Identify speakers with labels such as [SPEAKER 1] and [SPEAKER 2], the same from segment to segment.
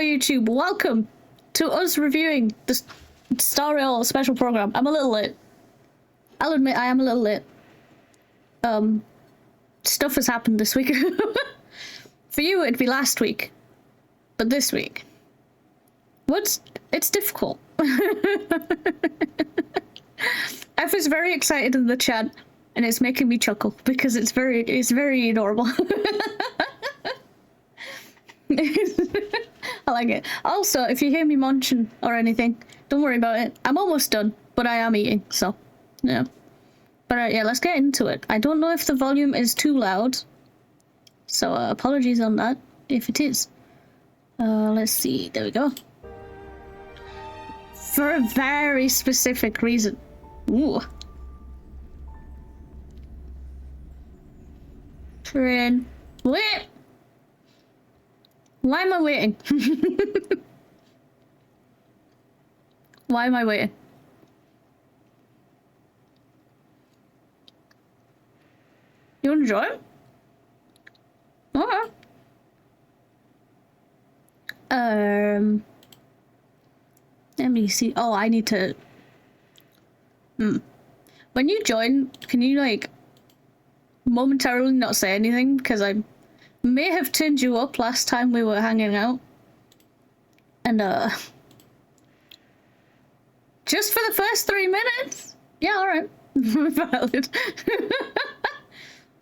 [SPEAKER 1] YouTube, welcome to us reviewing the Star Rail special program. I'm a little late. I'll admit I am a little late. Stuff has happened this week. For you, it'd be last week. But this week. It's difficult. F is very excited in the chat, and it's making me chuckle because it's very adorable. I like it. Also, if you hear me munching or anything, don't worry about it. I'm almost done, but I am eating, so yeah. But yeah, let's get into it. I don't know if the volume is too loud, so apologies on that if it is. Let's see. There we go. For a very specific reason. Ooh. Train. Wait! Why am I waiting? Why am I waiting? You wanna join? Okay. Let me see. Oh, I need to... When you join, can you, like, momentarily not say anything? Because I may have turned you up last time we were hanging out. And, just for the first 3 minutes? Yeah, alright. Valid.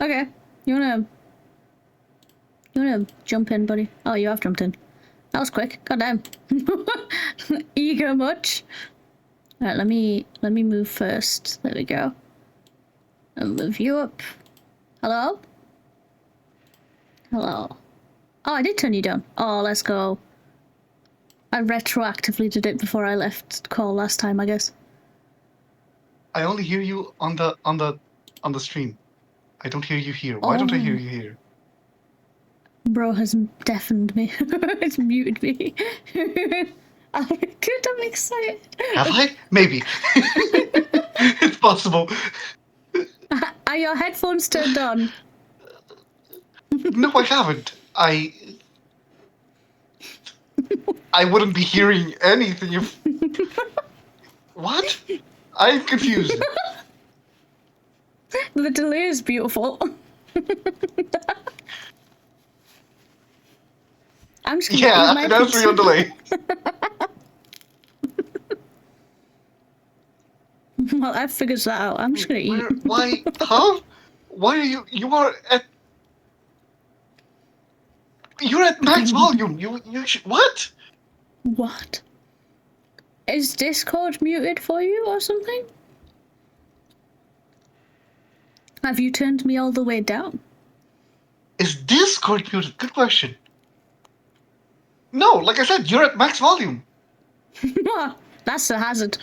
[SPEAKER 1] Okay. You wanna jump in, buddy? Oh, you have jumped in. That was quick. Goddamn. Eager much? Alright, let me move first. There we go. I'll move you up. Hello? Hello. Oh, I did turn you down. Oh, let's go. I retroactively did it before I left call last time, I guess.
[SPEAKER 2] I only hear you on the stream. I don't hear you here. Why don't I hear you here?
[SPEAKER 1] Bro has deafened me. It's muted me. Oh, good, I'm excited.
[SPEAKER 2] Have I? Maybe. It's possible.
[SPEAKER 1] Are your headphones turned on?
[SPEAKER 2] No, I haven't. I wouldn't be hearing anything if... What? I'm confused.
[SPEAKER 1] The delay is beautiful. I'm just gonna eat my
[SPEAKER 2] that's
[SPEAKER 1] pizza.
[SPEAKER 2] real delay.
[SPEAKER 1] Well, I've figured that out. I'm just gonna eat.
[SPEAKER 2] Why? Huh? Why are you? You're at max volume. You what?
[SPEAKER 1] What? Is Discord muted for you or something? Have you turned me all the way down?
[SPEAKER 2] Is Discord muted? Good question. No, like I said, you're at max volume.
[SPEAKER 1] That's a hazard.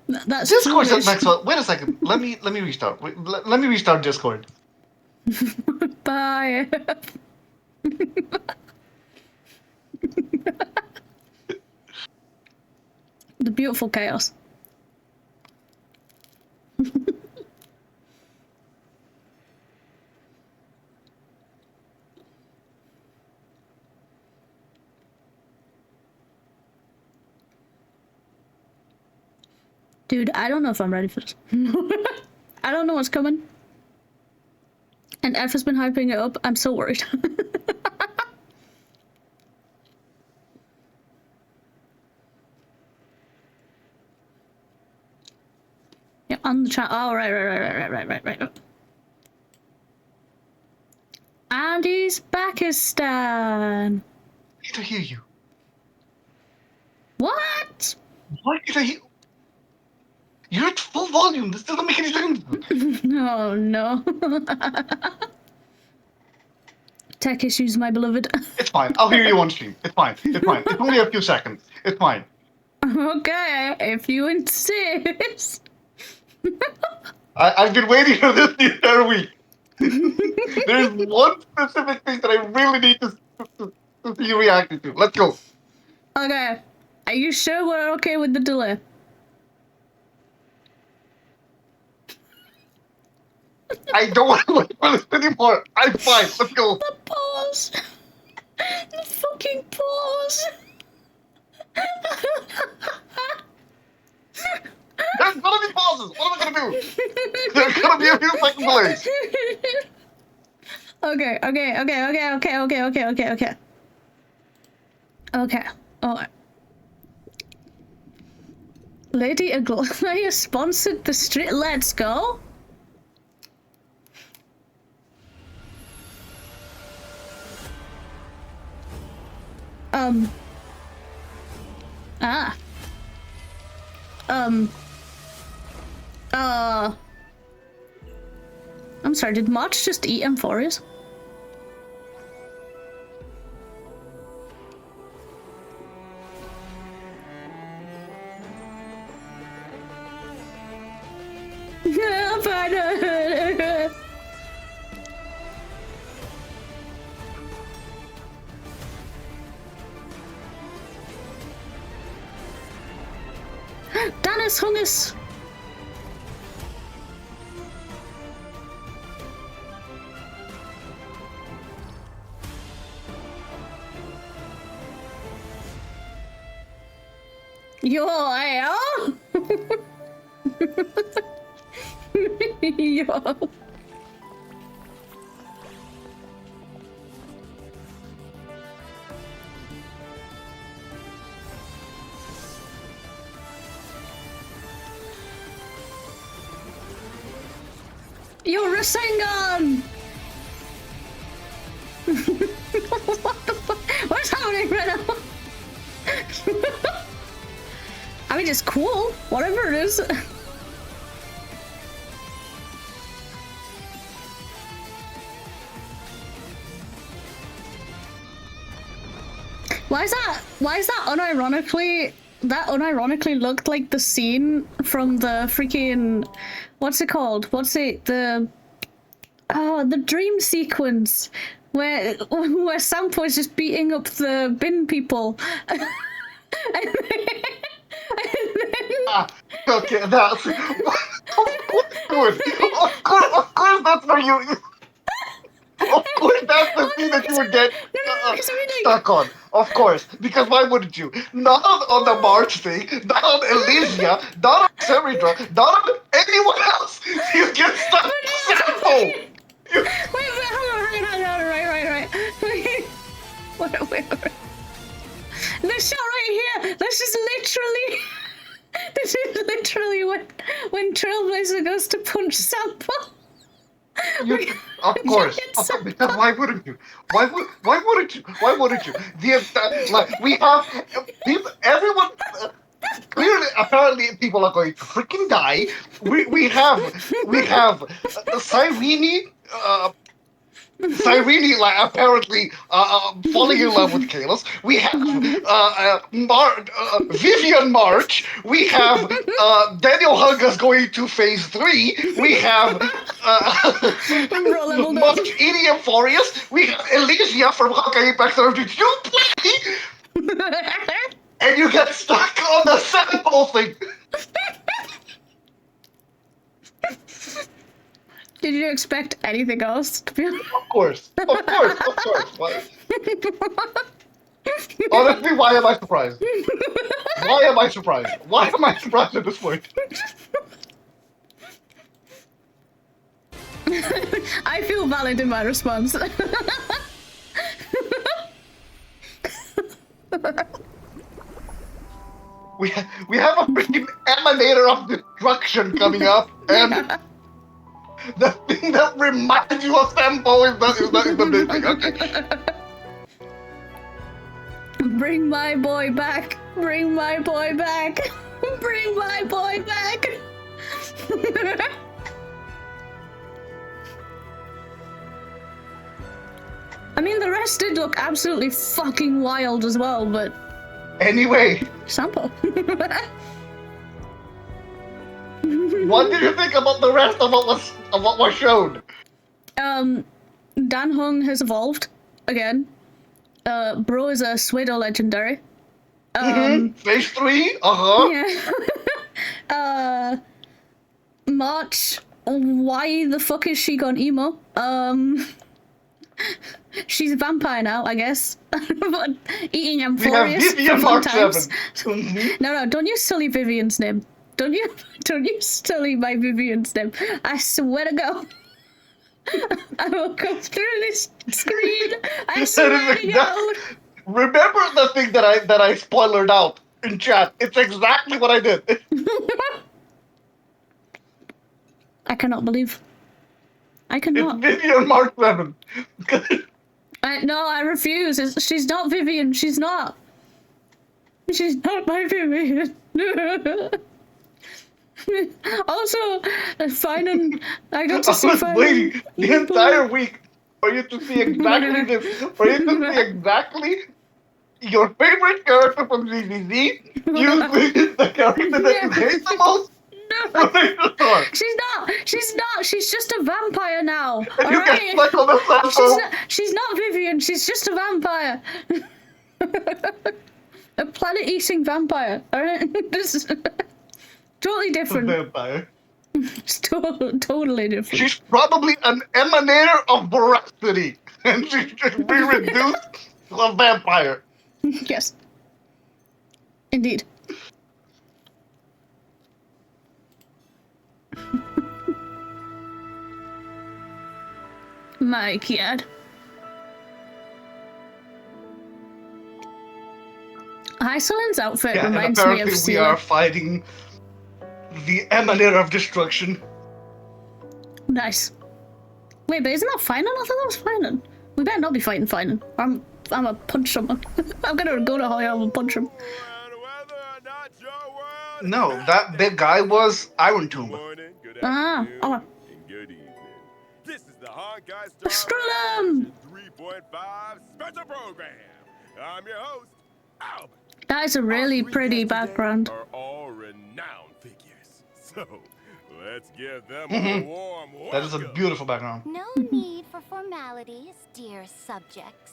[SPEAKER 1] That's
[SPEAKER 2] Discord's
[SPEAKER 1] foolish.
[SPEAKER 2] at max volume. Wait a second. Let me restart. Wait, let me restart Discord.
[SPEAKER 1] Bye. The beautiful chaos. Dude, I don't know if I'm ready for this. I don't know what's coming. And F has been hyping it up. I'm so worried. Yeah, on the chat. Oh, right. And he's Pakistan.
[SPEAKER 2] I need to hear you.
[SPEAKER 1] What?
[SPEAKER 2] Why did I hear? You're at full volume. This doesn't make any sense.
[SPEAKER 1] Oh no. Tech issues, my beloved.
[SPEAKER 2] It's fine. I'll hear you on stream. It's fine. It's fine. It's only a few seconds. It's fine.
[SPEAKER 1] Okay, if you insist.
[SPEAKER 2] I've been waiting for this the entire week. There's one specific thing that I really need to see you reacting to. Let's go.
[SPEAKER 1] Okay. Are you sure we're okay with the delay?
[SPEAKER 2] I don't want to wait for this anymore. I'm fine. Let's go.
[SPEAKER 1] The pause. The fucking pause.
[SPEAKER 2] There's gonna be pauses. What am I gonna do? There's gonna be a few second delays.
[SPEAKER 1] Okay. Alright. Lady Aglaia sponsored the street. Let's go. I'm sorry, did March just eat Amphorius? Danis Hungus! Yo, Yo. Yo, Rasengan! What the fuck? What's happening right now? I mean, it's cool. Whatever it is. Why is that unironically... That unironically looked like the scene from the freaking... What's it called? The dream sequence where Sampo is just beating up the bin people. and then,
[SPEAKER 2] Okay, that's... Of course, that's where you... Of course, that's the thing that you would get stuck on. Of course, because why wouldn't you? Not on the March thing, not on Elysia, not on Seridra, not on anyone else. You get stuck on Sampo.
[SPEAKER 1] Wait, hang on, right. Wait. This shot right here, this is literally when Trailblazer goes to punch Sampo.
[SPEAKER 2] Of course, because why wouldn't you? Why wouldn't you? We have people, everyone. Clearly, apparently, people are going to freaking die. We have Cyrene, like, apparently falling in love with Kalos. We have Vivian March. We have Daniel Hungus going to phase 3. We have March eating Amphorius. We have Elysia from Honkai Impact Surgery. You play, and you get stuck on the sample thing.
[SPEAKER 1] Did you expect anything else to be honest?
[SPEAKER 2] Of course. Honestly, why am I surprised? Why am I surprised at this point?
[SPEAKER 1] I feel valid in my response.
[SPEAKER 2] We have a freaking emanator of destruction coming up, and the thing that reminds you of Sampo is the big thing. Okay.
[SPEAKER 1] Bring my boy back. Bring my boy back. Bring my boy back. I mean, the rest did look absolutely fucking wild as well, but...
[SPEAKER 2] Anyway.
[SPEAKER 1] Sampo.
[SPEAKER 2] What did you think about the rest of what was shown?
[SPEAKER 1] Dan Hung has evolved again. Bro is a pseudo legendary.
[SPEAKER 2] Phase 3.
[SPEAKER 1] Yeah. March. Why the fuck is she gone emo? She's a vampire now, I guess. But eating
[SPEAKER 2] We have
[SPEAKER 1] Amphorius
[SPEAKER 2] Vivian
[SPEAKER 1] for fun
[SPEAKER 2] Mark
[SPEAKER 1] times.
[SPEAKER 2] 7.
[SPEAKER 1] No, don't you sully Vivian's name. Don't you sully my Vivian's name. I swear to God. I will come through this screen. I swear to God.
[SPEAKER 2] Remember the thing that I spoilered out in chat? It's exactly what I did.
[SPEAKER 1] I cannot believe. I
[SPEAKER 2] It's
[SPEAKER 1] cannot.
[SPEAKER 2] Vivian Mark 7.
[SPEAKER 1] No, I refuse. She's not Vivian. She's not. She's not my Vivian. Also, Finan, I got to see
[SPEAKER 2] I was
[SPEAKER 1] Finan.
[SPEAKER 2] waiting the entire week for you to see exactly this. For you to see exactly your favorite character from ZZZ using the character that you hate the most.
[SPEAKER 1] No. She's not. She's just a vampire now.
[SPEAKER 2] And you get stuck on the circle.
[SPEAKER 1] She's not Vivian. She's just a vampire. A planet-eating vampire. All right. This is totally different.
[SPEAKER 2] A vampire.
[SPEAKER 1] It's totally different.
[SPEAKER 2] She's probably an emanator of veracity, and she's just been reduced to a vampire.
[SPEAKER 1] Yes. Indeed. My God. Hycelin's outfit reminds me of
[SPEAKER 2] we are fighting the emanator of destruction.
[SPEAKER 1] Nice. Wait, but isn't that Finan? I thought that was Finan. We better not be fighting Finan. I'm a punch someone. I'm gonna go to Hoya and punch him.
[SPEAKER 2] No, that big guy was Iron Tomb.
[SPEAKER 1] Oh.
[SPEAKER 3] This is the Honkai
[SPEAKER 1] Screw them!
[SPEAKER 3] 3.5 special program. I'm your host, Albert.
[SPEAKER 1] That is a really pretty background.
[SPEAKER 3] Are all renowned figures. So, let's give them a warm welcome.
[SPEAKER 2] That is a beautiful background.
[SPEAKER 4] No need for formalities, dear subjects.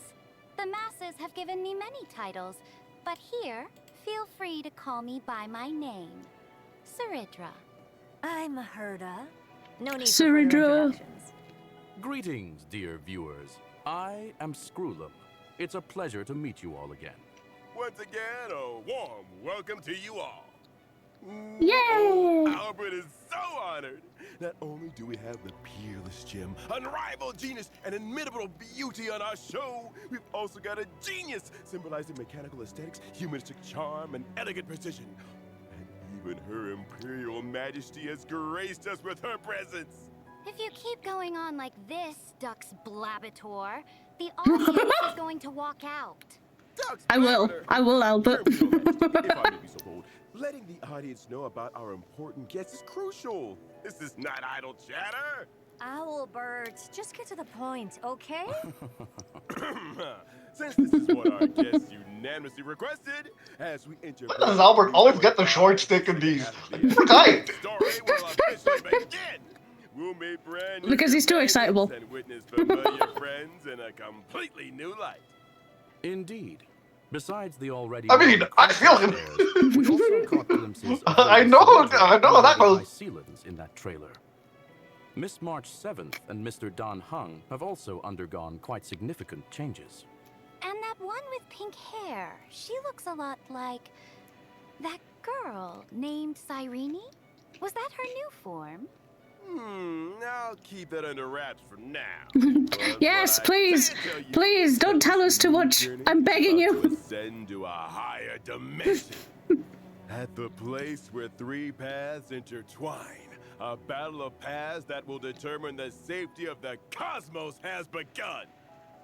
[SPEAKER 4] The masses have given me many titles, but here, feel free to call me by my name, Saridra.
[SPEAKER 5] I'm Herda. No need
[SPEAKER 1] Saridra.
[SPEAKER 5] for further introductions.
[SPEAKER 6] Greetings, dear viewers. I am 𝕃𝕚𝕟𝕜𝕤. It's a pleasure to meet you all again.
[SPEAKER 3] Once again, a warm welcome to you all.
[SPEAKER 1] Yay!
[SPEAKER 3] Albert is so honored. Not only do we have the peerless gem, unrivaled genius, and inimitable beauty on our show, we've also got a genius symbolizing mechanical aesthetics, humanistic charm, and elegant precision. And even her Imperial Majesty has graced us with her presence.
[SPEAKER 4] If you keep going on like this, Dux Blabator, the audience is going to walk out.
[SPEAKER 1] I will, Albert.
[SPEAKER 3] If I may be so bold, letting the audience know about our important guest is crucial. This is not idle chatter.
[SPEAKER 5] Owlbirds, just get to the point, okay?
[SPEAKER 3] Since this is what our guests unanimously requested, as we enter...
[SPEAKER 2] Why does Albert always get the short stick in these? We're tight.
[SPEAKER 3] Story will officially begin. We'll meet brand new
[SPEAKER 1] Because he's too excitable.
[SPEAKER 3] and witness familiar friends in a completely new light.
[SPEAKER 6] Indeed. Besides the already...
[SPEAKER 2] I mean, I feel him.
[SPEAKER 6] we also caught glimpses of
[SPEAKER 2] I know how that goes.
[SPEAKER 6] Sealants in that trailer. Miss March 7th and Mr. Don Hung have also undergone quite significant changes.
[SPEAKER 4] And that one with pink hair, she looks a lot like that girl named Cyrene? Was that her new form?
[SPEAKER 3] I'll keep that under wraps for now.
[SPEAKER 1] Yes,
[SPEAKER 3] But
[SPEAKER 1] please.
[SPEAKER 3] I can tell you
[SPEAKER 1] Please, don't tell us too much.
[SPEAKER 3] journey
[SPEAKER 1] I'm begging
[SPEAKER 3] is about to
[SPEAKER 1] you.
[SPEAKER 3] ascend to a higher dimension. At the place where three paths intertwine, a battle of paths that will determine the safety of the cosmos has begun.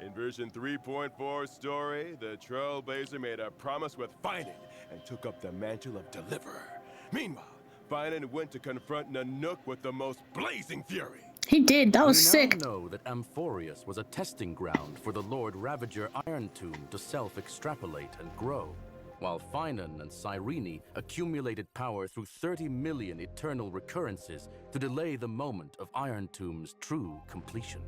[SPEAKER 3] In version 3.4 story, the Trailblazer made a promise with Finan and took up the mantle of Deliverer. Meanwhile, Finan went to confront Nanook with the most blazing fury.
[SPEAKER 1] He did. That was
[SPEAKER 6] we
[SPEAKER 1] sick.
[SPEAKER 6] now know that Amphorius was a testing ground for the Lord Ravager Iron Tomb to self-extrapolate and grow, while Finan and Cyrene accumulated power through 30 million eternal recurrences to delay the moment of Iron Tomb's true completion.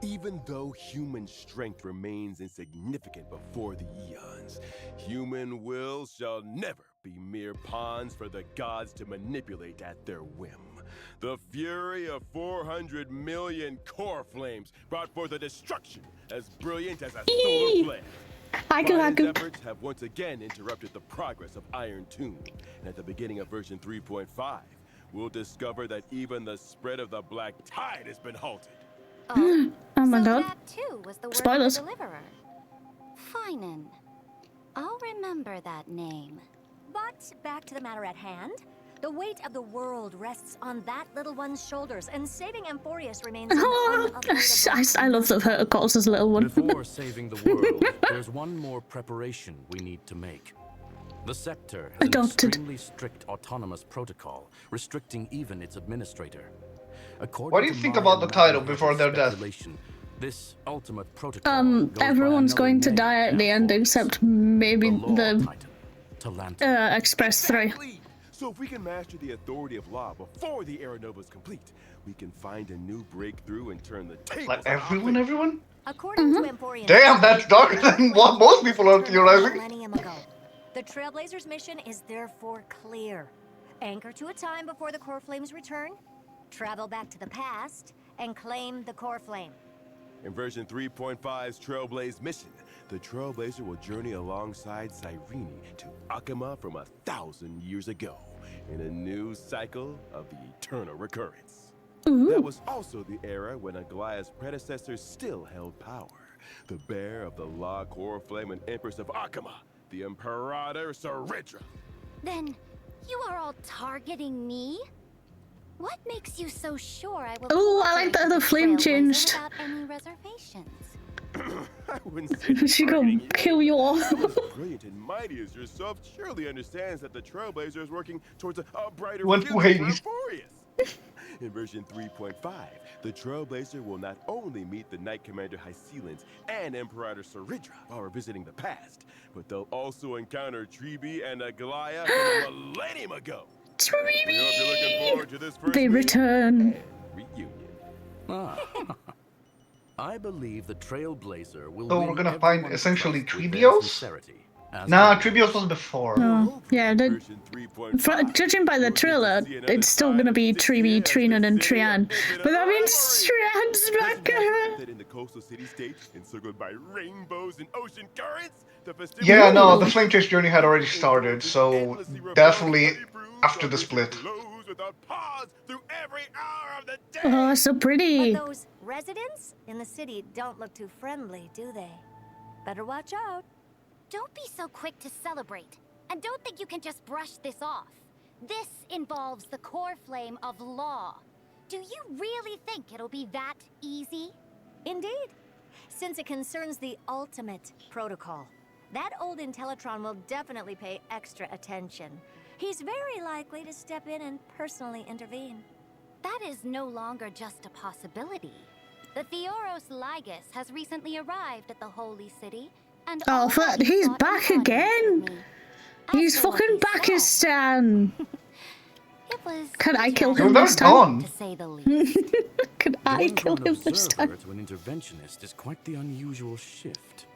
[SPEAKER 3] Even though human strength remains insignificant before the eons, human will shall never be mere pawns for the gods to manipulate at their whim. The fury of 400 million core flames brought forth a destruction as brilliant as a solar flare. Ryan's efforts have once again interrupted the progress of Iron Tomb, and at the beginning of version 3.5, we'll discover that even the spread of the black tide has been halted.
[SPEAKER 4] Oh,
[SPEAKER 1] my
[SPEAKER 4] so
[SPEAKER 1] god.
[SPEAKER 4] that too was the word
[SPEAKER 1] Spoilers.
[SPEAKER 4] of the deliverer. Finan. I'll remember that name.
[SPEAKER 5] But back to the matter at hand. The weight of the world rests on that little one's shoulders, and saving Amphorius remains an unavoidable...
[SPEAKER 1] I love that her calls his little one.
[SPEAKER 6] Before saving the world, there's one more preparation we need to make. The Scepter has an extremely strict autonomous protocol, restricting even its administrator.
[SPEAKER 2] What do you think about the title before their death?
[SPEAKER 6] This ultimate protocol
[SPEAKER 1] everyone's going to die at the end except maybe the Express 3.
[SPEAKER 3] So if we can master the authority of law before the Era Nova is complete, we can find a new breakthrough and turn the tables.
[SPEAKER 2] Like everyone?
[SPEAKER 5] According to Amphorius...
[SPEAKER 2] Damn, that's darker than what most people are theorizing.
[SPEAKER 5] ...millennium ago. The Trailblazers' mission is therefore clear. Anchor to a time before the core flames return, travel back to the past, and claim the core flame.
[SPEAKER 3] In version 3.5's Trailblaze mission, the Trailblazer will journey alongside Cyrene to 𝕃𝕚𝕟 from 1,000 years ago, in a new cycle of the eternal recurrence. That was also the era when Aglaya's predecessors still held power. The bearer of the Law Core Flame and Empress of 𝕃𝕚𝕟, the Imperator Saridra.
[SPEAKER 4] Then, you are all targeting me? What makes you so sure I will...
[SPEAKER 1] Oh, I like that the flame changed.
[SPEAKER 4] Without any reservations?
[SPEAKER 3] I wouldn't say
[SPEAKER 1] She gonna kill you all.
[SPEAKER 3] As brilliant and mighty as yourself surely understands that the Trailblazer is working towards a brighter
[SPEAKER 2] Went
[SPEAKER 3] future
[SPEAKER 2] to Hades.
[SPEAKER 3] for Amphorius. In version 3.5, the Trailblazer will not only meet the Knight Commander Hycelens and Imperator Saridra while revisiting the past, but they'll also encounter Tribi and Aglaya from a millennium ago. We hope you're looking forward to this first
[SPEAKER 1] They
[SPEAKER 3] meeting
[SPEAKER 1] return.
[SPEAKER 3] and reunion.
[SPEAKER 6] I believe the Trailblazer will
[SPEAKER 2] So
[SPEAKER 6] win
[SPEAKER 2] we're gonna find
[SPEAKER 6] everyone's
[SPEAKER 2] essentially
[SPEAKER 6] trust with their
[SPEAKER 2] Tribios?
[SPEAKER 6] sincerity, as
[SPEAKER 2] Nah,
[SPEAKER 6] always.
[SPEAKER 2] Tribios was before.
[SPEAKER 1] No. Yeah,
[SPEAKER 3] Version 3.5,
[SPEAKER 1] judging by the
[SPEAKER 3] we'll get to
[SPEAKER 1] trailer,
[SPEAKER 3] see another
[SPEAKER 1] it's still
[SPEAKER 3] side
[SPEAKER 1] gonna
[SPEAKER 3] of
[SPEAKER 1] be
[SPEAKER 3] Sixia
[SPEAKER 1] Tribi,
[SPEAKER 3] as the
[SPEAKER 1] Trinan, and
[SPEAKER 3] city of
[SPEAKER 1] Trian.
[SPEAKER 3] Infinite
[SPEAKER 1] But that means
[SPEAKER 3] Rivalry.
[SPEAKER 1] Trian's back.
[SPEAKER 3] That in the coastal city-state, encircled by rainbows and ocean currents, the festivities
[SPEAKER 2] Yeah, no,
[SPEAKER 3] of
[SPEAKER 2] the Flame Chase journey had already started, so
[SPEAKER 3] endlessly revolving
[SPEAKER 2] definitely
[SPEAKER 3] bloody brews
[SPEAKER 2] after the
[SPEAKER 3] of
[SPEAKER 2] split.
[SPEAKER 3] flows without pause through every hour of the day.
[SPEAKER 1] Oh, so pretty.
[SPEAKER 5] But those residents in the city don't look too friendly, do they? Better watch out.
[SPEAKER 4] Don't be so quick to celebrate. And don't think you can just brush this off. This involves the core flame of law. Do you really think it'll be that easy?
[SPEAKER 5] Indeed. Since it concerns the ultimate protocol, that old Intellitron will definitely pay extra attention. He's very likely to step in and personally intervene.
[SPEAKER 4] That is no longer just a possibility. The Theoros Ligus has recently arrived at the Holy City, and
[SPEAKER 1] Oh, fuck, he's back again. He's fucking Pakistan.
[SPEAKER 4] It was
[SPEAKER 1] Can I kill
[SPEAKER 2] You're
[SPEAKER 1] him
[SPEAKER 2] not
[SPEAKER 1] this time?
[SPEAKER 2] gone.
[SPEAKER 4] to say the least.
[SPEAKER 1] Can I
[SPEAKER 6] Going
[SPEAKER 1] kill
[SPEAKER 6] from an
[SPEAKER 1] him this
[SPEAKER 6] observer
[SPEAKER 1] time?
[SPEAKER 6] to an interventionist is quite the unusual shift.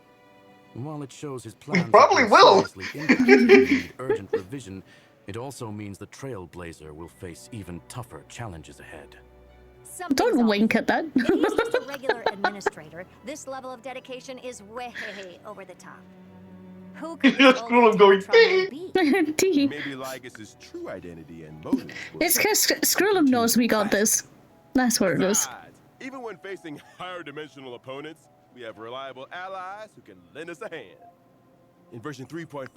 [SPEAKER 6] While it shows his plans
[SPEAKER 2] probably
[SPEAKER 6] have
[SPEAKER 2] will.
[SPEAKER 6] seriously impacted and need urgent revision, it also means the Trailblazer will face even tougher challenges ahead.
[SPEAKER 5] Something's
[SPEAKER 1] Don't
[SPEAKER 5] off.
[SPEAKER 1] wink at that.
[SPEAKER 5] If he's just a regular administrator, this level of dedication is way over the top. Who could
[SPEAKER 2] Just
[SPEAKER 5] this
[SPEAKER 2] scroll
[SPEAKER 5] old
[SPEAKER 2] him going,
[SPEAKER 5] Intellitron be?
[SPEAKER 1] T.
[SPEAKER 3] Maybe Ligus's true identity and motives. will
[SPEAKER 1] It's because Skrullum knows we got this. That's what it is.
[SPEAKER 3] Besides, even when facing higher dimensional opponents, we have reliable allies who can lend us a hand. In version 3.5,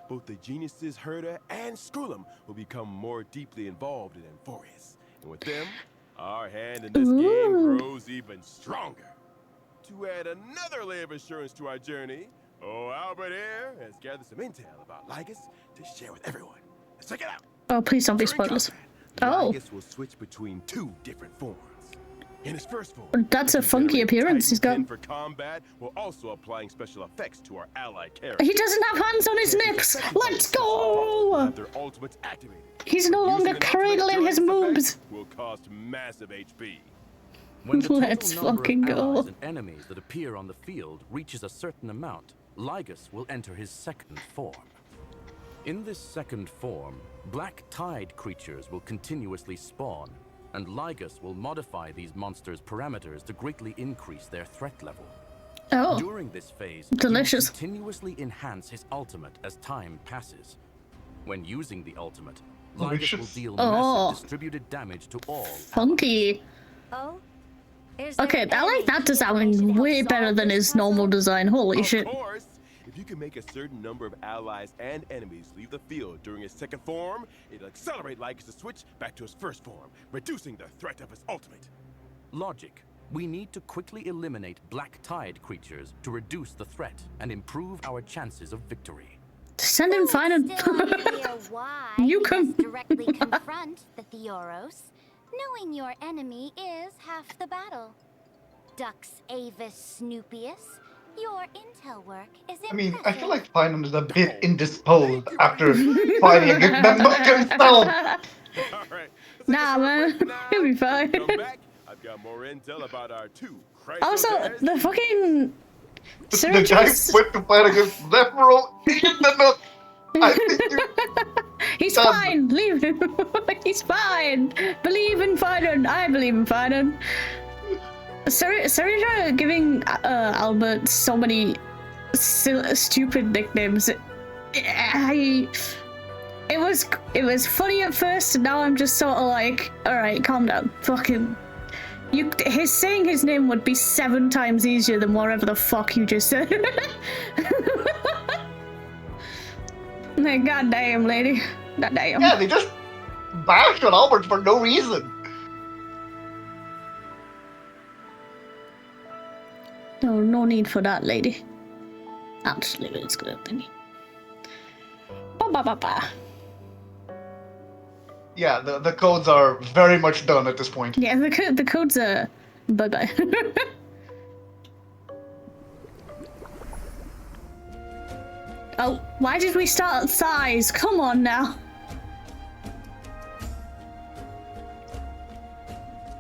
[SPEAKER 3] both the geniuses Herda and Skrullum will become more deeply involved in Amphorius. And with them, our hand in this game grows even stronger. To add another layer of assurance to our journey, Albert here has gathered some intel about Ligus to share with everyone. Let's check it out.
[SPEAKER 1] Oh, please don't be
[SPEAKER 3] During
[SPEAKER 1] spoilers.
[SPEAKER 3] combat,
[SPEAKER 1] Oh.
[SPEAKER 3] Ligus will switch between two different forms. In his first form,
[SPEAKER 1] That's a
[SPEAKER 3] he can
[SPEAKER 1] funky
[SPEAKER 3] generate
[SPEAKER 1] appearance he's got.
[SPEAKER 3] Titan for combat, while also applying special effects to our allied characters.
[SPEAKER 1] He doesn't have hands on his nips. Let's go.
[SPEAKER 3] Have their ultimates activated.
[SPEAKER 1] He's no
[SPEAKER 3] Using
[SPEAKER 1] longer
[SPEAKER 3] an ultimate
[SPEAKER 1] cradling
[SPEAKER 3] during
[SPEAKER 1] his
[SPEAKER 3] this
[SPEAKER 1] moves.
[SPEAKER 3] effect will cost massive HP.
[SPEAKER 6] When the total
[SPEAKER 1] Let's
[SPEAKER 6] number
[SPEAKER 1] fucking
[SPEAKER 6] of
[SPEAKER 1] go.
[SPEAKER 6] allies and enemies that appear on the field reaches a certain amount, Ligus will enter his second form. In this second form, black tide creatures will continuously spawn, and Lygus will modify these monsters' parameters to greatly increase their threat level.
[SPEAKER 1] Oh,
[SPEAKER 6] During this phase,
[SPEAKER 1] delicious.
[SPEAKER 6] he will continuously enhance his ultimate as time passes. When using the ultimate, Lygus will deal massive distributed damage to all.
[SPEAKER 1] Funky.
[SPEAKER 5] Oh?
[SPEAKER 1] Okay, I like that design way better than his normal design. Holy shit.
[SPEAKER 3] Of course! If you can make a certain number of allies and enemies leave the field during his second form, it'll accelerate Lygus' switch back to his first form, reducing the threat of his ultimate.
[SPEAKER 6] Logic. We need to quickly eliminate Black Tide creatures to reduce the threat and improve our chances of victory.
[SPEAKER 1] Send him Finan.
[SPEAKER 4] Still unclear why
[SPEAKER 1] You
[SPEAKER 4] he
[SPEAKER 1] can-
[SPEAKER 4] must directly confront the 𝕃𝕚𝕚. Knowing your enemy is half the battle. 𝕃𝕚𝕚𝕚, your intel work is impressive.
[SPEAKER 2] I mean, I feel like Finan is a bit indisposed after fighting against the Nook himself.
[SPEAKER 3] Alright.
[SPEAKER 1] Nah, man. He'll be fine.
[SPEAKER 3] Come back. I've got more intel about our two
[SPEAKER 1] Also,
[SPEAKER 3] Chrysobears.
[SPEAKER 1] the fucking
[SPEAKER 2] The guy
[SPEAKER 1] Syracuse.
[SPEAKER 2] went to fight against Zephyro in the Nook. I think you...
[SPEAKER 1] He's
[SPEAKER 2] Done.
[SPEAKER 1] fine. Leave him. He's fine. Believe in Finan. I believe in Finan. Sarita giving Albert so many stupid nicknames. It was funny at first, and now I'm just sort of like, all right, calm down. Fucking, saying his name would be 7 times easier than whatever the fuck you just said. Like, goddamn, lady. Goddamn.
[SPEAKER 2] Yeah, they just bashed on Albert for no reason.
[SPEAKER 1] No need for that, lady. I'll just leave it. It's good thingy. Ba.
[SPEAKER 2] Yeah, the codes are very much done at this point.
[SPEAKER 1] Yeah, the codes are bye. Oh, why did we start at thighs? Come on now.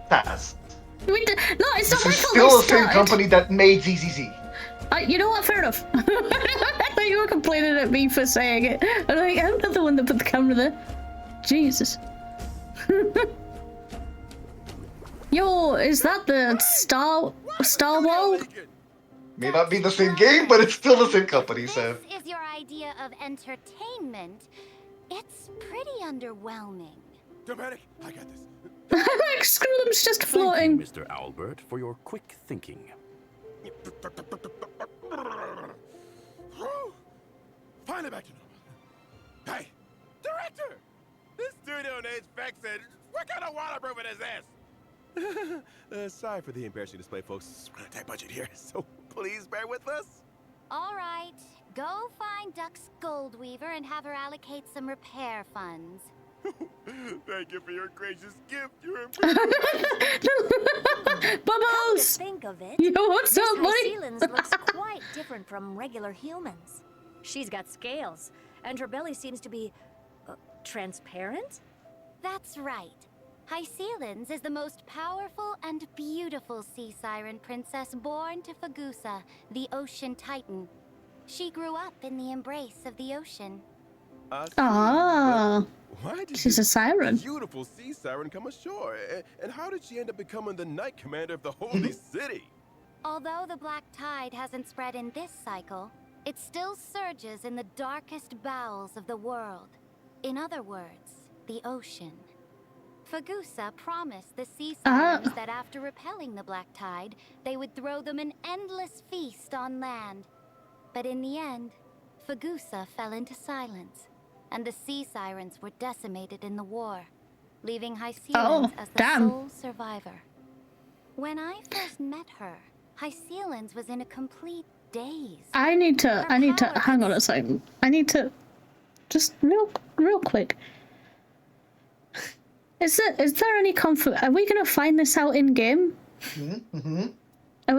[SPEAKER 2] Taz.
[SPEAKER 1] No, it's not
[SPEAKER 2] This
[SPEAKER 1] my
[SPEAKER 2] is
[SPEAKER 1] fault.
[SPEAKER 2] still
[SPEAKER 1] we
[SPEAKER 2] the same
[SPEAKER 1] started.
[SPEAKER 2] company that made ZZZ.
[SPEAKER 1] You know what? Fair enough. I thought you were complaining at me for saying it. I'm like, I'm not the one that put the camera there. Jesus. Yo, is that the Star Wall?
[SPEAKER 2] May not be the same game, but it's still the same company, so.
[SPEAKER 4] This is your idea of entertainment. It's pretty underwhelming.
[SPEAKER 3] Dramatic, I got this.
[SPEAKER 1] Like, screw them, it's just
[SPEAKER 6] Thank you,
[SPEAKER 1] floating.
[SPEAKER 6] Mr. Albert, for your quick thinking.
[SPEAKER 3] Finally back to normal. Hey, director! This studio needs fixing. What kind of waterproofing is this? Sorry for the embarrassing display, folks. We're on a tight budget here, so please bear with us.
[SPEAKER 4] All right, go find Duck's Goldweaver and have her allocate some repair funds.
[SPEAKER 3] Thank you for your gracious gift. You're
[SPEAKER 1] Bubbles!
[SPEAKER 5] Think of it.
[SPEAKER 1] Yo, what's
[SPEAKER 5] Miss
[SPEAKER 1] up, buddy?
[SPEAKER 5] Hycelan's looks quite different from regular humans. She's got scales, and her belly seems to be transparent.
[SPEAKER 4] That's right. Hycelan's is the most powerful and beautiful sea siren princess born to Fagusa, the ocean titan. She grew up in the embrace of the ocean.
[SPEAKER 1] Ah,
[SPEAKER 3] Why did
[SPEAKER 1] she's a
[SPEAKER 3] this
[SPEAKER 1] siren.
[SPEAKER 3] beautiful sea siren come ashore? And how did she end up becoming the Knight Commander of the Holy City?
[SPEAKER 4] Although the black tide hasn't spread in this cycle, it still surges in the darkest bowels of the world. In other words, the ocean. Fagusa promised the sea sirens that after repelling the black tide, they would throw them an endless feast on land. But in the end, Fagusa fell into silence, and the sea sirens were decimated in the war, leaving Hycelan's as the
[SPEAKER 1] damn.
[SPEAKER 4] sole survivor. When I first met her, Hycelan's was in a complete daze.
[SPEAKER 1] I need to, hang on a second. I need to, just real quick. Is there any are we gonna find this out in game?
[SPEAKER 2] Mm-hmm.
[SPEAKER 1] Are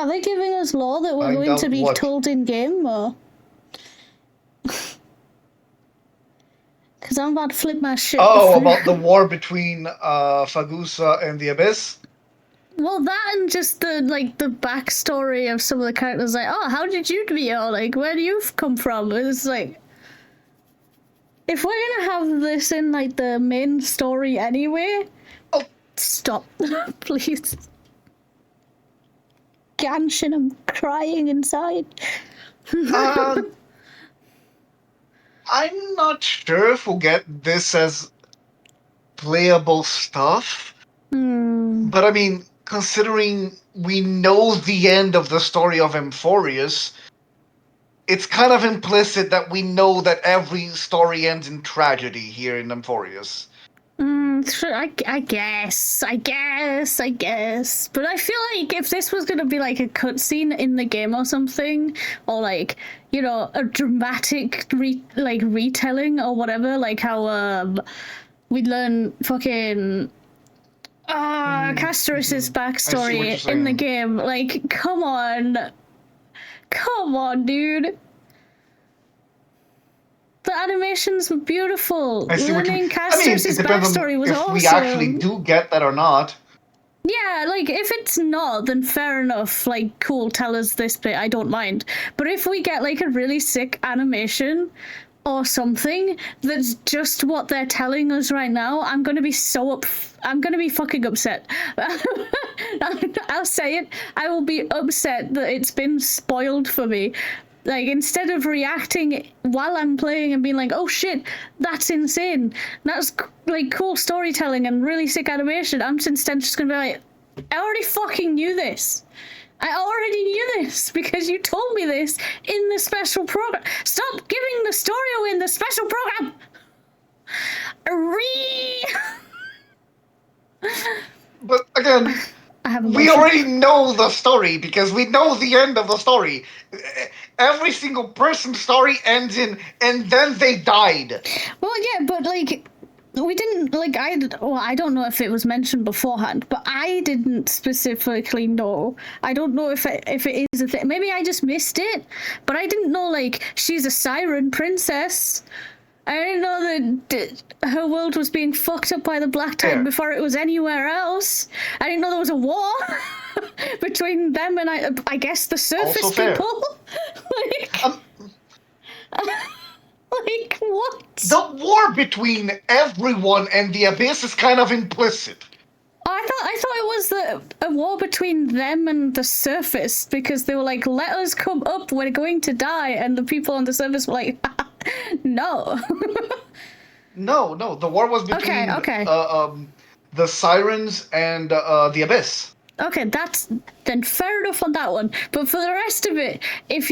[SPEAKER 1] they giving us lore that we're
[SPEAKER 2] Find
[SPEAKER 1] going to
[SPEAKER 2] out
[SPEAKER 1] be
[SPEAKER 2] what?
[SPEAKER 1] told in game, or? Because I'm about to flip my shit.
[SPEAKER 2] Oh, about the war between Fagusa and the Abyss?
[SPEAKER 1] Well, that and just the backstory of some of the characters, like, oh, how did you be here? Like, where do you come from? It's like, if we're gonna have this in like the main story anyway, stop, please. Genshin, I'm crying inside.
[SPEAKER 2] I'm not sure if we'll get this as playable stuff. But I mean, considering we know the end of the story of Amphorius, it's kind of implicit that we know that every story ends in tragedy here in Amphorius.
[SPEAKER 1] Sure, I guess. But I feel like if this was gonna be like a cutscene in the game or something, or like, you know, a dramatic retelling or whatever, like how we learn fucking Castorus's backstory in the game. Like, come on, dude. The animations were beautiful.
[SPEAKER 2] I see what you mean.
[SPEAKER 1] Castorus's backstory was awesome.
[SPEAKER 2] If we actually do get that or not.
[SPEAKER 1] Yeah, like, if it's not, then fair enough. Like, cool, tell us this bit, I don't mind. But if we get, like, a really sick animation or something that's just what they're telling us right now, I'm gonna be I'm gonna be fucking upset. I'll say it. I will be upset that it's been spoiled for me. Like, instead of reacting while I'm playing and being like, oh shit, that's insane. That's, like, cool storytelling and really sick animation. I'm instead just gonna be like, I already fucking knew this. I already knew this because you told me this in the special program. Stop giving the story away in the special program!
[SPEAKER 2] But again, we already know the story because we know the end of the story. Every single person's story ends in, and then they died.
[SPEAKER 1] Well, yeah, but like, we didn't, like, I don't know if it was mentioned beforehand, but I didn't specifically know. I don't know if it is a thing. Maybe I just missed it, but I didn't know, like, she's a siren princess. I didn't know that her world was being fucked up by the Black Tide before it was anywhere else. I didn't know there was a war between them and I guess the surface people. Like, what?
[SPEAKER 2] The war between everyone and the Abyss is kind of implicit.
[SPEAKER 1] I thought it was a war between them and the surface because they were like, let us come up, we're going to die, and the people on the surface were like, no. No, the war was between the Sirens and the Abyss. Okay, that's then fair enough on that one. But for the rest of it, if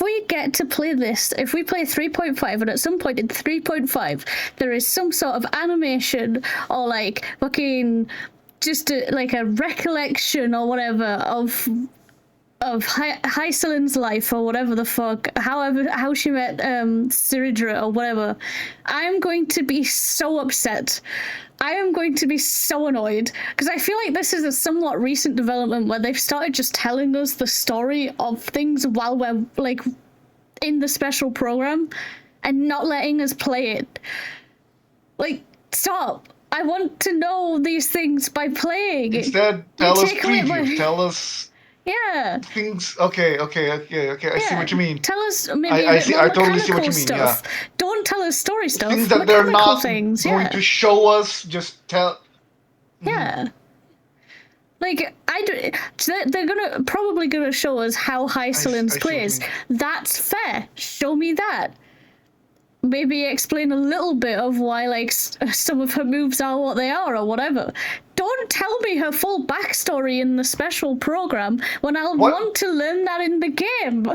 [SPEAKER 1] we get to play this, if we play 3.5, and at some point in 3.5 there is some sort of animation or like fucking just like a recollection or whatever of Hycelin's life or whatever the fuck, how she met Ciridra or whatever, I'm going to be so upset. I am going to be so annoyed because I feel like this is a somewhat recent development where they've started just telling us the story of things while we're like in the special program and not letting us play it. Like, stop. I want to know these things by playing.
[SPEAKER 2] Instead, tell us previews. Tell us.
[SPEAKER 1] Yeah.
[SPEAKER 2] Things. Okay. I see what you mean.
[SPEAKER 1] Tell us maybe
[SPEAKER 2] I totally see what you mean.
[SPEAKER 1] Stuff.
[SPEAKER 2] Yeah.
[SPEAKER 1] Don't tell us story stuff.
[SPEAKER 2] Things that they're not going to show us. Just tell.
[SPEAKER 1] Yeah. Like they're probably gonna show us how Hycelin's plays. That's fair. Show me that. Maybe explain a little bit of why, like, some of her moves are what they are or whatever. Don't tell me her full backstory in the special program when I'll want to learn that in the game.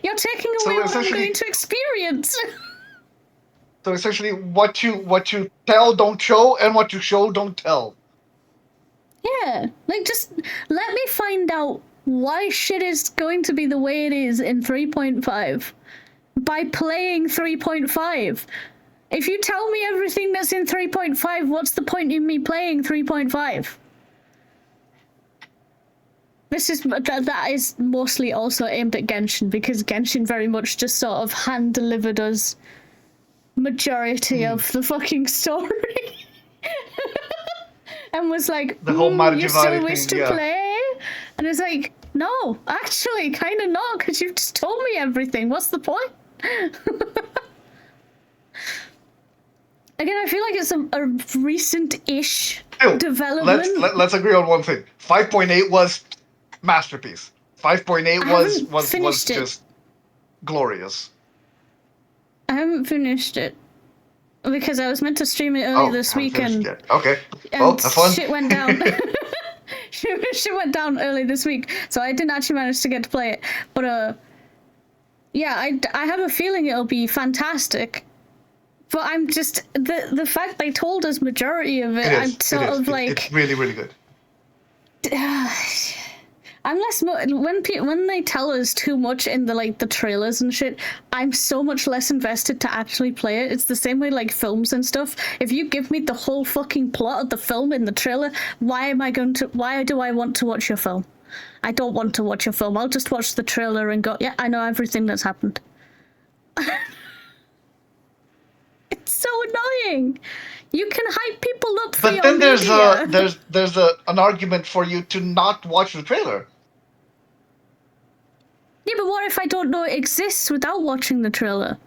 [SPEAKER 1] You're taking away what I'm going to experience.
[SPEAKER 2] So essentially, what you tell, don't show, and what you show, don't tell.
[SPEAKER 1] Yeah, like, just let me find out why shit is going to be the way it is in 3.5. By playing 3.5. If you tell me everything that's in 3.5, what's the point in me playing 3.5? That is mostly also aimed at Genshin, because Genshin very much just sort of hand-delivered us majority of the fucking story. And was like,
[SPEAKER 2] the whole
[SPEAKER 1] you still wish to play? And it's like, no, actually, kind of not, because you've just told me everything. What's the point? Again, I feel like it's a recent-ish
[SPEAKER 2] Still,
[SPEAKER 1] development.
[SPEAKER 2] let's agree on one thing. 5.8 was masterpiece. 5.8 was
[SPEAKER 1] finished it.
[SPEAKER 2] just glorious.
[SPEAKER 1] I haven't finished it because I was meant to stream it earlier this
[SPEAKER 2] haven't finished
[SPEAKER 1] weekend.
[SPEAKER 2] yet. Okay. Well, have fun.
[SPEAKER 1] Shit went down. shit went down early this week, so I didn't actually manage to get to play it. But yeah, I have a feeling it'll be fantastic. But I'm just the fact they told us majority of it. I'm sort of like
[SPEAKER 2] it's really, really good.
[SPEAKER 1] I'm less when they tell us too much in the trailers and shit, I'm so much less invested to actually play it. It's the same way like films and stuff. If you give me the whole fucking plot of the film in the trailer, why do I want to watch your film? I don't want to watch your film. I'll just watch the trailer and go, yeah, I know everything that's happened. It's so annoying. You can hype people up for your media.
[SPEAKER 2] there's an argument for you to not watch the trailer.
[SPEAKER 1] Yeah, but what if I don't know it exists without watching the trailer?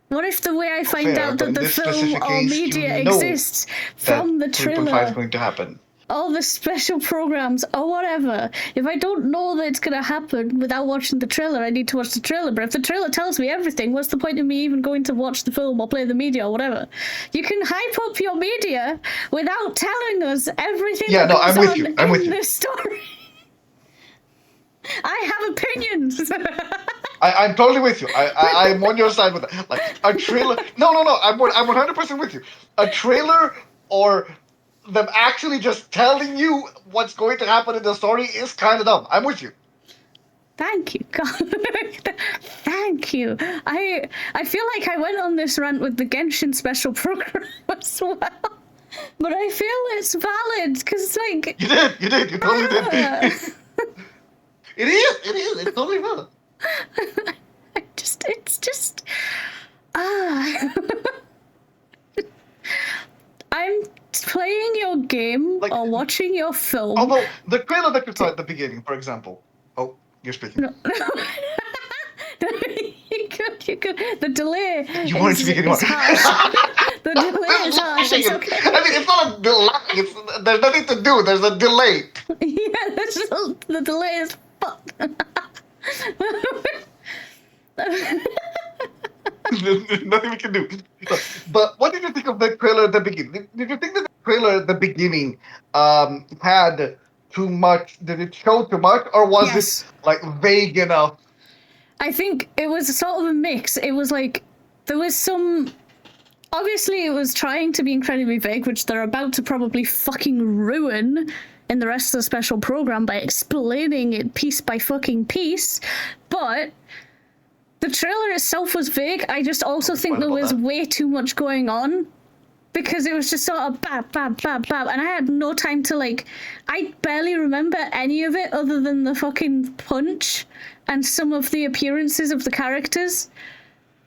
[SPEAKER 1] What if the way I find out that the film or media exists from the trailer?
[SPEAKER 2] 3.5 is going to happen.
[SPEAKER 1] All the special programs or whatever. If I don't know that it's gonna happen without watching the trailer, I need to watch the trailer. But if the trailer tells me everything, what's the point of me even going to watch the film or play the media or whatever? You can hype up your media without telling us everything that goes on in this story. I have opinions.
[SPEAKER 2] I'm totally with you. I'm on your side with that. Like a trailer. No. I'm 100% with you. A trailer or them actually just telling you what's going to happen in the story is kind of dumb. I'm with you.
[SPEAKER 1] Thank you, God. Thank you. I feel like I went on this rant with the Genshin special program as well. But I feel it's valid, because it's like...
[SPEAKER 2] You did. You totally did. It is. It's totally valid.
[SPEAKER 1] It's just... I'm playing your game or watching your film.
[SPEAKER 2] Although, the trailer that you saw at the beginning, for example... Oh, you're speaking.
[SPEAKER 1] No. You could. The delay
[SPEAKER 2] you weren't speaking
[SPEAKER 1] is harsh. The delay is harsh. It's okay.
[SPEAKER 2] I mean, it's not a delay. There's nothing to do. There's a delay.
[SPEAKER 1] Yeah, the delay is fucked.
[SPEAKER 2] There's nothing we can do. But what did you think of the trailer at the beginning? Did you think that the trailer at the beginning had too much? Did it show too much, or was it like vague enough?
[SPEAKER 1] I think it was sort of a mix. It was like there was some. Obviously, it was trying to be incredibly vague, which they're about to probably fucking ruin in the rest of the special program by explaining it piece by fucking piece. But the trailer itself was vague. I just also think there was way too much going on, because it was just sort of bam, bam, bam, bam, and I had no time to I barely remember any of it other than the fucking punch and some of the appearances of the characters,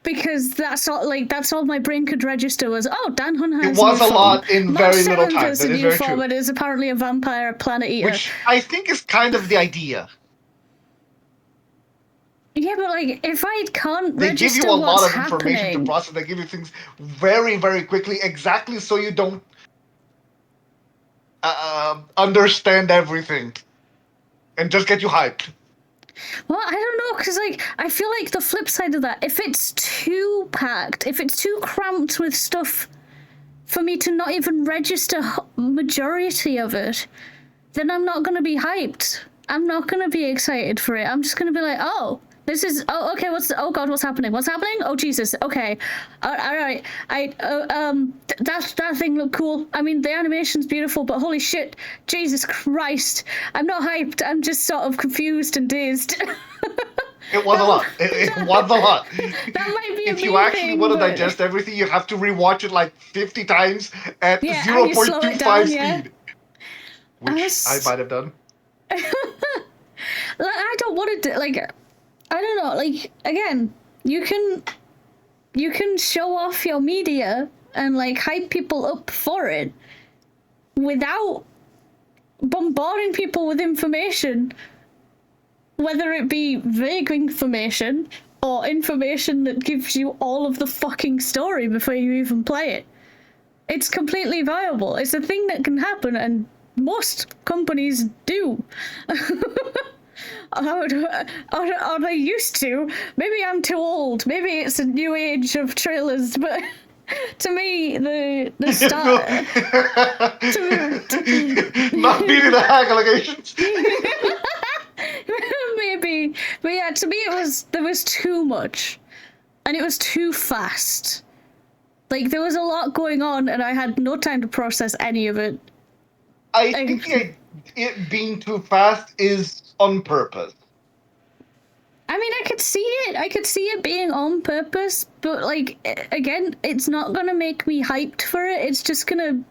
[SPEAKER 1] because that's all my brain could register was, oh, Dan Hun has
[SPEAKER 2] it was a lot in very little time. That is very true.
[SPEAKER 1] It is apparently a vampire planet eater,
[SPEAKER 2] which I think is kind of the idea.
[SPEAKER 1] Yeah, but if I can't
[SPEAKER 2] they
[SPEAKER 1] register
[SPEAKER 2] give you a lot of
[SPEAKER 1] happening,
[SPEAKER 2] information to process. They give you things very, very quickly, exactly so you don't understand everything, and just get you hyped.
[SPEAKER 1] Well, I don't know, because I feel like the flip side of that, if it's too packed, if it's too cramped with stuff for me to not even register majority of it, then I'm not going to be hyped. I'm not going to be excited for it. I'm just going to be like, oh, this is, oh, okay, oh God, what's happening? What's happening? Oh, Jesus, okay. All right, that thing looked cool. I mean, the animation's beautiful, but holy shit, Jesus Christ. I'm not hyped, I'm just sort of confused and dazed.
[SPEAKER 2] It was a lot. It was a lot.
[SPEAKER 1] That might be
[SPEAKER 2] if you actually want to digest everything, you have to rewatch it 50 times at 0.25 speed. Which I might have done.
[SPEAKER 1] I don't want to I don't know, again, you can show off your media and hype people up for it without bombarding people with information whether it be vague information or information that gives you all of the fucking story before you even play it. It's completely viable. It's a thing that can happen, and most companies do. Or they used to. Maybe I'm too old. Maybe it's a new age of trailers, but to me, the start...
[SPEAKER 2] Not beating the hack allegations.
[SPEAKER 1] Maybe. But yeah, to me there was too much. And it was too fast. Like, there was a lot going on, and I had no time to process any of it.
[SPEAKER 2] I think it being too fast is on purpose.
[SPEAKER 1] I mean, I could see it. I could see it being on purpose, but, like, again, it's not gonna make me hyped for it. It's just gonna...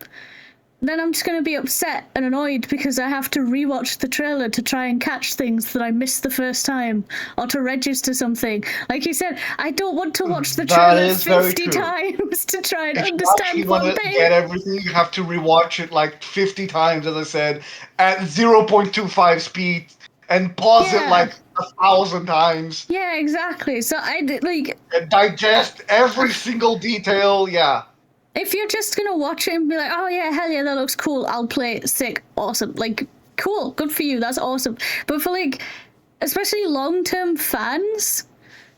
[SPEAKER 1] Then I'm just gonna be upset and annoyed because I have to rewatch the trailer to try and catch things that I missed the first time, or to register something. Like you said, I don't want to watch the trailer 50 times to try and understand one thing. If you
[SPEAKER 2] want to get everything, you have to rewatch it like 50 times, as I said, at 0.25 speed, and pause it like 1,000 times.
[SPEAKER 1] Yeah, exactly. So and
[SPEAKER 2] digest every single detail. Yeah.
[SPEAKER 1] If you're just gonna watch it and be like, oh yeah, hell yeah, that looks cool, I'll play it, sick, awesome, like, cool, good for you, that's awesome. But for, like, especially long-term fans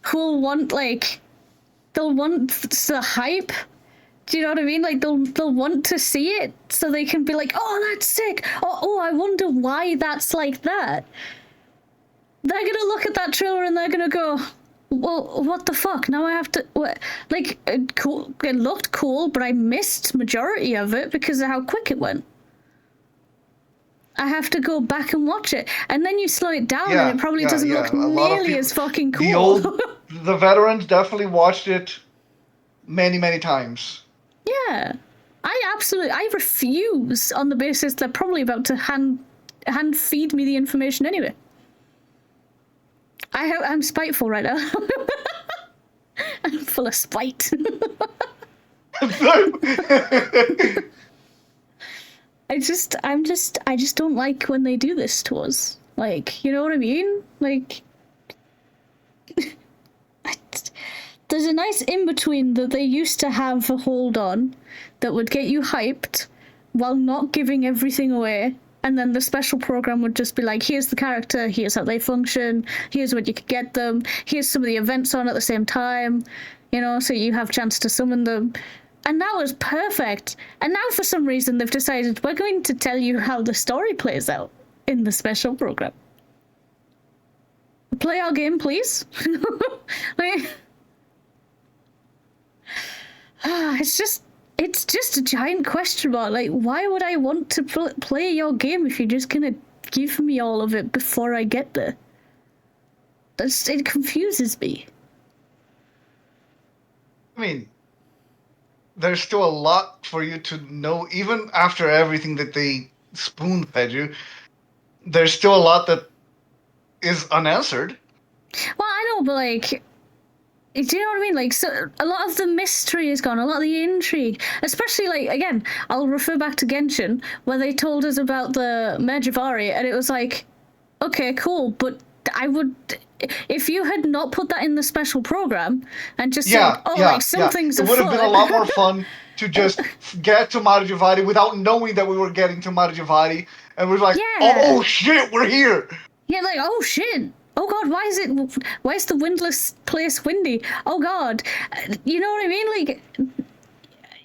[SPEAKER 1] who'll want, like, they'll want the hype, do you know what I mean? Like, they'll want to see it so they can be like, oh, that's sick, or, oh, I wonder why that's like that. They're gonna look at that trailer and they're gonna go, well, what the fuck? Now I have to... What? Like, cool. It looked cool, but I missed majority of it because of how quick it went. I have to go back and watch it. And then you slow it down and it probably doesn't look nearly as fucking cool.
[SPEAKER 2] The veterans definitely watched it many, many times.
[SPEAKER 1] Yeah. I refuse on the basis they're probably about to hand feed me the information anyway. I'm spiteful right now. I'm full of spite. I just don't like when they do this to us. Like, you know what I mean? Like, there's a nice in-between that they used to have a hold on that would get you hyped while not giving everything away. And then the special program would just be like, here's the character, here's how they function, here's when you could get them, here's some of the events on at the same time, you know, so you have a chance to summon them. And that was perfect. And now for some reason they've decided we're going to tell you how the story plays out in the special program. Play our game, please. Like, it's just a giant question mark. Like, why would I want to play your game if you're just gonna give me all of it before I get there? It confuses me.
[SPEAKER 2] I mean, there's still a lot for you to know, even after everything that they spoon-fed you. There's still a lot that is unanswered.
[SPEAKER 1] Well, I know, but like... Do you know what I mean? Like, so a lot of the mystery is gone, a lot of the intrigue. Especially, like, again, I'll refer back to Genshin, where they told us about the 𝕃𝕚𝕟𝕤, and it was like, okay, cool, but I would... If you had not put that in the special program, and just said, like, some things are fun...
[SPEAKER 2] It would have been a lot more fun to just get to 𝕃𝕚𝕟𝕤 without knowing that we were getting to 𝕃𝕚𝕟𝕤, and we're like, oh shit, we're here!
[SPEAKER 1] Yeah, like, oh shit! Oh god, why is the windless place windy? Oh god. You know what I mean? Like,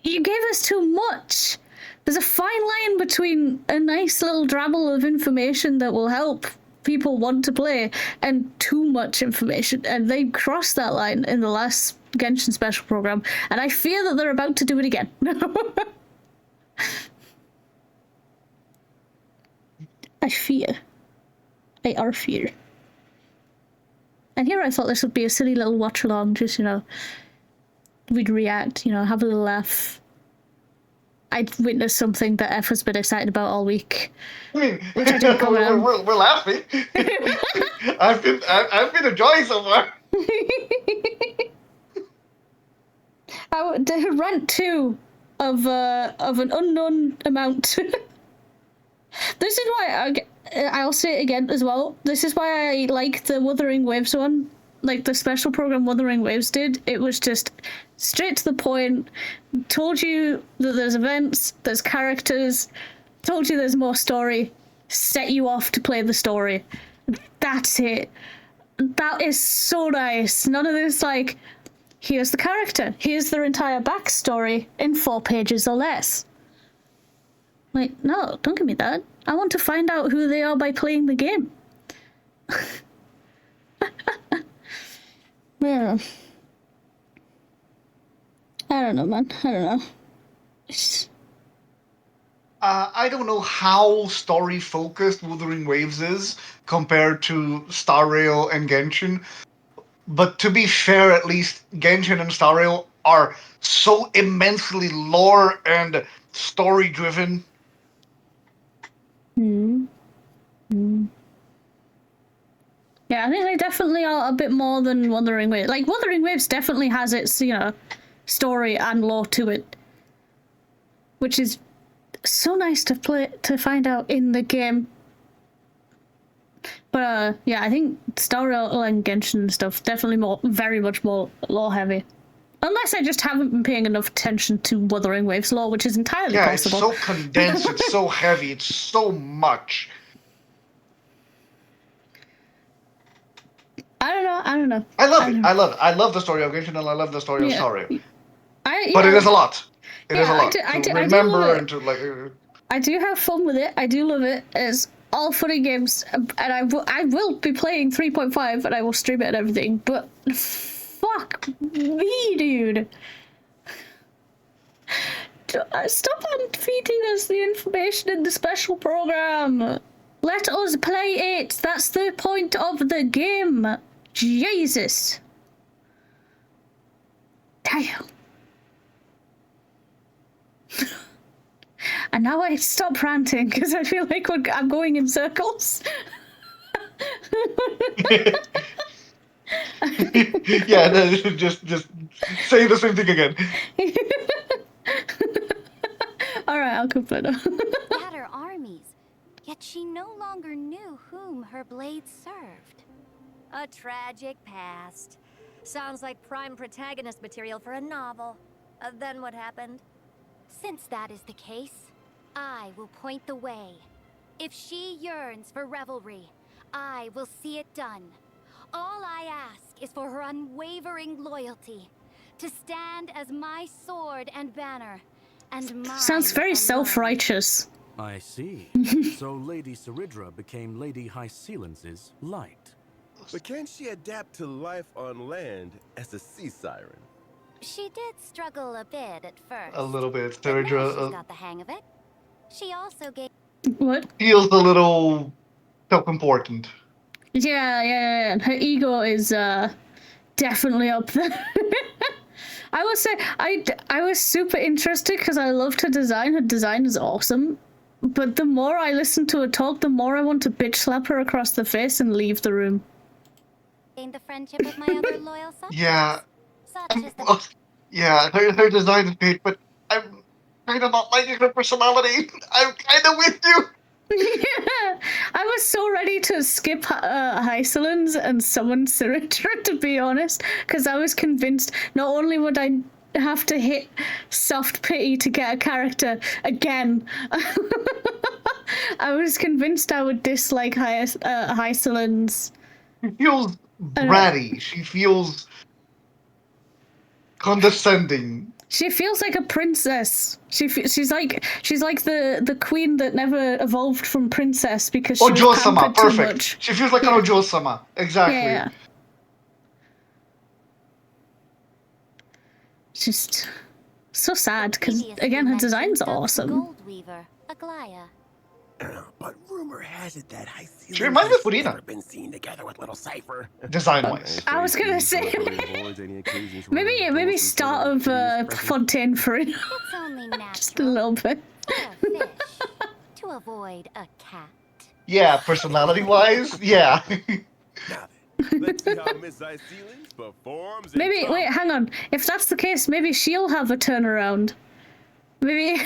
[SPEAKER 1] you gave us too much. There's a fine line between a nice little drabble of information that will help people want to play and too much information. And they crossed that line in the last Genshin special program. And I fear that they're about to do it again. I fear. I are fear. And here I thought this would be a silly little watch-along, just, you know, we'd react, you know, have a little laugh. I'd witnessed something that F has been excited about all week.
[SPEAKER 2] I mean,
[SPEAKER 1] which I didn't comment on.
[SPEAKER 2] We're laughing. I've been enjoying so far.
[SPEAKER 1] The rant 2 of an unknown amount. This is why I'll say it again as well. This is why I like the Wuthering Waves one, like the special program Wuthering Waves did. It was just straight to the point. Told you that there's events, there's characters. Told you there's more story. Set you off to play the story. That's it. That is so nice. None of this like, here's the character. Here's their entire backstory in 4 pages or less. Like, no, don't give me that. I want to find out who they are by playing the game. Yeah. I don't know, man. I don't know.
[SPEAKER 2] I don't know how story-focused Wuthering Waves is compared to Star Rail and Genshin, but to be fair, at least Genshin and Star Rail are so immensely lore and story-driven.
[SPEAKER 1] Yeah, I think they definitely are a bit more than Wuthering Waves. Like, Wuthering Waves definitely has its, you know, story and lore to it, which is so nice to find out in the game. But yeah, I think Star Rail and Genshin stuff definitely very much more lore heavy. Unless I just haven't been paying enough attention to Wuthering Waves lore, which is entirely possible.
[SPEAKER 2] Yeah, it's so condensed, it's so heavy, it's so much.
[SPEAKER 1] I don't know.
[SPEAKER 2] I love it. I love the story of Genshin and I love the story of Star Rail. But it is a lot. It is a lot to remember and to like.
[SPEAKER 1] I do have fun with it. I do love it. It's all funny games, and I will be playing 3.5, and I will stream it and everything. But fuck me, dude. Stop feeding us the information in the special program. Let us play it. That's the point of the game. Jesus. Damn. And now I stop ranting because I feel like I'm going in circles.
[SPEAKER 2] Yeah, no, just say the same thing again.
[SPEAKER 1] All right, I'll go further.
[SPEAKER 4] Had her armies, yet she no longer knew whom her blades served.
[SPEAKER 5] A tragic past. Sounds like prime protagonist material for a novel. Then what happened?
[SPEAKER 4] Since that is the case, I will point the way. If she yearns for revelry, I will see it done. All I ask is for her unwavering loyalty, to stand as my sword and banner, and mine
[SPEAKER 1] Sounds very
[SPEAKER 4] alone.
[SPEAKER 6] I
[SPEAKER 1] self-righteous.
[SPEAKER 6] see. So Lady Saridra became Lady Hysealan's light.
[SPEAKER 3] But can she adapt to life on land as a sea siren?
[SPEAKER 4] She did struggle a bit at first.
[SPEAKER 2] A little bit.
[SPEAKER 4] But now she's
[SPEAKER 2] Saridra
[SPEAKER 4] got the hang of it. She also gave
[SPEAKER 1] What?
[SPEAKER 2] feels a little self-important.
[SPEAKER 1] Yeah. Her ego is definitely up there. I would say I was super interested because I loved her design. Her design is awesome. But the more I listen to her talk, the more I want to bitch slap her across the face and leave the room.
[SPEAKER 4] gained the friendship of my other loyal subjects.
[SPEAKER 2] Yeah.
[SPEAKER 4] Such as the
[SPEAKER 2] Yeah, her design is great, but I'm kind of not liking her personality. I'm kind of with you.
[SPEAKER 1] Yeah, I was so ready to skip Hysealan's and summon Saridra, to be honest, because I was convinced not only would I have to hit soft pity to get a character again, I was convinced I would dislike Hysealan's.
[SPEAKER 2] She feels bratty. She feels condescending.
[SPEAKER 1] She feels like a princess. She's like the queen that never evolved from princess because she was
[SPEAKER 2] Ojo-sama,
[SPEAKER 1] pampered too
[SPEAKER 2] perfect.
[SPEAKER 1] much.
[SPEAKER 2] She feels like an Ojo-sama. Exactly.
[SPEAKER 1] Yeah. Just so sad because again her design's awesome.
[SPEAKER 4] Gold weaver, Aglaya.
[SPEAKER 3] But rumor has it that Hysealan
[SPEAKER 2] She reminds me of
[SPEAKER 3] has
[SPEAKER 2] Furina.
[SPEAKER 3] never been seen together with little Cypher.
[SPEAKER 2] Design-wise.
[SPEAKER 1] I was gonna say maybe start of Fontaine for it.
[SPEAKER 4] It's only natural
[SPEAKER 1] Just a little bit.
[SPEAKER 4] for a fish to avoid a cat.
[SPEAKER 2] Yeah, personality-wise, yeah.
[SPEAKER 3] Now then, let's see how Miss Hysealan performs. in
[SPEAKER 1] Maybe
[SPEAKER 3] combat.
[SPEAKER 1] wait, hang on. If that's the case, maybe she'll have a turnaround. Maybe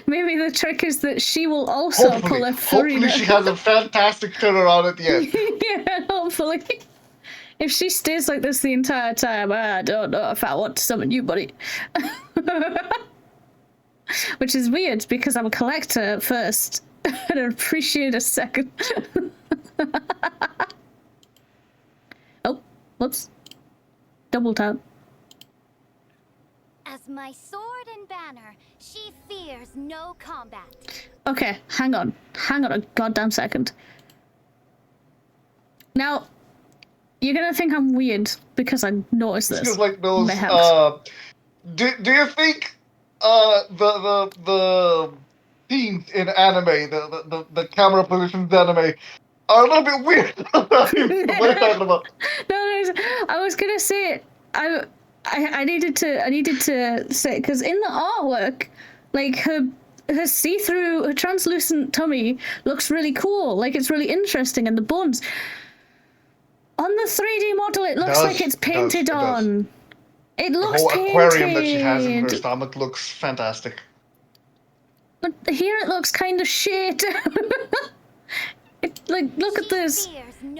[SPEAKER 1] Maybe the trick is that she will also pull a furry.
[SPEAKER 2] Hopefully she has a fantastic turnaround at the end.
[SPEAKER 1] Yeah, hopefully. If she stays like this the entire time, I don't know if I want to summon you, buddy. Which is weird because I'm a collector at first and I appreciate a second. Oh, whoops. Double tap.
[SPEAKER 4] As my sword and banner, she fears no combat.
[SPEAKER 1] Okay, hang on. Hang on a goddamn second. Now, you're gonna think I'm weird because I noticed this.
[SPEAKER 2] Feels like those. Do you think the scenes in anime, the camera positions in anime, are a little bit weird? What are you talking about?
[SPEAKER 1] No, I was gonna say I needed to say because in the artwork, like her see-through, her translucent tummy looks really cool. Like it's really interesting, and the bones. On the 3D model, it looks like it's painted on. It looks
[SPEAKER 2] painted. The whole aquarium that she has in her
[SPEAKER 1] painted.
[SPEAKER 2] stomach looks fantastic.
[SPEAKER 1] But here it looks kind of shit. Like, look at this.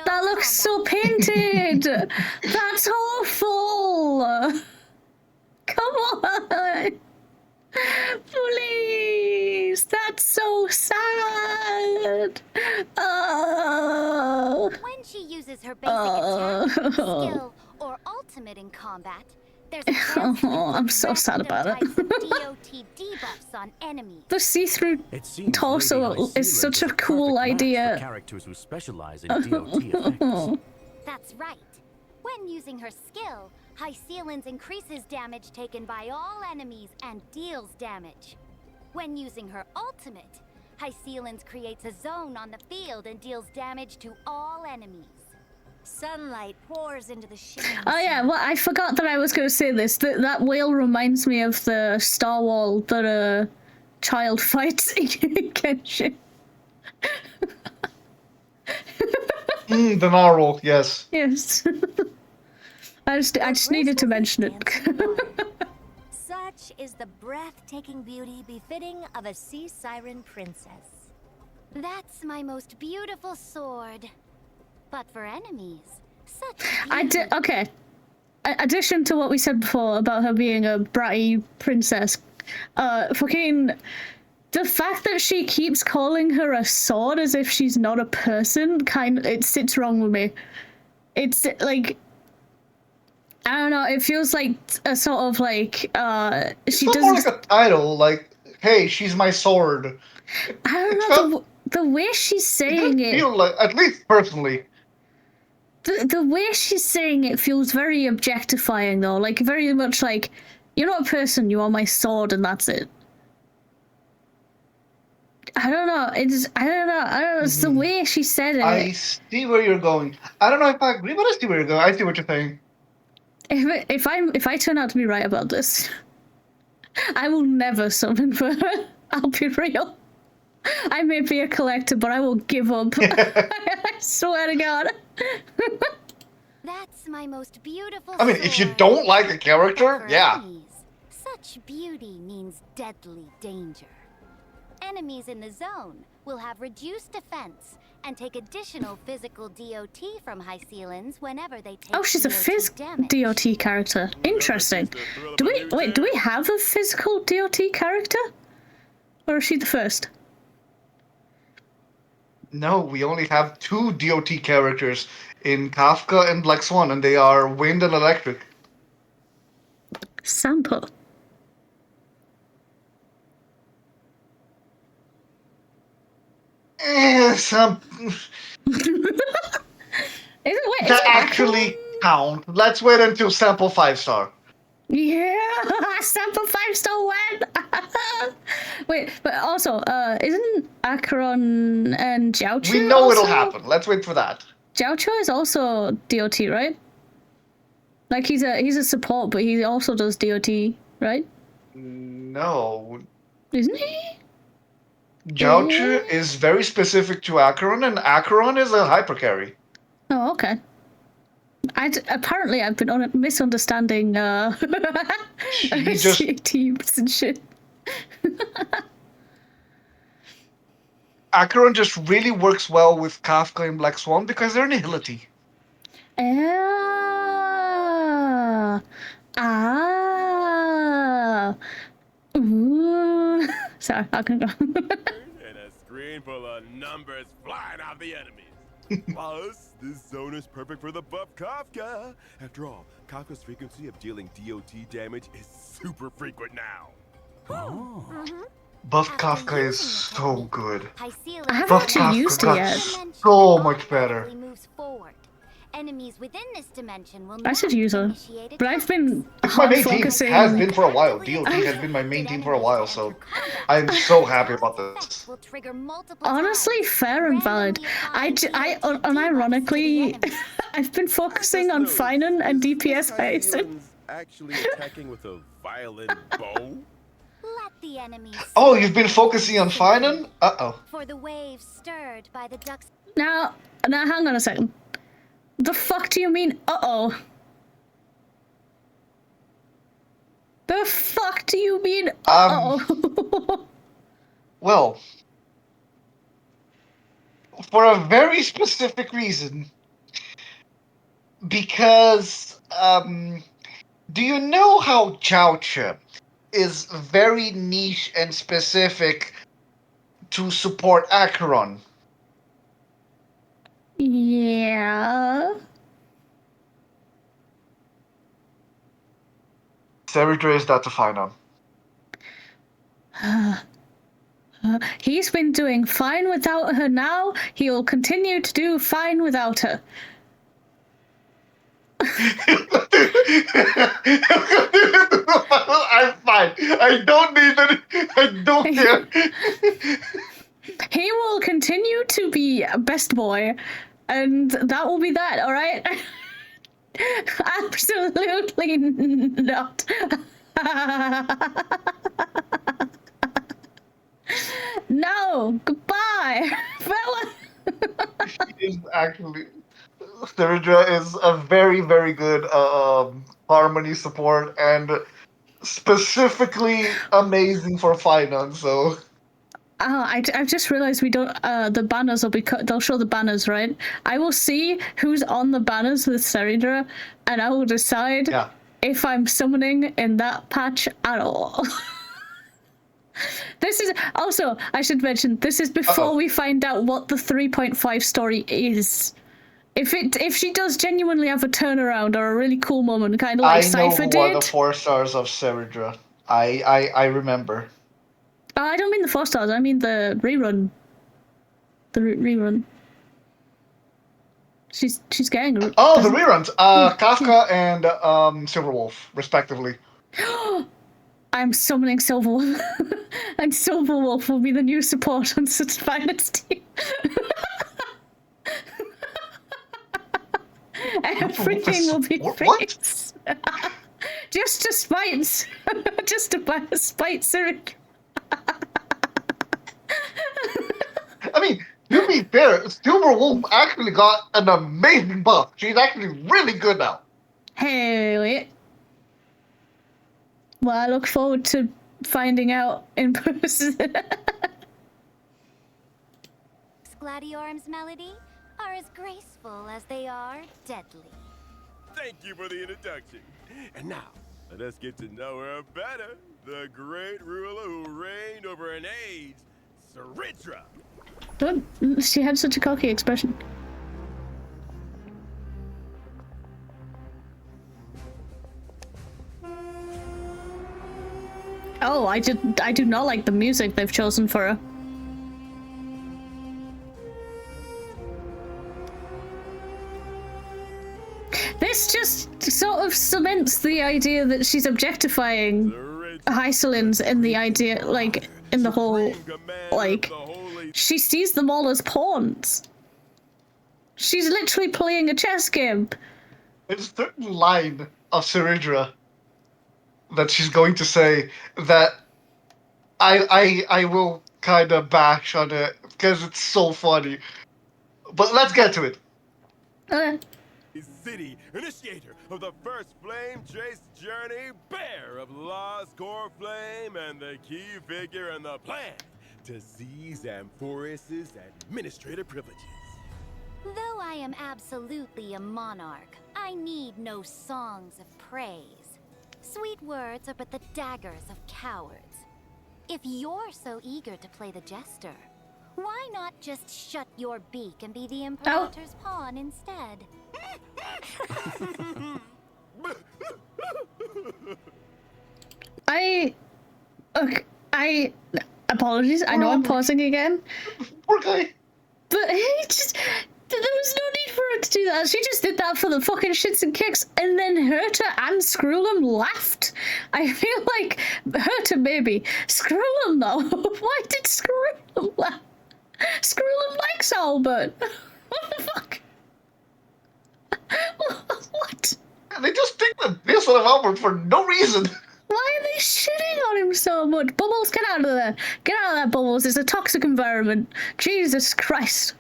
[SPEAKER 1] That looks so painted. That's awful. Come on. Please. That's so sad.
[SPEAKER 4] When she uses her basic attack, skill, or ultimate in combat, there's a chance to
[SPEAKER 1] I'm so sad about it.
[SPEAKER 4] DOT debuffs on enemies.
[SPEAKER 1] The see-through torso is such a cool idea.
[SPEAKER 6] For characters who specialize in DOT effects.
[SPEAKER 4] That's right. When using her skill, High Ceilings increases damage taken by all enemies and deals damage. When using her ultimate, High Ceilings creates a zone on the field and deals damage to all enemies.
[SPEAKER 5] Sunlight pours into the shimmering.
[SPEAKER 1] Oh yeah, well I forgot that I was going to say this. That whale reminds me of the star wall that a child fights in Genshin.
[SPEAKER 2] The narwhal, yes.
[SPEAKER 1] Yes. I just needed to mention it.
[SPEAKER 5] Such is the breathtaking beauty befitting of a sea siren princess.
[SPEAKER 4] That's my most beautiful sword. But for enemies, such
[SPEAKER 1] Okay. Addition to what we said before about her being a bratty princess, fucking the fact that she keeps calling her a sword as if she's not a person, it sits wrong with me. It's like, I don't know, it feels like a sort of like,
[SPEAKER 2] It's not more like a title, like, hey, she's my sword.
[SPEAKER 1] I don't know, the way she's saying it.
[SPEAKER 2] Feel like, at least personally.
[SPEAKER 1] The way she's saying it feels very objectifying, though. Like, very much like, you're not a person, you are my sword, and that's it. I don't know. It's the way she said it.
[SPEAKER 2] I see where you're going. I don't know if I agree, but I see where you're going. I see what you're saying.
[SPEAKER 1] If I turn out to be right about this, I will never summon her. I'll be real. I may be a collector, but I will give up. I swear to God.
[SPEAKER 4] That's my most beautiful
[SPEAKER 2] I mean, if you
[SPEAKER 4] sword.
[SPEAKER 2] don't like a character,
[SPEAKER 4] For
[SPEAKER 2] yeah.
[SPEAKER 4] enemies, such beauty means deadly danger. Enemies in the zone will have reduced defense and take additional physical DOT from High Ceilings whenever they take
[SPEAKER 1] Oh, she's a
[SPEAKER 4] DOT damage.
[SPEAKER 1] DOT character. Interesting. Do we have a physical DOT character? Or is she the first?
[SPEAKER 2] No, we only have 2 DOT characters in Kafka and Black Swan, and they are wind and electric.
[SPEAKER 1] Sample.
[SPEAKER 2] Some
[SPEAKER 1] Wait,
[SPEAKER 2] that actually count. Let's wait until sample 5-star.
[SPEAKER 1] Yeah, sample 5-star win. Wait, but also, isn't Acheron and Jiaochu?
[SPEAKER 2] We know
[SPEAKER 1] also?
[SPEAKER 2] it'll happen. Let's wait for that.
[SPEAKER 1] Jiaochu is also DOT, right? Like he's a support, but he also does DOT, right?
[SPEAKER 2] No.
[SPEAKER 1] Isn't he?
[SPEAKER 2] Jiaochu is very specific to Acheron, and Acheron is a hyper carry.
[SPEAKER 1] Oh, okay. Apparently I've been misunderstanding
[SPEAKER 2] He just
[SPEAKER 1] teams and shit.
[SPEAKER 2] Acheron just really works well with Kafka and Black Swan because they're nihility.
[SPEAKER 1] Ah. Ah. Ooh. Sorry, I can go.
[SPEAKER 3] And a screen full of numbers flying out the enemies. Plus, this zone is perfect for the buff Kafka. After all, Kafka's frequency of dealing DOT damage is super frequent now.
[SPEAKER 6] Oh.
[SPEAKER 2] Buff
[SPEAKER 4] After
[SPEAKER 2] Kafka is
[SPEAKER 4] using the
[SPEAKER 2] so
[SPEAKER 4] technique,
[SPEAKER 2] good.
[SPEAKER 4] Pycelium
[SPEAKER 1] I haven't
[SPEAKER 2] Buff
[SPEAKER 1] actually
[SPEAKER 2] Kafka
[SPEAKER 1] used it
[SPEAKER 2] got
[SPEAKER 1] yet.
[SPEAKER 2] so much better.
[SPEAKER 4] automatically moves forward. Enemies within this dimension will
[SPEAKER 1] I should
[SPEAKER 4] not
[SPEAKER 1] use her.
[SPEAKER 4] initiate
[SPEAKER 1] But I've been
[SPEAKER 2] It's my
[SPEAKER 1] hard
[SPEAKER 2] main team.
[SPEAKER 1] focusing.
[SPEAKER 2] Has been for a while. DOT has been my main team for a while, so I'm so happy about this.
[SPEAKER 4] will trigger multiple
[SPEAKER 1] Honestly,
[SPEAKER 4] times,
[SPEAKER 1] fair and valid. Unironically, I've been focusing on Finan and DPS Hyacin.
[SPEAKER 3] Actually attacking with a violin bow?
[SPEAKER 4] Let the enemies
[SPEAKER 2] Oh, you've been focusing on Finan? Uh-oh.
[SPEAKER 4] For the waves stirred by the ducks.
[SPEAKER 1] Now, hang on a second. The fuck do you mean, uh-oh? The fuck do you mean, uh-oh?
[SPEAKER 2] Well, for a very specific reason. Because, do you know how Choucha is very niche and specific to support Acheron?
[SPEAKER 1] Yeah.
[SPEAKER 2] Seridra is that to Finan.
[SPEAKER 1] He's been doing fine without her now. He will continue to do fine without her.
[SPEAKER 2] I'm fine. I don't need any. I don't care.
[SPEAKER 1] He will continue to be best boy, and that will be that, alright? Absolutely not. No, goodbye, fella.
[SPEAKER 2] She is actually. Seridra is a very, very good harmony support and specifically amazing for finance. So
[SPEAKER 1] I've just realized we don't. The banners will be cut. They'll show the banners, right? I will see who's on the banners with Seridra, and I will decide if I'm summoning in that patch at all. This is also, I should mention, this is before we find out what the 3.5 story is. If she does genuinely have a turnaround or a really cool moment, kind of like Cypher did.
[SPEAKER 2] I know who are the 4 stars of Seridra. I remember.
[SPEAKER 1] Oh, I don't mean the 4 stars. I mean the rerun. The rerun. She's getting.
[SPEAKER 2] The reruns. Kafka and Silverwolf, respectively.
[SPEAKER 1] I'm summoning Silverwolf, and Silverwolf will be the new support on such finance team. Everything will be fixed. Just to spite Cyric.
[SPEAKER 2] I mean, to be fair, Silverwolf actually got an amazing buff. She's actually really good now.
[SPEAKER 1] Hell yeah. Well, I look forward to finding out in person.
[SPEAKER 4] Gladiorum's melody are as graceful as they are deadly.
[SPEAKER 3] Thank you for the introduction. And now, let us get to know her better. The great ruler who reigned over an age, Seridra.
[SPEAKER 1] She had such a cocky expression. Oh, I do not like the music they've chosen for her. This just sort of cements the idea that she's objectifying Hycelins in the idea, like, in the whole, like, she sees them all as pawns. She's literally playing a chess game.
[SPEAKER 2] There's a certain line of Seridra that she's going to say that I will kind of bash on it because it's so funny. But let's get to it.
[SPEAKER 3] City, initiator of the first flame chase journey, bearer of Lost Core Flame, and the key figure in the plan to seize Amphoris's administrative privileges.
[SPEAKER 4] Though I am absolutely a monarch, I need no songs of praise. Sweet words are but the daggers of cowards. If you're so eager to play the jester, why not just shut your beak and be the Imperator's pawn instead?
[SPEAKER 1] I apologies. I know I'm pausing again.
[SPEAKER 2] Poor guy.
[SPEAKER 1] But he just, there was no need for her to do that. She just did that for the fucking shits and kicks, and then Herta and Skrullum laughed. I feel like Herta maybe. Skrullum though. Why did Skrullum laugh? Skrullum likes Albert. What the fuck? What?
[SPEAKER 2] They just take the piss out of Albert for no reason.
[SPEAKER 1] Why are they shitting on him so much? Bubbles, get out of there. Get out of there, Bubbles. It's a toxic environment. Jesus Christ.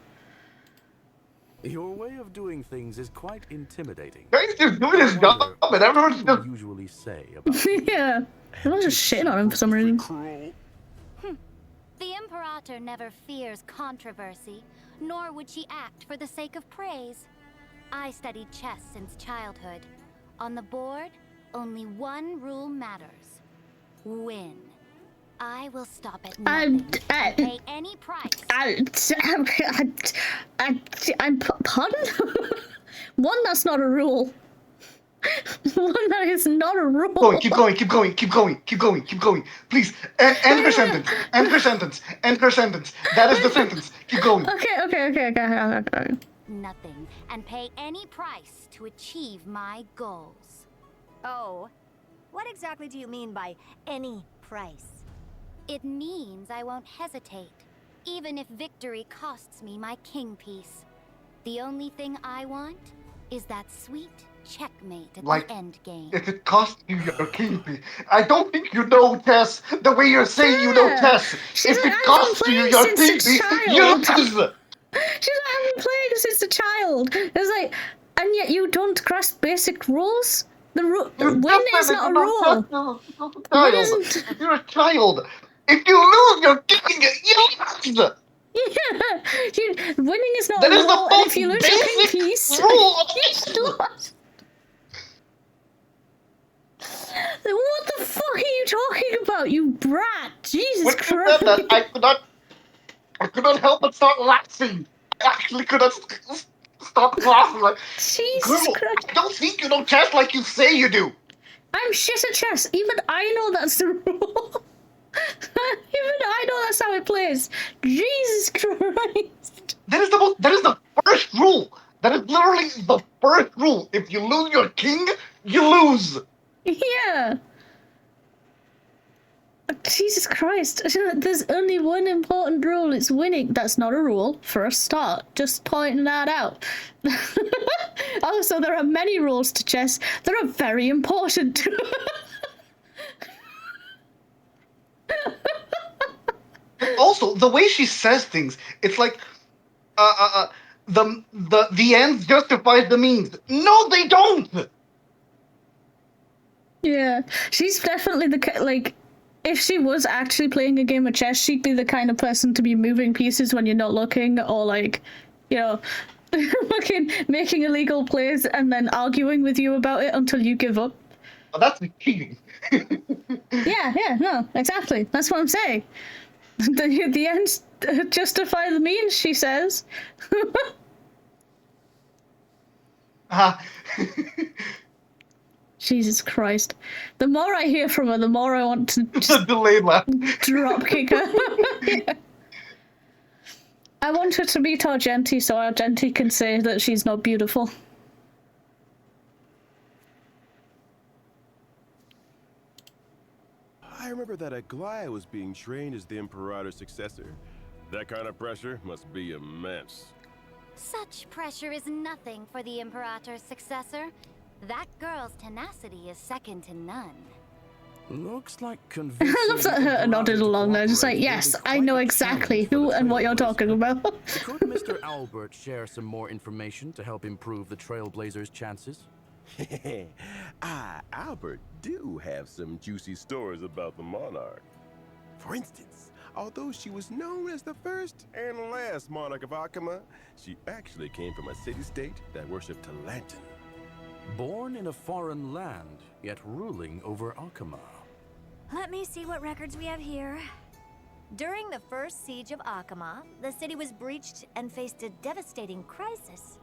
[SPEAKER 6] Your way of doing things is quite intimidating.
[SPEAKER 2] Guy's just doing his job, and everyone's
[SPEAKER 6] What
[SPEAKER 2] just...
[SPEAKER 6] do you usually say about
[SPEAKER 1] Yeah. Everyone's just shitting on him for some reason.
[SPEAKER 3] Cruel.
[SPEAKER 4] The Imperator never fears controversy, nor would she act for the sake of praise. I studied chess since childhood. On the board, only one rule matters. Win. I will stop at nothing and pay any price.
[SPEAKER 1] Pardon? One, that's not a rule. One, that is not a rule.
[SPEAKER 2] Keep going. Please, end her sentence. End her sentence. That is the sentence. Keep going.
[SPEAKER 1] Okay.
[SPEAKER 4] Nothing, and pay any price to achieve my goals.
[SPEAKER 5] Oh, what exactly do you mean by any price?
[SPEAKER 4] It means I won't hesitate, even if victory costs me my king piece. The only thing I want is that sweet checkmate at the end game.
[SPEAKER 2] If it costs you your king piece, I don't think you know chess the way you're saying you know chess. If it costs you your king piece, you lose.
[SPEAKER 1] She's like, I've been playing since a child. It's like, and yet you don't grasp basic rules? The win is not a rule.
[SPEAKER 2] You're a child. If you lose your king, you lose.
[SPEAKER 1] Yeah, winning is not
[SPEAKER 2] That
[SPEAKER 1] a
[SPEAKER 2] is the
[SPEAKER 1] rule, and
[SPEAKER 2] most
[SPEAKER 1] if you lose your king
[SPEAKER 2] basic
[SPEAKER 1] piece,
[SPEAKER 2] rule of
[SPEAKER 1] you lost. What the fuck are you talking about, you brat? Jesus
[SPEAKER 2] When
[SPEAKER 1] Christ.
[SPEAKER 2] you said that, I could not help but start laughing. I actually could not stop laughing. Like,
[SPEAKER 1] Jesus
[SPEAKER 2] girl,
[SPEAKER 1] Christ.
[SPEAKER 2] I don't think you know chess like you say you do.
[SPEAKER 1] I'm shit at chess. Even I know that's the rule. Even I know that's how it plays. Jesus Christ.
[SPEAKER 2] That is the first rule. That is literally the first rule. If you lose your king, you lose.
[SPEAKER 1] Yeah. Jesus Christ. There's only one important rule. It's winning. That's not a rule for a start. Just pointing that out. Also, there are many rules to chess that are very important.
[SPEAKER 2] Also, the way she says things, it's like, the ends justifies the means. No, they don't.
[SPEAKER 1] Yeah, she's definitely like, if she was actually playing a game of chess, she'd be the kind of person to be moving pieces when you're not looking, or like, you know, fucking making illegal plays and then arguing with you about it until you give up.
[SPEAKER 2] Well, that's cheating.
[SPEAKER 1] Yeah, no, exactly. That's what I'm saying. The ends justify the means, she says. Jesus Christ. The more I hear from her, the more I want to just
[SPEAKER 2] delayed laugh.
[SPEAKER 1] drop kick her. Yeah. I want her to meet Argenti so Argenti can say that she's not beautiful.
[SPEAKER 3] I remember that Aglaia was being trained as the Imperator's successor. That kind of pressure must be immense.
[SPEAKER 4] Such pressure is nothing for the Imperator's successor. That girl's tenacity is second to none.
[SPEAKER 6] Looks like convincing.
[SPEAKER 1] I love that her nodded along there, just like, yes, I know exactly who and what you're talking about.
[SPEAKER 6] Could Mr. Albert share some more information to help improve the Trailblazers' chances?
[SPEAKER 3] Albert do have some juicy stories about the monarch. For instance, Although she was known as the first and last monarch of 𝕃𝕚𝕟, she actually came from a city-state that worshipped 𝕃𝕚𝕟.
[SPEAKER 6] Born in a foreign land, yet ruling over 𝕃𝕚𝕟.
[SPEAKER 5] Let me see what records we have here. During the first siege of 𝕃𝕚𝕟, the city was breached and faced a devastating crisis.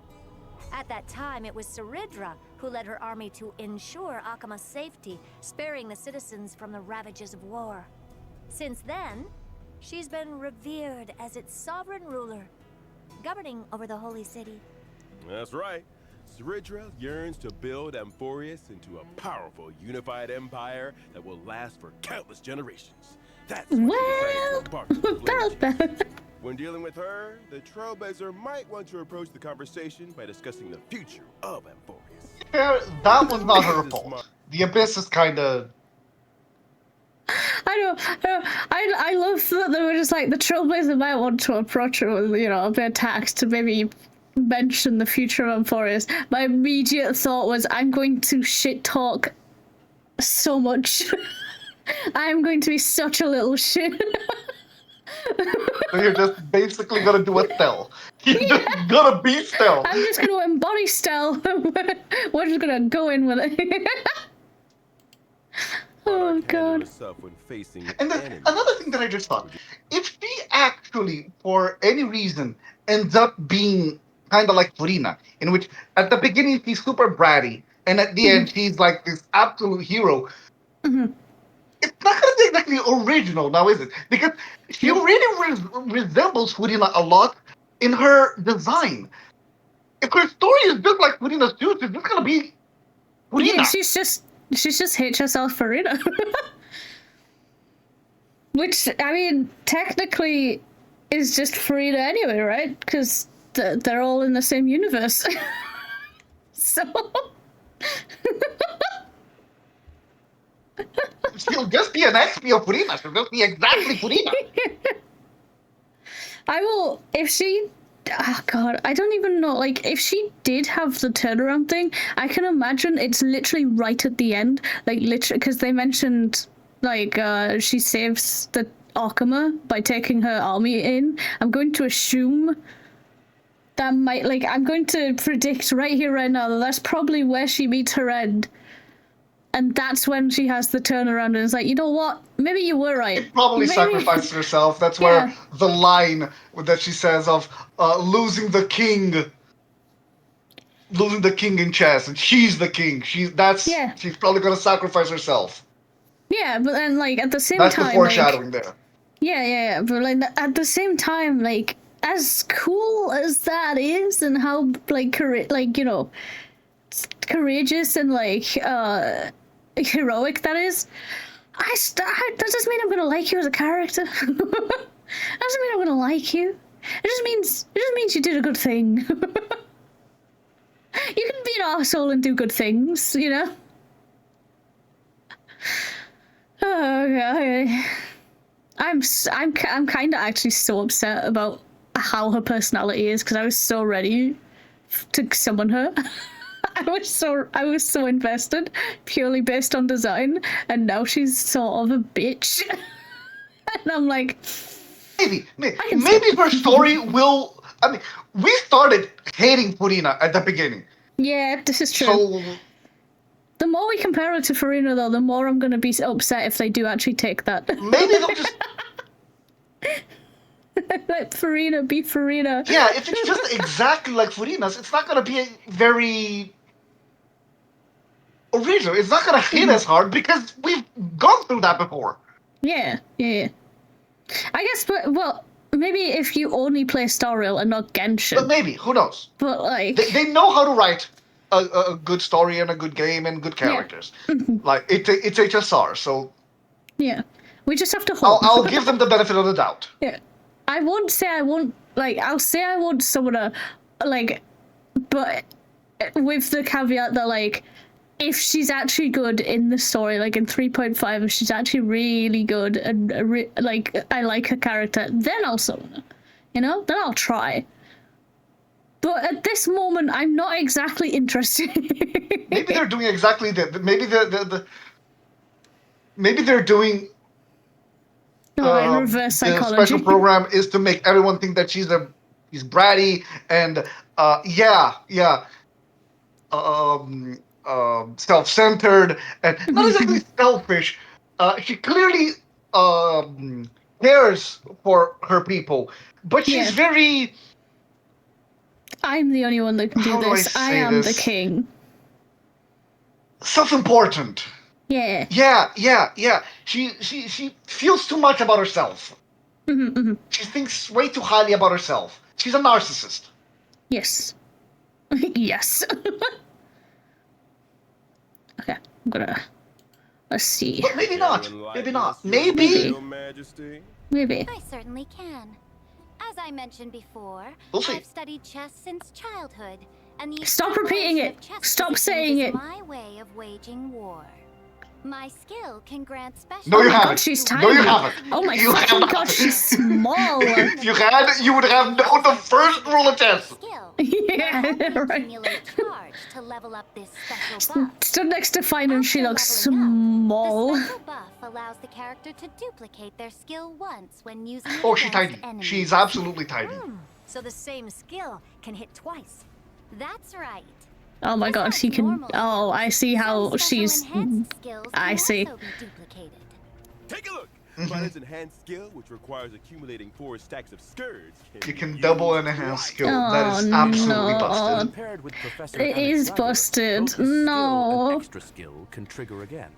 [SPEAKER 5] At that time, it was Saridra who led her army to ensure 𝕃𝕚𝕟's safety, sparing the citizens from the ravages of war. Since then, she's been revered as its sovereign ruler, governing over the holy city.
[SPEAKER 3] That's right. Saridra yearns to build Amphorius into a powerful, unified empire that will last for countless generations. That's why she decided to embark on the Blade. When dealing with her, the Trailblazer might want to approach the conversation by discussing the future of Amphorius.
[SPEAKER 2] Yeah, that was not her fault. The Abyss is kind of...
[SPEAKER 1] I love that they were just like, the Trailblazer might want to approach her with, you know, a bit of tact to maybe mention the future of Amphorius. My immediate thought was, I'm going to shit talk so much. I'm going to be such a little shit.
[SPEAKER 2] So you're just basically gonna do a stealth. You're just gonna be stealth.
[SPEAKER 1] I'm just gonna embody stealth. We're just gonna go in with it. Oh god.
[SPEAKER 2] And then another thing that I just thought, if she actually, for any reason, ends up being kind of like Furina, in which at the beginning she's super bratty, and at the end she's like this absolute hero, it's not going to be exactly original now, is it? Because she really resembles Furina a lot in her design. If her story is just like Furina's too, she's just going to be Furina.
[SPEAKER 1] Yeah, she's just HSL Furina. Which, I mean, technically is just Furina anyway, right? Because they're all in the same universe. So...
[SPEAKER 2] She'll just be an XP of Furina. She'll just be exactly Furina.
[SPEAKER 1] I will, if she... Oh god, I don't even know, like, if she did have the turnaround thing, I can imagine it's literally right at the end, like, literally, because they mentioned, like, she saves the 𝕃𝕚𝕟 by taking her army in. I'm going to assume that might, like, I'm going to predict right here, right now, that that's probably where she meets her end. And that's when she has the turnaround and is like, you know what? Maybe you were right.
[SPEAKER 2] She probably sacrificed herself. That's where the line that she says of losing the king in chess, and she's the king. She's probably gonna sacrifice herself.
[SPEAKER 1] Yeah, but then like at the same
[SPEAKER 2] time,
[SPEAKER 1] time,
[SPEAKER 2] that's the foreshadowing there.
[SPEAKER 1] Yeah, but like at the same time, like as cool as that is, and how like you know, courageous and like heroic that is, that doesn't mean I'm gonna like you as a character. That doesn't mean I'm gonna like you. It just means you did a good thing. You can be an arsehole and do good things, you know. Oh god, I'm kind of actually so upset about how her personality is, because I was so ready to summon her. I was so invested purely based on design, and now she's sort of a bitch. And I'm like,
[SPEAKER 2] maybe her story will. I mean, we started hating Furina at the beginning.
[SPEAKER 1] Yeah, this is true.
[SPEAKER 2] So
[SPEAKER 1] the more we compare her to Furina, though, the more I'm going to be upset if they do actually take that.
[SPEAKER 2] Maybe they'll just
[SPEAKER 1] let Furina be Furina.
[SPEAKER 2] Yeah, if it's just exactly like Furina's, it's not going to be very original. It's not going to hit as hard because we've gone through that before.
[SPEAKER 1] Yeah. I guess, but well, maybe if you only play Star Rail and not Genshin.
[SPEAKER 2] But maybe, who knows?
[SPEAKER 1] But like,
[SPEAKER 2] they know how to write a good story and a good game and good characters. Yeah. Like it's HSR, so
[SPEAKER 1] yeah, we just have to hope.
[SPEAKER 2] I'll give them the benefit of the doubt.
[SPEAKER 1] Yeah, I won't say I won't like. I'll say I won't summon her, like, but with the caveat that like, if she's actually good in the story, like in 3.5, if she's actually really good and like I like her character, then I'll summon her. You know, then I'll try. But at this moment, I'm not exactly interested.
[SPEAKER 2] Maybe they're doing exactly that. Maybe they're doing
[SPEAKER 1] like reverse
[SPEAKER 2] the
[SPEAKER 1] psychology.
[SPEAKER 2] special program is to make everyone think that she's bratty and self-centered and not exactly selfish. She clearly cares for her people, but she's
[SPEAKER 1] Yeah.
[SPEAKER 2] very.
[SPEAKER 1] I'm the only one that can do
[SPEAKER 2] How do I
[SPEAKER 1] this. I
[SPEAKER 2] say
[SPEAKER 1] am the
[SPEAKER 2] this?
[SPEAKER 1] king.
[SPEAKER 2] Self-important.
[SPEAKER 1] Yeah.
[SPEAKER 2] Yeah. She feels too much about herself.
[SPEAKER 1] Mm-hmm.
[SPEAKER 2] She thinks way too highly about herself. She's a narcissist.
[SPEAKER 1] Yes. Yes. Okay, I'm gonna. Let's see.
[SPEAKER 2] But maybe not.
[SPEAKER 3] Your
[SPEAKER 2] Maybe not.
[SPEAKER 3] Enlightenment,
[SPEAKER 2] Maybe.
[SPEAKER 3] Your Majesty.
[SPEAKER 1] Maybe.
[SPEAKER 4] I certainly can. As I mentioned before,
[SPEAKER 2] We'll see.
[SPEAKER 4] I've studied chess since childhood, and the
[SPEAKER 1] Stop repeating
[SPEAKER 4] accumulation
[SPEAKER 1] it.
[SPEAKER 4] of chess
[SPEAKER 1] Stop
[SPEAKER 4] positions
[SPEAKER 1] saying
[SPEAKER 4] is
[SPEAKER 1] it.
[SPEAKER 4] my way of waging war. My skill can grant special.
[SPEAKER 2] No, you
[SPEAKER 1] Oh my god,
[SPEAKER 2] haven't.
[SPEAKER 1] she's
[SPEAKER 2] No, you
[SPEAKER 1] tiny.
[SPEAKER 2] haven't.
[SPEAKER 1] Oh my
[SPEAKER 2] You
[SPEAKER 1] fucking
[SPEAKER 2] haven't.
[SPEAKER 1] god, she's small.
[SPEAKER 2] If you had, you would have known the first rule of chess.
[SPEAKER 4] Skill.
[SPEAKER 1] Yeah,
[SPEAKER 4] Now, help me
[SPEAKER 1] right.
[SPEAKER 4] accumulate charge to level up this special buff.
[SPEAKER 1] Stood next to Fine and she
[SPEAKER 4] After
[SPEAKER 1] looks
[SPEAKER 4] leveling up,
[SPEAKER 1] small.
[SPEAKER 4] The special buff allows the character to duplicate their skill once when using it
[SPEAKER 2] Oh, she's
[SPEAKER 4] against
[SPEAKER 2] tiny.
[SPEAKER 4] enemies.
[SPEAKER 2] She's absolutely tiny.
[SPEAKER 5] So the same skill can hit twice.
[SPEAKER 4] That's right.
[SPEAKER 1] Oh my god, she can. Oh, I see how
[SPEAKER 4] Some
[SPEAKER 1] she's.
[SPEAKER 4] special enhanced skills
[SPEAKER 1] I
[SPEAKER 4] can
[SPEAKER 1] see.
[SPEAKER 4] also be duplicated.
[SPEAKER 3] Take a look. Fighter's enhanced skill, which requires accumulating 4 stacks of scourge.
[SPEAKER 2] You can
[SPEAKER 3] be
[SPEAKER 2] double
[SPEAKER 3] used
[SPEAKER 2] and enhance
[SPEAKER 3] twice.
[SPEAKER 2] skill. That is
[SPEAKER 1] Oh,
[SPEAKER 2] absolutely
[SPEAKER 1] no.
[SPEAKER 2] busted.
[SPEAKER 6] Paired with Professor
[SPEAKER 1] It
[SPEAKER 6] Alex
[SPEAKER 1] is
[SPEAKER 6] Raveler,
[SPEAKER 1] busted.
[SPEAKER 6] both his skill
[SPEAKER 1] No.
[SPEAKER 6] and extra skill can trigger again.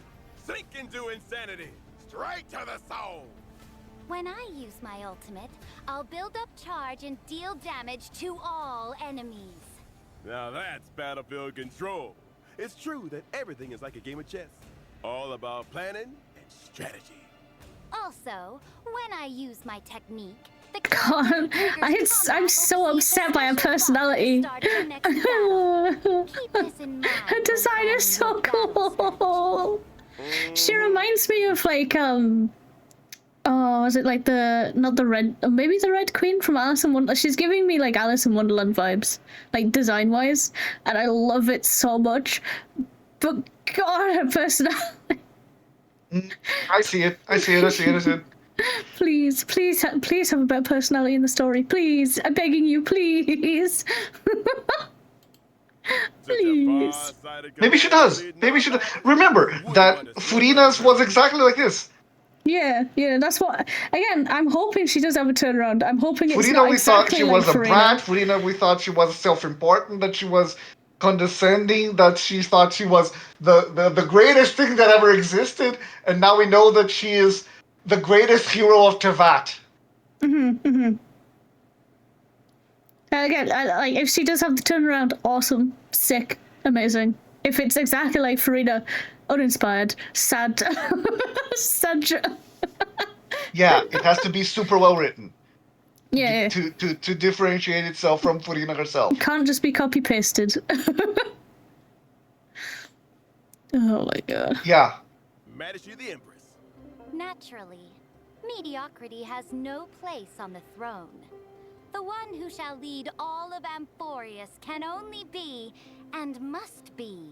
[SPEAKER 3] Sink into insanity. Straight to the soul.
[SPEAKER 4] When I use my ultimate, I'll build up charge and deal damage to all enemies.
[SPEAKER 3] Now that's battlefield control. It's true that everything is like a game of chess. All about planning and strategy.
[SPEAKER 4] Also, when I use my technique, the
[SPEAKER 1] God, I'm so upset by her personality.
[SPEAKER 4] Keep this in mind.
[SPEAKER 1] Her
[SPEAKER 4] when
[SPEAKER 1] design is so
[SPEAKER 4] planning your battle
[SPEAKER 1] cool. She reminds me of like oh, is it like not the red, maybe the Red Queen from Alice in Wonderland? She's giving me like Alice in Wonderland vibes, like design wise, and I love it so much. But God, her personality.
[SPEAKER 2] I see it. I see it.
[SPEAKER 1] Please have a better personality in the story. Please, I'm begging you, please. Please.
[SPEAKER 2] Maybe she does. Remember that Furina's was exactly like this.
[SPEAKER 1] Yeah, that's what. Again, I'm hoping she does have a turnaround. I'm hoping it's
[SPEAKER 2] Furina,
[SPEAKER 1] not
[SPEAKER 2] we
[SPEAKER 1] exactly
[SPEAKER 2] thought she
[SPEAKER 1] like
[SPEAKER 2] was a
[SPEAKER 1] Furina.
[SPEAKER 2] brat. Furina, we thought she was self-important, that she was condescending, that she thought she was the greatest thing that ever existed, and now we know that she is the greatest hero of Tevat.
[SPEAKER 1] Again, like if she does have the turnaround, awesome, sick, amazing. If it's exactly like Furina, uninspired, sad, sad.
[SPEAKER 2] Yeah, it has to be super well written
[SPEAKER 1] Yeah,
[SPEAKER 2] to differentiate itself from Furina herself.
[SPEAKER 1] can't just be copy pasted. Oh my god.
[SPEAKER 2] Yeah.
[SPEAKER 3] Majesty the Empress.
[SPEAKER 4] Naturally, mediocrity has no place on the throne. The one who shall lead all of Amphorius can only be, and must be,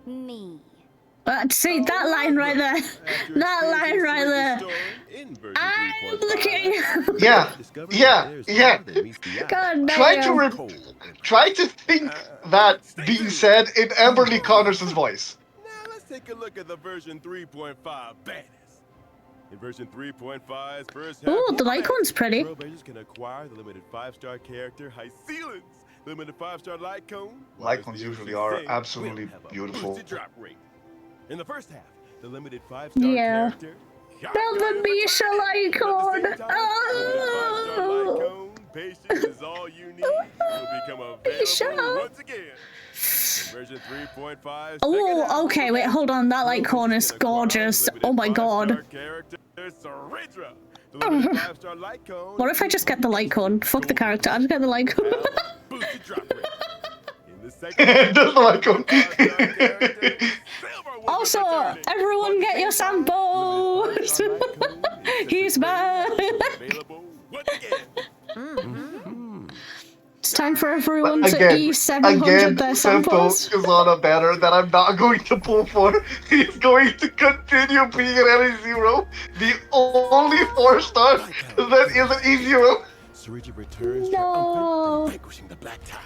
[SPEAKER 4] me.
[SPEAKER 1] See that line right there. That line right there. I'm the king.
[SPEAKER 2] Yeah.
[SPEAKER 1] God damn.
[SPEAKER 2] Try to think that being said in Amberly Connorson's voice.
[SPEAKER 3] Now let's take a look at the version 3.5 banners. In version 3.5's first half,
[SPEAKER 1] Ooh, the Lycon's pretty.
[SPEAKER 3] trailblazers can acquire the limited 5-star character High Ceilings, limited 5-star light cone.
[SPEAKER 2] Lycons usually are absolutely
[SPEAKER 3] will have a
[SPEAKER 2] beautiful.
[SPEAKER 3] boosted drop rate. In the first half, the limited 5-star
[SPEAKER 1] Yeah.
[SPEAKER 3] character.
[SPEAKER 1] Velvet Misha Lycon.
[SPEAKER 3] Oh. Patience is all you need. Will become
[SPEAKER 1] Misha.
[SPEAKER 3] available once again. Version 3.5.
[SPEAKER 1] Oh, okay, wait, hold on. That Lycon is gorgeous. Oh my god. What if I just get the Lycon? Fuck the character, I'll just get the Lycon.
[SPEAKER 2] Just the Lycon.
[SPEAKER 1] Also, everyone get your samples! He's back! time for everyone
[SPEAKER 2] But
[SPEAKER 1] to E700 their
[SPEAKER 2] Senpo
[SPEAKER 1] samples.
[SPEAKER 2] is on a banner that I'm not going to pull for. He's going to continue being an NA0. The only 4-star that is an E0.
[SPEAKER 3] Sarigi returns
[SPEAKER 1] No.
[SPEAKER 3] triumphant from vanquishing the Black Tide.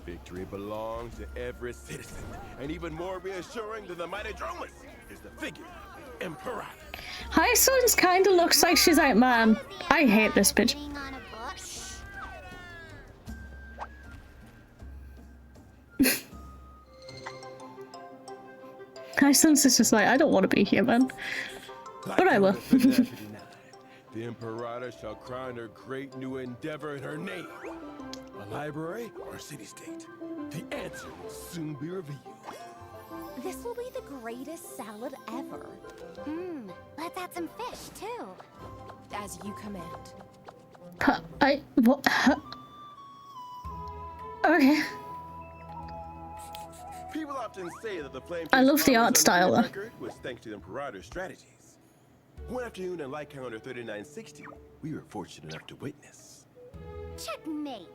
[SPEAKER 3] Victory belongs to every citizen, and even more reassuring than the mighty Dromus is the figure of the Imperator.
[SPEAKER 1] Hyacinth kind of looks like she's like, man, I hate this bitch.
[SPEAKER 4] Reading on a book?
[SPEAKER 1] Hyacinth is just like, I don't want to be here, man. But I will.
[SPEAKER 3] 3959. The Imperator shall crown her great new endeavor in her name. A library or a city-state? The answer will soon be revealed.
[SPEAKER 5] This will be the greatest salad ever.
[SPEAKER 4] Let's add some fish, too.
[SPEAKER 5] As you command.
[SPEAKER 1] What? Okay.
[SPEAKER 3] People often say that the flame
[SPEAKER 1] I love the art style, though.
[SPEAKER 3] record was thanks to the Imperator's strategies. One afternoon in light calendar 3960, we were fortunate enough to witness.
[SPEAKER 4] Checkmate.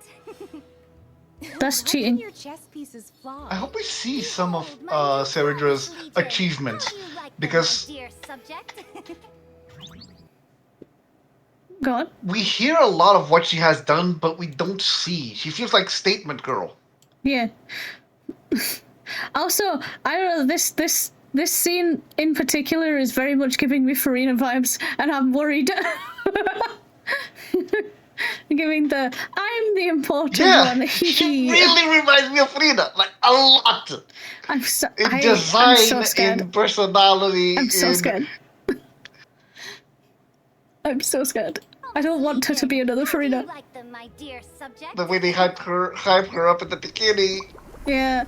[SPEAKER 1] That's cheating.
[SPEAKER 5] Your chess pieces fly.
[SPEAKER 2] I hope we see some of Seridra's achievements, because
[SPEAKER 4] Dear subject.
[SPEAKER 1] Go on.
[SPEAKER 2] we hear a lot of what she has done, but we don't see. She feels like Statement Girl.
[SPEAKER 1] Yeah. Also, I don't know, this scene in particular is very much giving me Farina vibes, and I'm worried. Giving the I'm the important one.
[SPEAKER 2] She really reminds me of Frida, like a lot.
[SPEAKER 1] I'm so
[SPEAKER 2] In
[SPEAKER 1] I'm
[SPEAKER 2] design,
[SPEAKER 1] so scared.
[SPEAKER 2] in personality.
[SPEAKER 1] I'm so
[SPEAKER 2] in...
[SPEAKER 1] scared. I'm so scared. I don't want her to be another
[SPEAKER 4] How do you
[SPEAKER 1] Farina.
[SPEAKER 4] like them, my dear subject?
[SPEAKER 2] The way they hype her up at the beginning.
[SPEAKER 1] Yeah.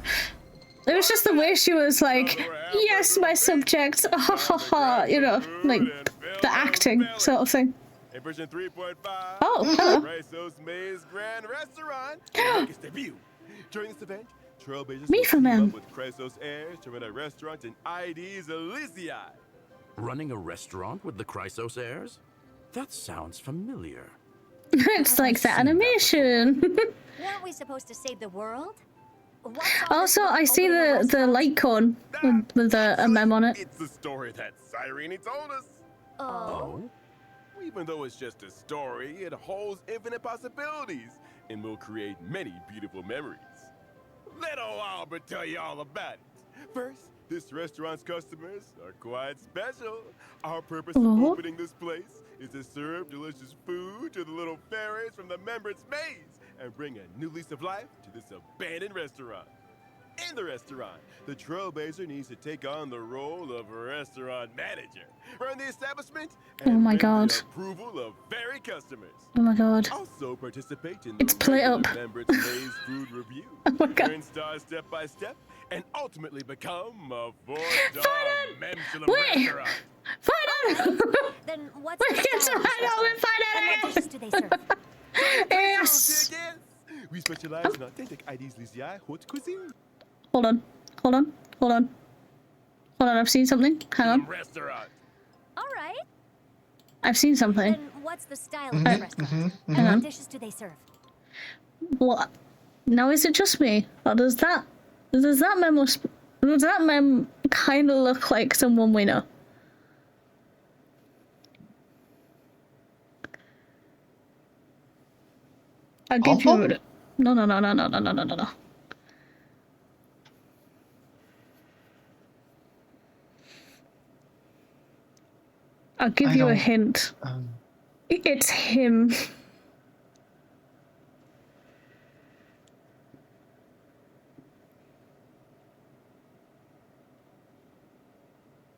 [SPEAKER 1] It was just the way she was like, yes, my subject, ha ha ha, you know, like the acting sort of thing.
[SPEAKER 3] In version 3.5,
[SPEAKER 1] Oh, hello.
[SPEAKER 3] Chrysos Maze Grand Restaurant will make its debut. During this event, Trailblazers
[SPEAKER 1] Me
[SPEAKER 3] will
[SPEAKER 1] from
[SPEAKER 3] team
[SPEAKER 1] them.
[SPEAKER 3] up with Chrysos heirs to run a restaurant in ID's Elysiae.
[SPEAKER 6] Running a restaurant with the Chrysos heirs? That sounds familiar.
[SPEAKER 1] It's like the animation.
[SPEAKER 5] Weren't we supposed to save the world? What's
[SPEAKER 1] Also,
[SPEAKER 5] all this
[SPEAKER 1] I see
[SPEAKER 5] opening a
[SPEAKER 1] the
[SPEAKER 5] restaurant?
[SPEAKER 1] light cone with a mem on it.
[SPEAKER 3] It's the story that Cyrene told us.
[SPEAKER 6] Oh?
[SPEAKER 3] Even though it's just a story, it holds infinite possibilities and will create many beautiful memories. Let old Albert tell you all about it. First, this restaurant's customers are quite special. Our purpose of
[SPEAKER 1] Oh.
[SPEAKER 3] opening this place is to serve delicious food to the little fairies from the members' maze and bring a new lease of life to this abandoned restaurant. In the restaurant, the Trailblazer needs to take on the role of a restaurant manager, run the establishment, and
[SPEAKER 1] Oh my
[SPEAKER 3] win
[SPEAKER 1] God.
[SPEAKER 3] the approval of fairy customers.
[SPEAKER 1] Oh my god.
[SPEAKER 3] Also participate in
[SPEAKER 1] It's
[SPEAKER 3] the
[SPEAKER 1] play
[SPEAKER 3] regular
[SPEAKER 1] up.
[SPEAKER 3] members' maze food review.
[SPEAKER 1] Oh my God.
[SPEAKER 3] Earn stars step by step, and ultimately become a 4-star Memsulum
[SPEAKER 1] Wait.
[SPEAKER 3] restaurant.
[SPEAKER 1] Find out!
[SPEAKER 5] Then what's
[SPEAKER 1] We
[SPEAKER 5] the
[SPEAKER 1] get to
[SPEAKER 5] style of this
[SPEAKER 1] find out and
[SPEAKER 5] restaurant?
[SPEAKER 1] find
[SPEAKER 5] And what
[SPEAKER 1] out
[SPEAKER 5] dishes do they serve?
[SPEAKER 1] Yes!
[SPEAKER 3] Yes. We specialize in authentic ID's Elysiae haute cuisine.
[SPEAKER 1] Hold on. Hold on. Hold on. Hold on, I've seen something. Hang on.
[SPEAKER 3] Restaurant.
[SPEAKER 5] All right.
[SPEAKER 1] I've seen something.
[SPEAKER 5] Then what's the style of this restaurant? And
[SPEAKER 1] Hang on.
[SPEAKER 5] what dishes do they serve?
[SPEAKER 1] What? Now is it just me? Or does that mem kind of look like someone we know? I'll give you a
[SPEAKER 2] Alpha?
[SPEAKER 1] minute. No. I'll give
[SPEAKER 2] I
[SPEAKER 1] you a
[SPEAKER 2] don't-
[SPEAKER 1] hint. It's him.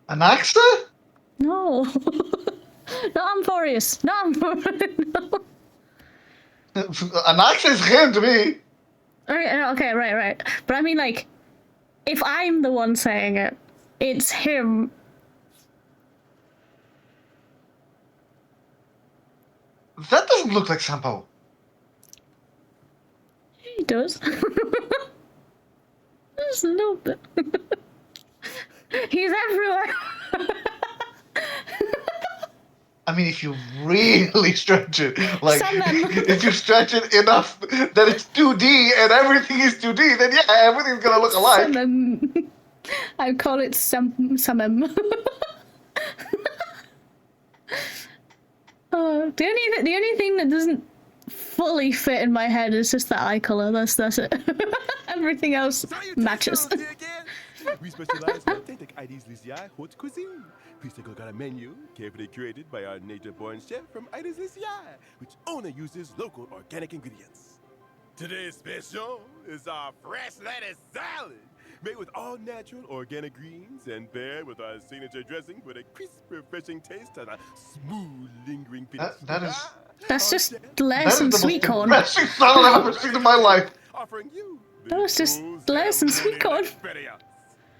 [SPEAKER 2] Anaxa?
[SPEAKER 1] No. Not Amphorius. Not Amphorius. No.
[SPEAKER 2] Anaxa is him to me.
[SPEAKER 1] Okay, right. But I mean, like, if I'm the one saying it, it's him.
[SPEAKER 2] That doesn't look like Sampo.
[SPEAKER 1] He does. Just a little bit. He's everywhere.
[SPEAKER 2] I mean, if you really stretch it, like
[SPEAKER 1] Salmon.
[SPEAKER 2] if you stretch it enough that it's 2D and everything is 2D, then yeah, everything's gonna look alike.
[SPEAKER 1] Samem. I call it samem. The only thing that doesn't fully fit in my head is just the eye color. That's it. Everything else matches.
[SPEAKER 3] We specialize in authentic 𝕃𝕚𝕟𝕜𝕤 haute cuisine. Please take a look at our menu, carefully curated by our native-born chef from 𝕃𝕚𝕟𝕤𝕤, which only uses local organic ingredients. Today's special is our fresh lettuce salad, made with all-natural organic greens and paired with our signature dressing for a crisp, refreshing taste and a smooth, lingering finish.
[SPEAKER 1] That's just lettuce and sweet corn.
[SPEAKER 2] That's the best salad I've ever seen in my life.
[SPEAKER 3] Offering you
[SPEAKER 1] That was just lettuce and sweet corn.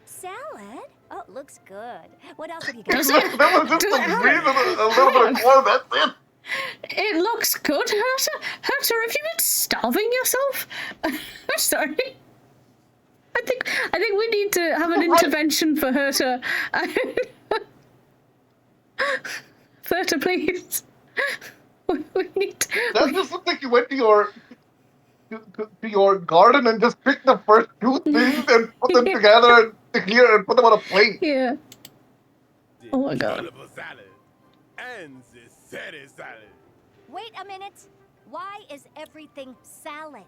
[SPEAKER 5] Salad? Oh, looks good. What else have you got?
[SPEAKER 1] Does it?
[SPEAKER 2] That was just some greens and a little bit of corn. That's it.
[SPEAKER 1] It looks good, Herta. Herta, have you been starving yourself? I'm sorry. I think we need to have an intervention for Herta. Herta, please. We need to...
[SPEAKER 2] That just looks like you went to your garden and just picked the first two things and put them together and here and put them on a plate.
[SPEAKER 1] Yeah. Oh my god.
[SPEAKER 3] Salad and Zesere salad.
[SPEAKER 5] Wait a minute. Why is everything salad?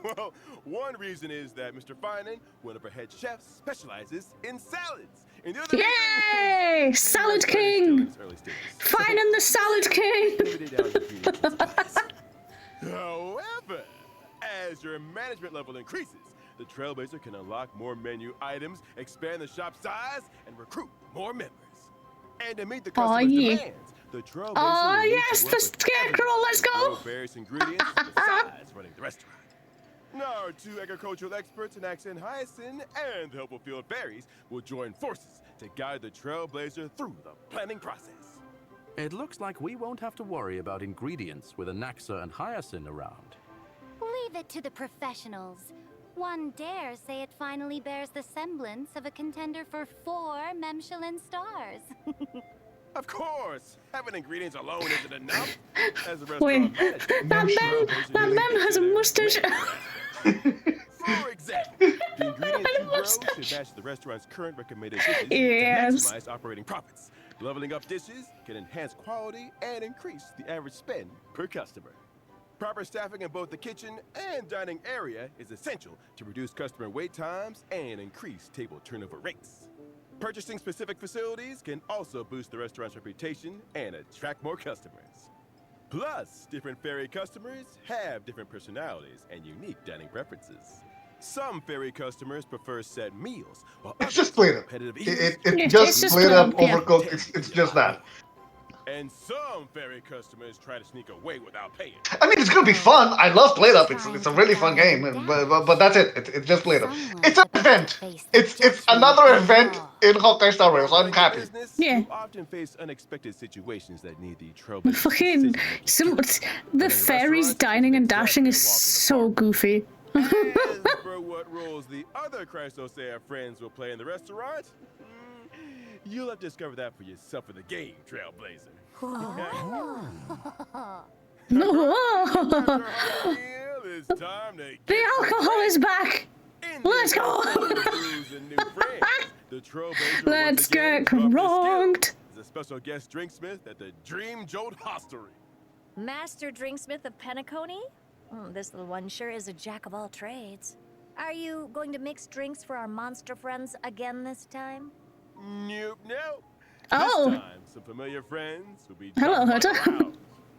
[SPEAKER 3] Well, one reason is that Mr. Finan, one of our head chefs, specializes in salads. And the other
[SPEAKER 1] Yay! Salad King! Finan the Salad King!
[SPEAKER 3] However, as your management level increases, the Trailblazer can unlock more menu items, expand the shop size, and recruit more members. And to meet the customers' demands, the Trailblazer
[SPEAKER 1] Oh yes, the scarecrow, let's go!
[SPEAKER 3] Various ingredients besides running the restaurant. Now, our two agricultural experts in Accent Hyacinth and the helpful field fairies will join forces to guide the Trailblazer through the planning process.
[SPEAKER 6] It looks like we won't have to worry about ingredients with Anaxa and Hyacinth around.
[SPEAKER 4] Leave it to the professionals. One dare say it finally bears the semblance of a contender for 4 Michelin stars.
[SPEAKER 3] Of course, having ingredients alone isn't enough. As a
[SPEAKER 1] Wait,
[SPEAKER 3] restaurant
[SPEAKER 1] that man has a mustache.
[SPEAKER 3] For example, the ingredients you grow should match the restaurant's current recommended dishes
[SPEAKER 1] Yes.
[SPEAKER 3] to maximize operating profits. Leveling up dishes can enhance quality and increase the average spend per customer. Proper staffing in both the kitchen and dining area is essential to reduce customer wait times and increase table turnover rates. Purchasing specific facilities can also boost the restaurant's reputation and attract more customers. Plus, different ferry customers have different personalities and unique dining preferences. Some ferry customers prefer set meals, while
[SPEAKER 2] It's just split up.
[SPEAKER 3] competitive
[SPEAKER 2] It's just split up, overcooked. It's just that.
[SPEAKER 3] And some ferry customers try to sneak away without paying.
[SPEAKER 2] I mean, it's gonna be fun. I love Plate Up. It's a really fun game, but that's it. It's just Plate Up. It's an event. It's another event in Honkai Star Rails. I'm happy.
[SPEAKER 1] Yeah.
[SPEAKER 3] You often face unexpected situations that need the Trailblazer
[SPEAKER 1] Fucking the fairies dining and dashing is so goofy.
[SPEAKER 3] As for what roles the other Chrysosea friends will play in the restaurant, you'll have to discover that for yourself in the game, Trailblazer. It's time to
[SPEAKER 1] The alcohol is back. Let's go. Let's get crunked.
[SPEAKER 3] As a special guest drinksmith at the Dream Jolt Hostelry.
[SPEAKER 5] Master drinksmith of Penacony? This little one sure is a jack of all trades. Are you going to mix drinks for our monster friends again this time?
[SPEAKER 3] Nope, nope.
[SPEAKER 1] Oh.
[SPEAKER 3] This time, some familiar friends will be
[SPEAKER 1] Hello,
[SPEAKER 3] dropping
[SPEAKER 1] Herta.
[SPEAKER 3] around.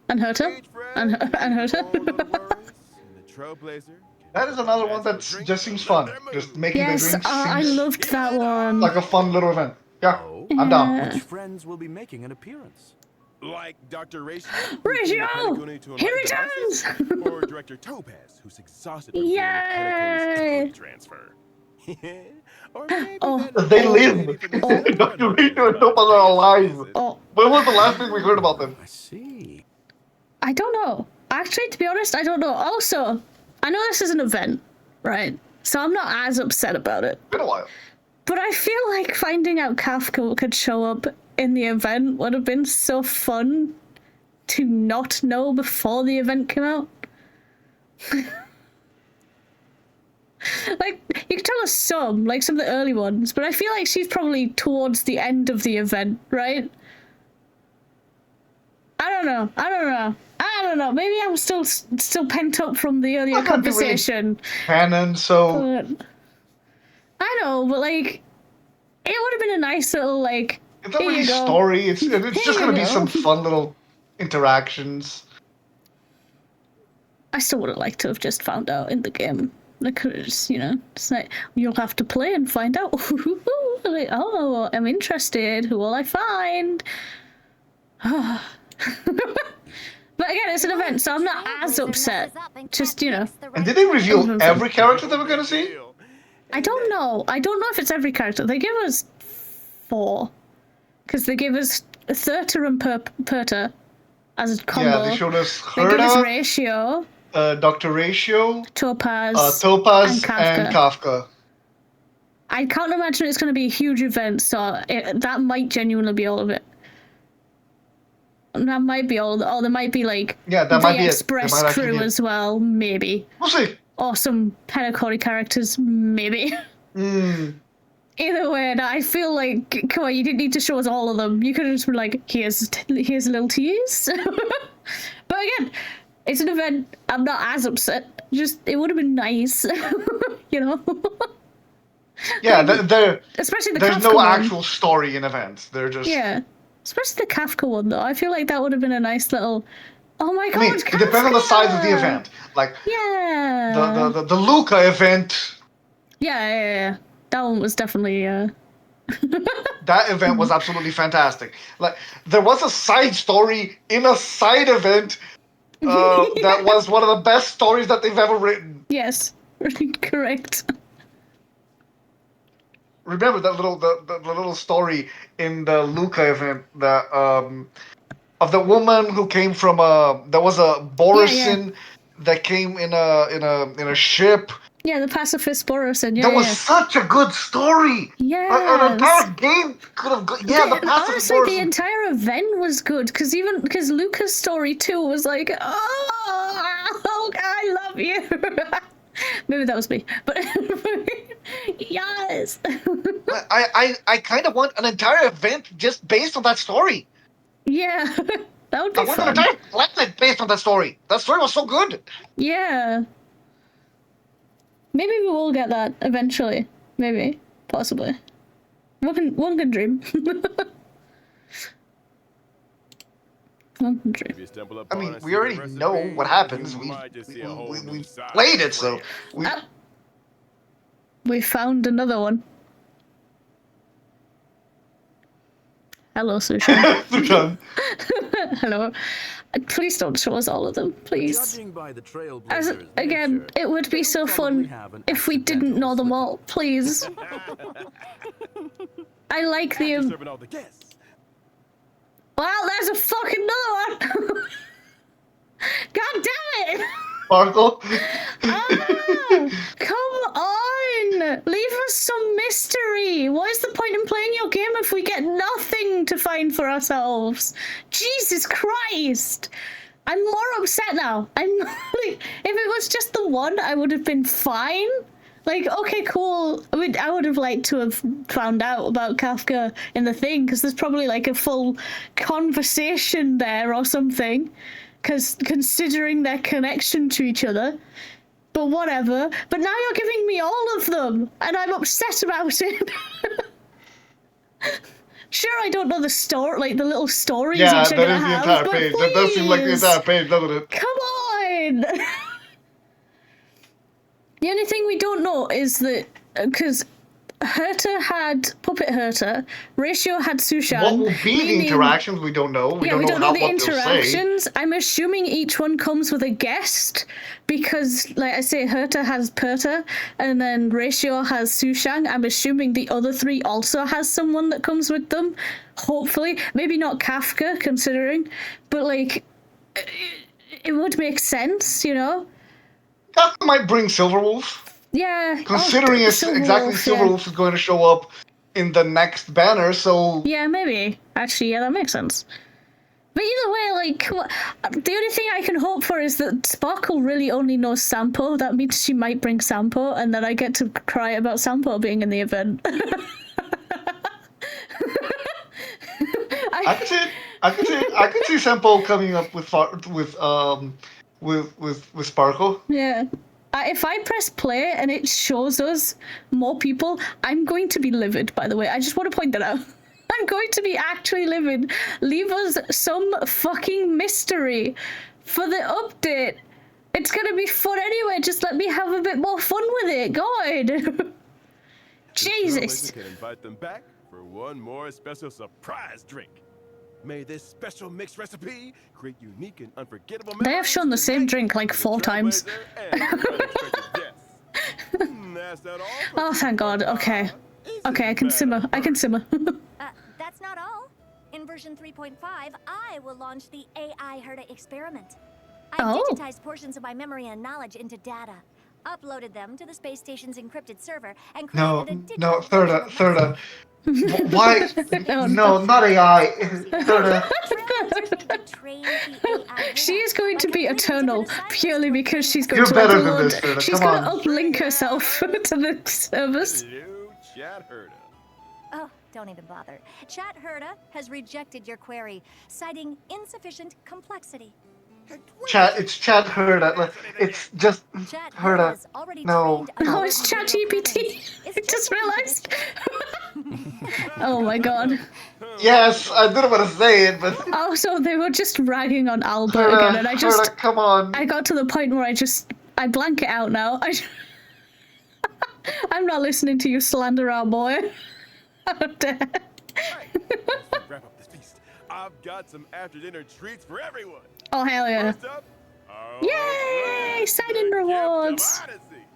[SPEAKER 1] And Herta.
[SPEAKER 3] Stage friends,
[SPEAKER 1] And Herta.
[SPEAKER 3] all the worries, and the Trailblazer
[SPEAKER 2] That is another one that just seems fun. Just making
[SPEAKER 1] Yes,
[SPEAKER 2] the drinks
[SPEAKER 1] I
[SPEAKER 2] seems
[SPEAKER 1] loved that one.
[SPEAKER 2] like a fun little event. Yeah,
[SPEAKER 6] Oh,
[SPEAKER 2] I'm down.
[SPEAKER 6] which friends will be making an appearance?
[SPEAKER 3] like Dr. Ratio,
[SPEAKER 1] Ratio! Here he comes!
[SPEAKER 3] or Director Topaz, who's exhausted from
[SPEAKER 1] Yay!
[SPEAKER 3] equity transfer. Or maybe
[SPEAKER 1] Oh.
[SPEAKER 3] that
[SPEAKER 2] They
[SPEAKER 3] old
[SPEAKER 2] live.
[SPEAKER 3] lady from the
[SPEAKER 2] Dr. Rito and Topaz are alive.
[SPEAKER 1] Oh,
[SPEAKER 2] When was the last thing we heard about them?
[SPEAKER 6] I see.
[SPEAKER 1] I don't know. Actually, to be honest, I don't know. Also, I know this is an event, right? So I'm not as upset about it.
[SPEAKER 2] Been a while.
[SPEAKER 1] But I feel like finding out Kafka could show up in the event would have been so fun to not know before the event came out. Like, you can tell us some of the early ones, but I feel like she's probably towards the end of the event, right? I don't know. Maybe I'm still pent up from the earlier conversation.
[SPEAKER 2] Canon, so
[SPEAKER 1] But, I know, but like, it would have been a nice little like.
[SPEAKER 2] it's not really story. It's just gonna be some fun little interactions.
[SPEAKER 1] I still would have liked to have just found out in the game. Like, just, it's like, you'll have to play and find out. Like, oh, I'm interested. Who will I find? But again, it's an event, so I'm not as upset. Just,
[SPEAKER 2] And did they reveal every character that we're gonna see?
[SPEAKER 1] I don't know. I don't know if it's every character. They give us 4. Because they give us Thurta and Perta as a combo.
[SPEAKER 2] Yeah, they showed us
[SPEAKER 1] They give us
[SPEAKER 2] Herta,
[SPEAKER 1] Ratio,
[SPEAKER 2] Dr. Ratio,
[SPEAKER 1] Topaz,
[SPEAKER 2] Topaz,
[SPEAKER 1] and
[SPEAKER 2] and Kafka.
[SPEAKER 1] I can't imagine it's going to be a huge event, so that might genuinely be all of it. That might be all, or there might be like
[SPEAKER 2] Yeah,
[SPEAKER 1] the
[SPEAKER 2] that might be
[SPEAKER 1] Express
[SPEAKER 2] it. That might
[SPEAKER 1] crew
[SPEAKER 2] actually be it.
[SPEAKER 1] as well, maybe.
[SPEAKER 2] We'll see.
[SPEAKER 1] Or some Penacori characters, maybe. Either way, I feel like, come on, you didn't need to show us all of them. You could have just been like, here's a little tease. But again, it's an event. I'm not as upset. Just, it would have been nice,
[SPEAKER 2] Yeah,
[SPEAKER 1] especially the
[SPEAKER 2] there's
[SPEAKER 1] Kafka
[SPEAKER 2] no
[SPEAKER 1] one.
[SPEAKER 2] actual story in events. They're just...
[SPEAKER 1] Yeah. Especially the Kafka one, though. I feel like that would have been a nice little... Oh my god,
[SPEAKER 2] I mean, it depends on the size of the event. Like,
[SPEAKER 1] yeah.
[SPEAKER 2] the Luca event...
[SPEAKER 1] Yeah. That one was definitely...
[SPEAKER 2] That event was absolutely fantastic. Like, there was a side story in a side event that was one of the best stories that they've ever written.
[SPEAKER 1] Yes, correct.
[SPEAKER 2] Remember that the little story in the Luca event that of the woman who came from there was a Borisin that came in a ship.
[SPEAKER 1] Yeah, the pacifist Borisin. Yeah,
[SPEAKER 2] that was such a good story.
[SPEAKER 1] Yeah,
[SPEAKER 2] an entire game could have. The pacifist
[SPEAKER 1] honestly,
[SPEAKER 2] Borisin.
[SPEAKER 1] the entire event was good because Luca's story too was like, oh, I love you. Maybe that was me, but yes.
[SPEAKER 2] I kind of want an entire event just based on that story.
[SPEAKER 1] Yeah, that would be
[SPEAKER 2] I want
[SPEAKER 1] fun.
[SPEAKER 2] an entire planet based on that story. That story was so good.
[SPEAKER 1] Yeah. Maybe we will get that eventually. Maybe, possibly. One can dream. One can dream.
[SPEAKER 2] I mean, we already know what happens. We played it, so
[SPEAKER 1] we found another one. Hello, Sushan.
[SPEAKER 2] Sushan.
[SPEAKER 1] Hello. Please don't show us all of them, please.
[SPEAKER 6] Judging by the Trailblazers'
[SPEAKER 1] Again,
[SPEAKER 6] nature,
[SPEAKER 1] it would be
[SPEAKER 6] they'll
[SPEAKER 1] so
[SPEAKER 6] probably
[SPEAKER 1] fun
[SPEAKER 6] have an
[SPEAKER 1] if we didn't know them all, please. I like the...
[SPEAKER 3] Serving all the guests.
[SPEAKER 1] Well, there's a fucking another one! God damn it!
[SPEAKER 2] Sparkle.
[SPEAKER 1] Come on! Leave us some mystery! What is the point in playing your game if we get nothing to find for ourselves? Jesus Christ! I'm more upset now. I'm like, if it was just the one, I would have been fine. Like, okay, cool. I would have liked to have found out about Kafka in the thing, because there's probably like a full conversation there or something. Because considering their connection to each other. But whatever. But now you're giving me all of them, and I'm upset about it. Sure, I don't know the story, like the little stories each are gonna have,
[SPEAKER 2] entire
[SPEAKER 1] but
[SPEAKER 2] page. That does seem like the entire page, doesn't it?
[SPEAKER 1] Come on! The only thing we don't know is that, because Herta had Puppet Herta, Ratio had Sushan.
[SPEAKER 2] What will be the interactions? We don't know. We don't know
[SPEAKER 1] the
[SPEAKER 2] what they'll say.
[SPEAKER 1] interactions. I'm assuming each one comes with a guest, because, like I say, Herta has Perta, and then Ratio has Sushang. I'm assuming the other 3 also has someone that comes with them. Hopefully. Maybe not Kafka, considering. But, like, it would make sense, you know?
[SPEAKER 2] Kafka might bring Silverwolf.
[SPEAKER 1] Yeah.
[SPEAKER 2] Considering it's exactly Silverwolf is going to show up in the next banner, so
[SPEAKER 1] Yeah, maybe. Actually, yeah, that makes sense. But either way, like, the only thing I can hope for is that Sparkle really only knows Sampo. That means she might bring Sampo, and then I get to cry about Sampo being in the event.
[SPEAKER 2] I could see it. I could see Sampo coming up with Sparkle.
[SPEAKER 1] Yeah. If I press play and it shows us more people, I'm going to be livid, by the way. I just want to point that out. I'm going to be actually livid. Leave us some fucking mystery for the update. It's going to be fun anyway. Just let me have a bit more fun with it. God. Jesus.
[SPEAKER 3] You can invite them back for one more special surprise drink. May this special mixed recipe create unique and unforgettable memories.
[SPEAKER 1] They have shown the same drink like 4 times. Oh, thank God. Okay. Okay, I can simmer. I can simmer.
[SPEAKER 5] That's not all. In version 3.5, I will launch the AI Herda experiment. I've digitized portions of my memory and knowledge into data, uploaded them to the space station's encrypted server, and created a digital
[SPEAKER 2] Thirda. Why? No, not AI. Thirda.
[SPEAKER 1] She is going to be eternal purely because she's going
[SPEAKER 2] You're
[SPEAKER 1] to
[SPEAKER 2] better than
[SPEAKER 1] upload.
[SPEAKER 2] this, Thirda.
[SPEAKER 1] She's
[SPEAKER 2] Come
[SPEAKER 1] going to uplink herself to the service.
[SPEAKER 3] Hello, Chat Herda.
[SPEAKER 5] Oh, don't even bother. Chat Herda has rejected your query, citing insufficient complexity.
[SPEAKER 2] It's Chat Herda. It's just
[SPEAKER 5] Chat
[SPEAKER 2] Herda.
[SPEAKER 5] has already
[SPEAKER 2] No.
[SPEAKER 5] trained
[SPEAKER 1] Oh, it's ChatGPT. I just realized. Oh my God.
[SPEAKER 2] Yes, I didn't want to say it, but
[SPEAKER 1] Oh, so they were just ragging on Albert
[SPEAKER 2] Herda,
[SPEAKER 1] again, and
[SPEAKER 2] Herda, come on.
[SPEAKER 1] I got to the point where I blank it out now. I'm not listening to you slander our boy. How dare.
[SPEAKER 3] Let's wrap up this feast. I've got some after-dinner treats for everyone.
[SPEAKER 1] Oh, hell yeah.
[SPEAKER 3] First up,
[SPEAKER 1] Yay! Sign-in rewards!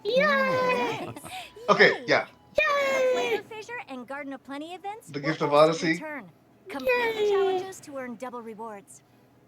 [SPEAKER 1] Yay!
[SPEAKER 2] Okay, yeah.
[SPEAKER 1] Yay!
[SPEAKER 5] Flavor Fissure and Garden of Plenty events.
[SPEAKER 2] The
[SPEAKER 5] will
[SPEAKER 2] Gift of
[SPEAKER 5] also
[SPEAKER 2] Odyssey.
[SPEAKER 5] return. Complete the challenges to earn double rewards.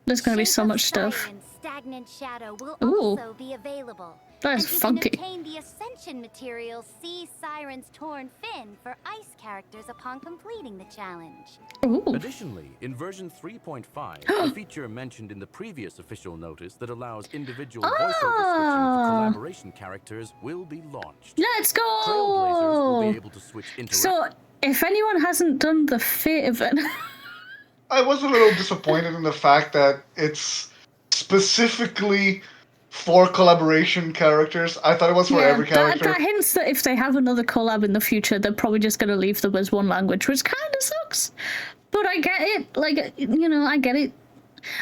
[SPEAKER 1] There's gonna be so
[SPEAKER 4] Shape of
[SPEAKER 1] much stuff.
[SPEAKER 4] Siren, Stagnant Shadow will
[SPEAKER 1] Ooh.
[SPEAKER 4] also be available.
[SPEAKER 1] That is
[SPEAKER 4] and you
[SPEAKER 1] funky.
[SPEAKER 4] can obtain the Ascension material Sea Siren's Torn Fin for ice characters upon completing the challenge.
[SPEAKER 1] Ooh.
[SPEAKER 6] Additionally, in version 3.5, a feature mentioned in the previous official notice that allows individual voiceover switching for collaboration characters will be launched.
[SPEAKER 1] Let's
[SPEAKER 6] Trailblazers will be
[SPEAKER 1] go!
[SPEAKER 6] able to switch into
[SPEAKER 1] So, if anyone hasn't done the Fate event,
[SPEAKER 2] I was a little disappointed in the fact that it's specifically for collaboration characters. I thought it was for every character.
[SPEAKER 1] that hints that if they have another collab in the future, they're probably just going to leave them as one language, which kind of sucks. But I get it. Like, you know, I get it.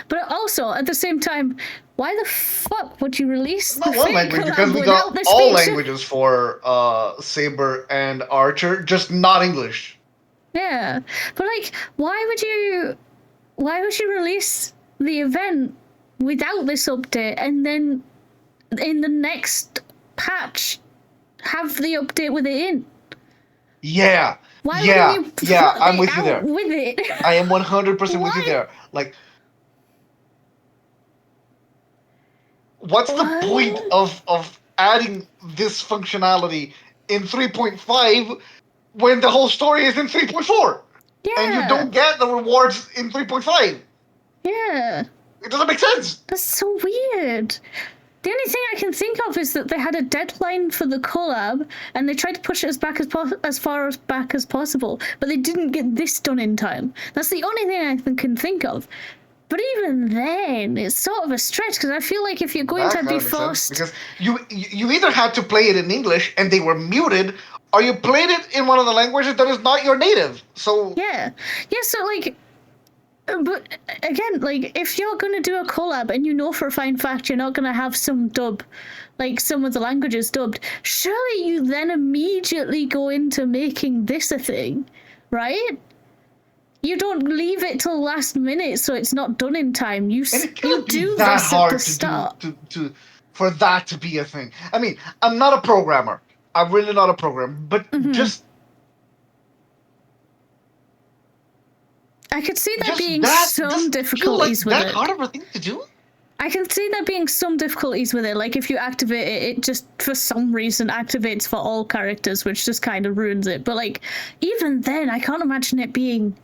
[SPEAKER 1] But also, at the same time, why the fuck would you release
[SPEAKER 2] Not
[SPEAKER 1] the
[SPEAKER 2] one
[SPEAKER 1] Fate
[SPEAKER 2] language,
[SPEAKER 1] collab
[SPEAKER 2] because we
[SPEAKER 1] without
[SPEAKER 2] got
[SPEAKER 1] this
[SPEAKER 2] all
[SPEAKER 1] feature?
[SPEAKER 2] languages for Saber and Archer, just not English.
[SPEAKER 1] Yeah, but like, why would you release the event without this update and then in the next patch have the update with it in?
[SPEAKER 2] Yeah.
[SPEAKER 1] Why
[SPEAKER 2] yeah.
[SPEAKER 1] wouldn't you
[SPEAKER 2] Yeah,
[SPEAKER 1] put
[SPEAKER 2] I'm
[SPEAKER 1] it
[SPEAKER 2] with you there.
[SPEAKER 1] out with it?
[SPEAKER 2] I am 100% with you
[SPEAKER 1] Why?
[SPEAKER 2] there. Like, what's the
[SPEAKER 1] Why?
[SPEAKER 2] point of adding this functionality in 3.5 when the whole story is in 3.4?
[SPEAKER 1] Yeah.
[SPEAKER 2] And you don't get the rewards in 3.5.
[SPEAKER 1] Yeah.
[SPEAKER 2] It doesn't make sense.
[SPEAKER 1] That's so weird. The only thing I can think of is that they had a deadline for the collab, and they tried to push it as far as back as possible, but they didn't get this done in time. That's the only thing I can think of. But even then, it's sort of a stretch, because I feel like if you're going to be forced...
[SPEAKER 2] Because you either had to play it in English and they were muted, or you played it in one of the languages that is not your native. So
[SPEAKER 1] Yeah. Yeah, so like... But again, like, if you're going to do a collab and you know for a fine fact you're not going to have some dub, like some of the languages dubbed, surely you then immediately go into making this a thing, right? You don't leave it till last minute so it's not done in time. You do
[SPEAKER 2] that
[SPEAKER 1] this at
[SPEAKER 2] hard
[SPEAKER 1] the start.
[SPEAKER 2] to for that to be a thing. I mean, I'm not a programmer. I'm really not a programmer, but just
[SPEAKER 1] I could see there being
[SPEAKER 2] that
[SPEAKER 1] some
[SPEAKER 2] doesn't feel
[SPEAKER 1] difficulties
[SPEAKER 2] like
[SPEAKER 1] with
[SPEAKER 2] that
[SPEAKER 1] it.
[SPEAKER 2] hard of a thing to do.
[SPEAKER 1] I can see there being some difficulties with it. Like if you activate it, it just for some reason activates for all characters, which just kind of ruins it. But like even then, I can't imagine it being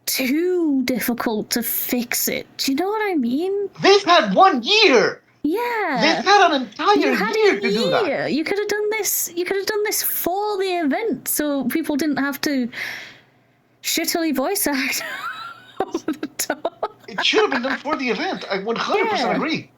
[SPEAKER 1] too difficult to fix it. Do you know what I mean?
[SPEAKER 2] They've had 1 year.
[SPEAKER 1] Yeah.
[SPEAKER 2] They've had an entire
[SPEAKER 1] You had
[SPEAKER 2] year
[SPEAKER 1] a
[SPEAKER 2] to do that.
[SPEAKER 1] year. You could have done this. You could have done this for the event, so people didn't have to shittily voice act over the top.
[SPEAKER 2] It should have been done for the event. I 100%
[SPEAKER 1] Yeah.
[SPEAKER 2] agree.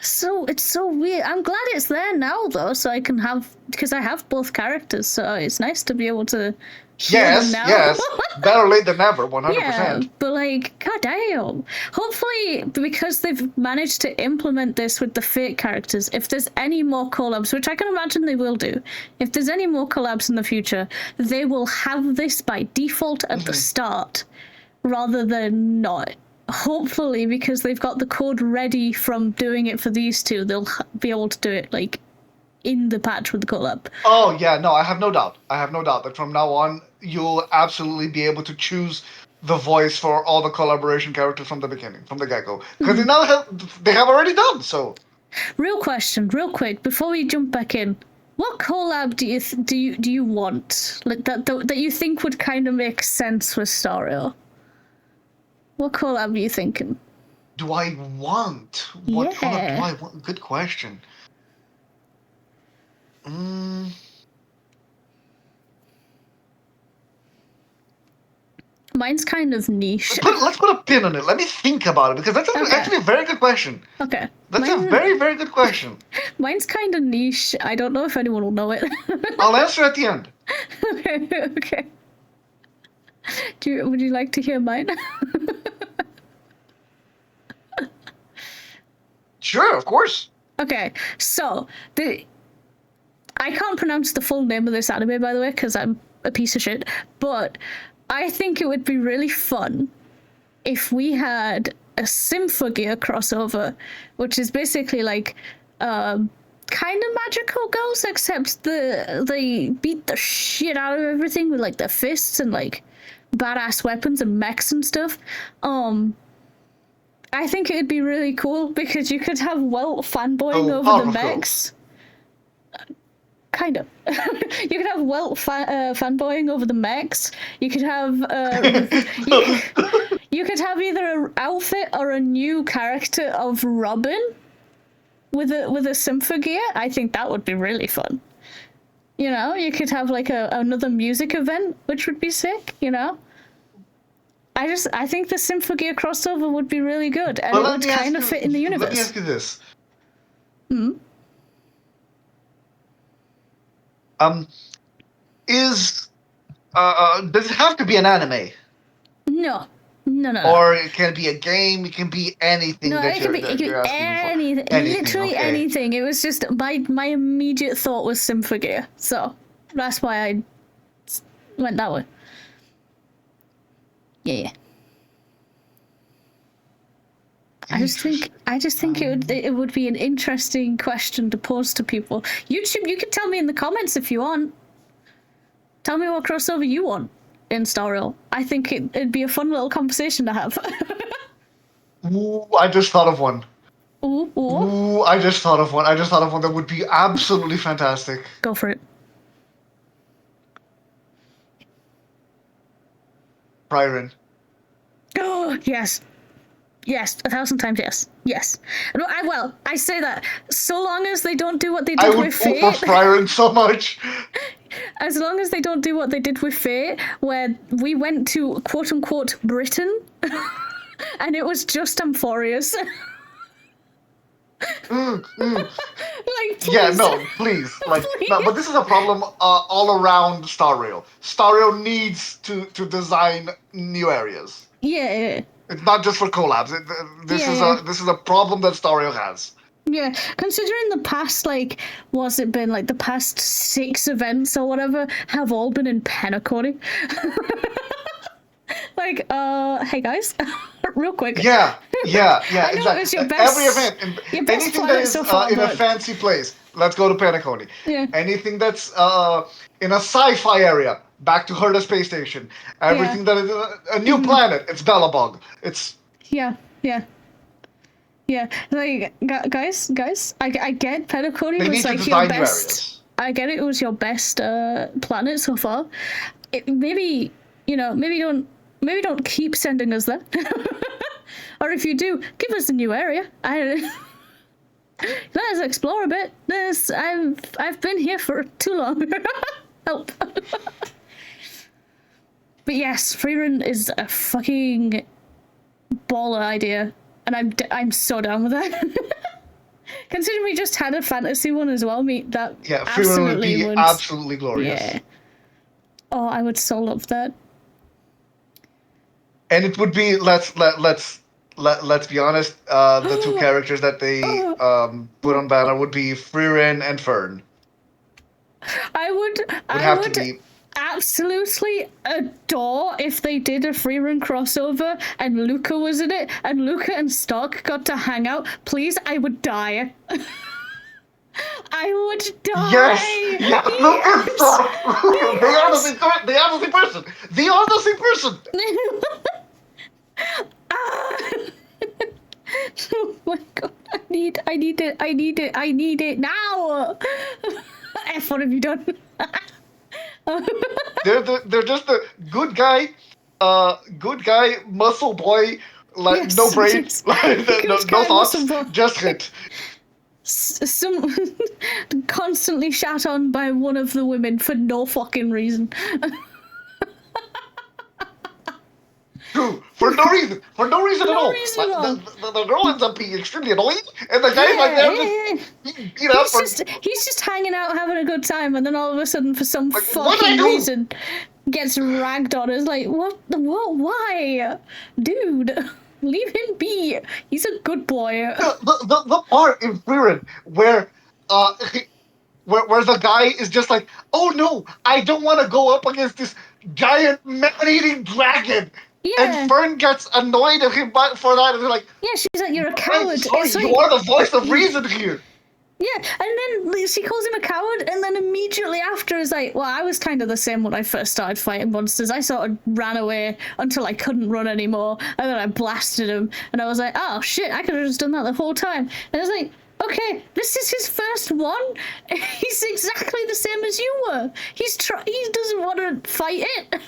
[SPEAKER 1] So it's so weird. I'm glad it's there now though, so I can have because I have both characters, so it's nice to be able to hear them now.
[SPEAKER 2] Yes. Better late than never. 100%.
[SPEAKER 1] Yeah, but like, goddamn. Hopefully, because they've managed to implement this with the Fate characters, if there's any more collabs, which I can imagine they will do, if there's any more collabs in the future, they will have this by default at the start rather than not. Hopefully, because they've got the code ready from doing it for these two, they'll be able to do it like in the patch with the collab.
[SPEAKER 2] Oh yeah, no, I have no doubt. I have no doubt that from now on you'll absolutely be able to choose the voice for all the collaboration characters from the beginning, from the get-go, because they have already done so.
[SPEAKER 1] Real question, real quick, before we jump back in, what collab do you want like that you think would kind of make sense with Stario? What collab are you thinking?
[SPEAKER 2] Do I want? What collab
[SPEAKER 1] Yeah.
[SPEAKER 2] do I want? Good question.
[SPEAKER 1] Mine's kind of niche.
[SPEAKER 2] Let's put a pin on it. Let me think about it, because that's
[SPEAKER 1] Okay.
[SPEAKER 2] actually a very good question.
[SPEAKER 1] Okay.
[SPEAKER 2] That's a very, very good question.
[SPEAKER 1] Mine's kind of niche. I don't know if anyone will know it.
[SPEAKER 2] I'll answer at the end.
[SPEAKER 1] Okay. Would you like to hear mine?
[SPEAKER 2] Sure, of course.
[SPEAKER 1] Okay, so I can't pronounce the full name of this anime, by the way, because I'm a piece of shit. But I think it would be really fun if we had a Symphogear crossover, which is basically like kind of magical girls, except they beat the shit out of everything with like their fists and like badass weapons and mechs and stuff. I think it'd be really cool because you could have Welt fanboying over the mechs. Kind of. You could have Welt fanboying over the mechs. You could have you could have either an outfit or a new character of Robin with a Symphogear. I think that would be really fun. You know, you could have like another music event, which would be sick. You know. I think the Symphogear crossover would be really good, and it would kind of fit in the universe.
[SPEAKER 2] Let me ask you this. Does it have to be an anime?
[SPEAKER 1] No.
[SPEAKER 2] Or it can be a game. It can be anything.
[SPEAKER 1] No,
[SPEAKER 2] that
[SPEAKER 1] it can be
[SPEAKER 2] you're
[SPEAKER 1] anything. Literally
[SPEAKER 2] okay.
[SPEAKER 1] anything. It was just my immediate thought was Symphogear, so that's why I went that way. Yeah. I just think it would be an interesting question to pose to people. YouTube, you can tell me in the comments if you want. Tell me what crossover you want in Star Rail. I think it'd be a fun little conversation to have.
[SPEAKER 2] Ooh, I just thought of one.
[SPEAKER 1] Ooh.
[SPEAKER 2] I just thought of one that would be absolutely fantastic.
[SPEAKER 1] Go for it.
[SPEAKER 2] Priren.
[SPEAKER 1] Oh, yes. Yes, 1,000 times yes. Yes. No, I say that so long as they don't do what they did with Fate.
[SPEAKER 2] I would go for Priren so much.
[SPEAKER 1] As long as they don't do what they did with Fate, where we went to quote-unquote Britain, and it was just Amphorius. Like, please.
[SPEAKER 2] Yeah, no, please. Like,
[SPEAKER 1] Please.
[SPEAKER 2] No, but this is a problem all around Star Rail. Star Rail needs to design new areas.
[SPEAKER 1] Yeah.
[SPEAKER 2] It's not just for collabs. This is a problem that Star Rail has.
[SPEAKER 1] Yeah, considering the past, like, what's it been, like, the past 6 events or whatever have all been in Penacony. Like, hey guys, real quick.
[SPEAKER 2] Yeah,
[SPEAKER 1] I know
[SPEAKER 2] exactly.
[SPEAKER 1] it's your best-
[SPEAKER 2] Every event,
[SPEAKER 1] your best
[SPEAKER 2] anything that
[SPEAKER 1] planet
[SPEAKER 2] is
[SPEAKER 1] so far,
[SPEAKER 2] in a
[SPEAKER 1] but-
[SPEAKER 2] fancy place, let's go to Penacony.
[SPEAKER 1] Yeah.
[SPEAKER 2] Anything that's in a sci-fi area, back to Herda Space Station. Everything that is a new planet, it's Bellabog. It's
[SPEAKER 1] Yeah. Yeah, like guys, I get Penacony
[SPEAKER 2] They need
[SPEAKER 1] was
[SPEAKER 2] to
[SPEAKER 1] like your
[SPEAKER 2] design new
[SPEAKER 1] best.
[SPEAKER 2] areas.
[SPEAKER 1] I get it was your best planet so far. Maybe maybe don't keep sending us there. Or if you do, give us a new area. Let us explore a bit. I've been here for too long. Help. But yes, Freerun is a fucking baller idea, and I'm so down with that. Considering we just had a fantasy one as well, that
[SPEAKER 2] Yeah, Freerun would be absolutely glorious.
[SPEAKER 1] Yeah. Oh, I would so love that.
[SPEAKER 2] And it would be let's be honest. The two characters that they put on banner would be Freerun and Fern.
[SPEAKER 1] I would
[SPEAKER 2] have to be.
[SPEAKER 1] Absolutely adore if they did a Freerun crossover and Luca was in it and Luca and Stark got to hang out. Please, I would die. I would die.
[SPEAKER 2] Yes, yeah, Luca and Stark. They are the same person. They are the same person.
[SPEAKER 1] Oh my god! I need it now. F, what have you done?
[SPEAKER 2] They're just a good guy muscle boy, like
[SPEAKER 1] Yes,
[SPEAKER 2] no brain,
[SPEAKER 1] yes.
[SPEAKER 2] like no thoughts, just hit.
[SPEAKER 1] Some constantly shat on by one of the women for no fucking reason.
[SPEAKER 2] True, for no reason at all.
[SPEAKER 1] reason at all.
[SPEAKER 2] The girl ends up being extremely annoying, and the guy's like there just beat up.
[SPEAKER 1] He's just hanging out, having a good time, and then all of a sudden, for some
[SPEAKER 2] Like,
[SPEAKER 1] fucking reason, gets ragged on. It's like, what? Why? Dude, leave him be. He's a good boy.
[SPEAKER 2] The part in Freerun where the guy is just like, oh no, I don't want to go up against this giant man-eating dragon.
[SPEAKER 1] Yeah.
[SPEAKER 2] And Fern gets annoyed at him for that, and they're like,
[SPEAKER 1] yeah, she's like, you're a coward.
[SPEAKER 2] Sorry,
[SPEAKER 1] It's
[SPEAKER 2] you
[SPEAKER 1] like,
[SPEAKER 2] are the voice of reason here.
[SPEAKER 1] yeah, and then she calls him a coward, and then immediately after is like, well, I was kind of the same when I first started fighting monsters. I sort of ran away until I couldn't run anymore, and then I blasted him, and I was like, oh shit, I could have just done that the whole time. And I was like, okay, this is his first one. He's exactly the same as you were. He doesn't want to fight it.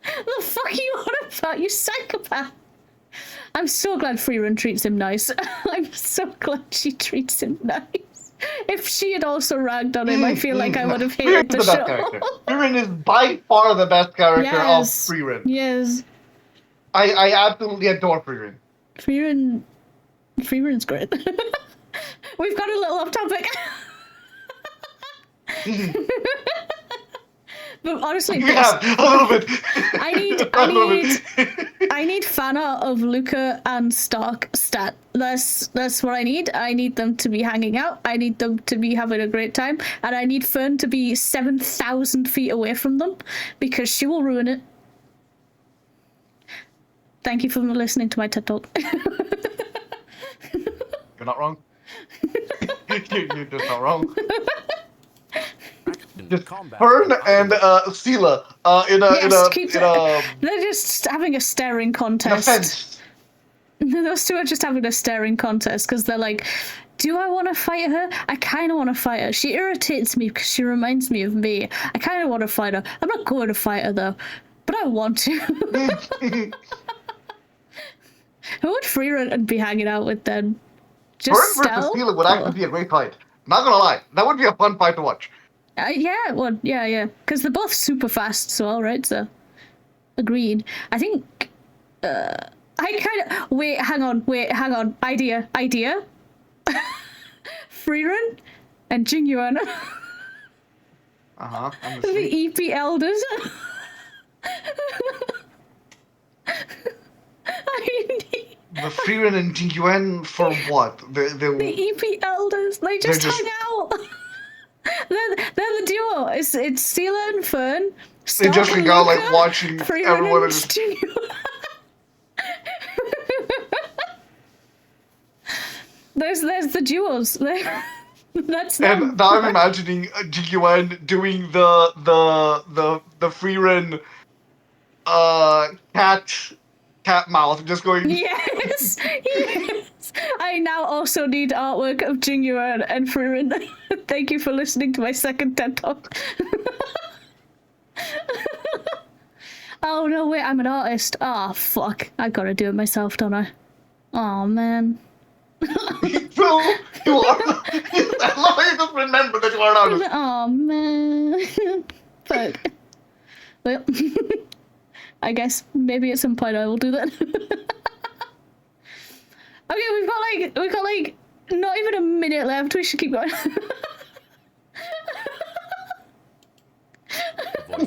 [SPEAKER 1] The fuck you want to fight, you psychopath? I'm so glad Freerun treats him nice. I'm so glad she treats him nice. If she had also ragged on him, I feel like I would have hated the show.
[SPEAKER 2] Freerun is by far the best character of Freerun.
[SPEAKER 1] Yes.
[SPEAKER 2] I absolutely adore Freerun.
[SPEAKER 1] Freerun's great. We've got a little off topic. But honestly,
[SPEAKER 2] yeah, a little bit.
[SPEAKER 1] I need fan art of Luca and Stark stat. That's what I need. I need them to be hanging out. I need them to be having a great time, and I need Fern to be 7,000 feet away from them because she will ruin it. Thank you for listening to my TED talk.
[SPEAKER 2] You're not wrong. You're just not wrong. Just Fern and Sela
[SPEAKER 1] they're just having a staring contest. Those two are just having a staring contest because they're like, do I want to fight her? I kind of want to fight her. She irritates me because she reminds me of me. I kind of want to fight her. I'm not going to fight her though, but I want to. Who would Freerun be hanging out with then? Just
[SPEAKER 2] Fern versus Sela would actually be a great fight. Not gonna lie, that would be a fun fight to watch.
[SPEAKER 1] Yeah, because they're both super fast, so all right, so agreed. I think I kind of wait, hang on, idea. Freerun and Jingyuan. The EP elders.
[SPEAKER 2] The Freerun and Jingyuan for what?
[SPEAKER 1] The EP elders. They just hang out. They're the duo. It's Sela and Fern.
[SPEAKER 2] They just hang out like watching everyone.
[SPEAKER 1] There's the duos. That's
[SPEAKER 2] them. And now I'm imagining Jingyuan doing the Freerun cat cat mouth just going.
[SPEAKER 1] Yes, yes. I now also need artwork of 𝕃𝕚𝕟𝕜 and Fririn. Thank you for listening to my second TED Talk. Oh no, wait, I'm an artist. Oh fuck, I gotta do it myself, don't I? Oh man.
[SPEAKER 2] True, you are. I love how you just remember that you are an artist.
[SPEAKER 1] Oh man. Fuck. Well, I guess maybe at some point I will do that. Okay, we've got like not even a minute left. We should keep going.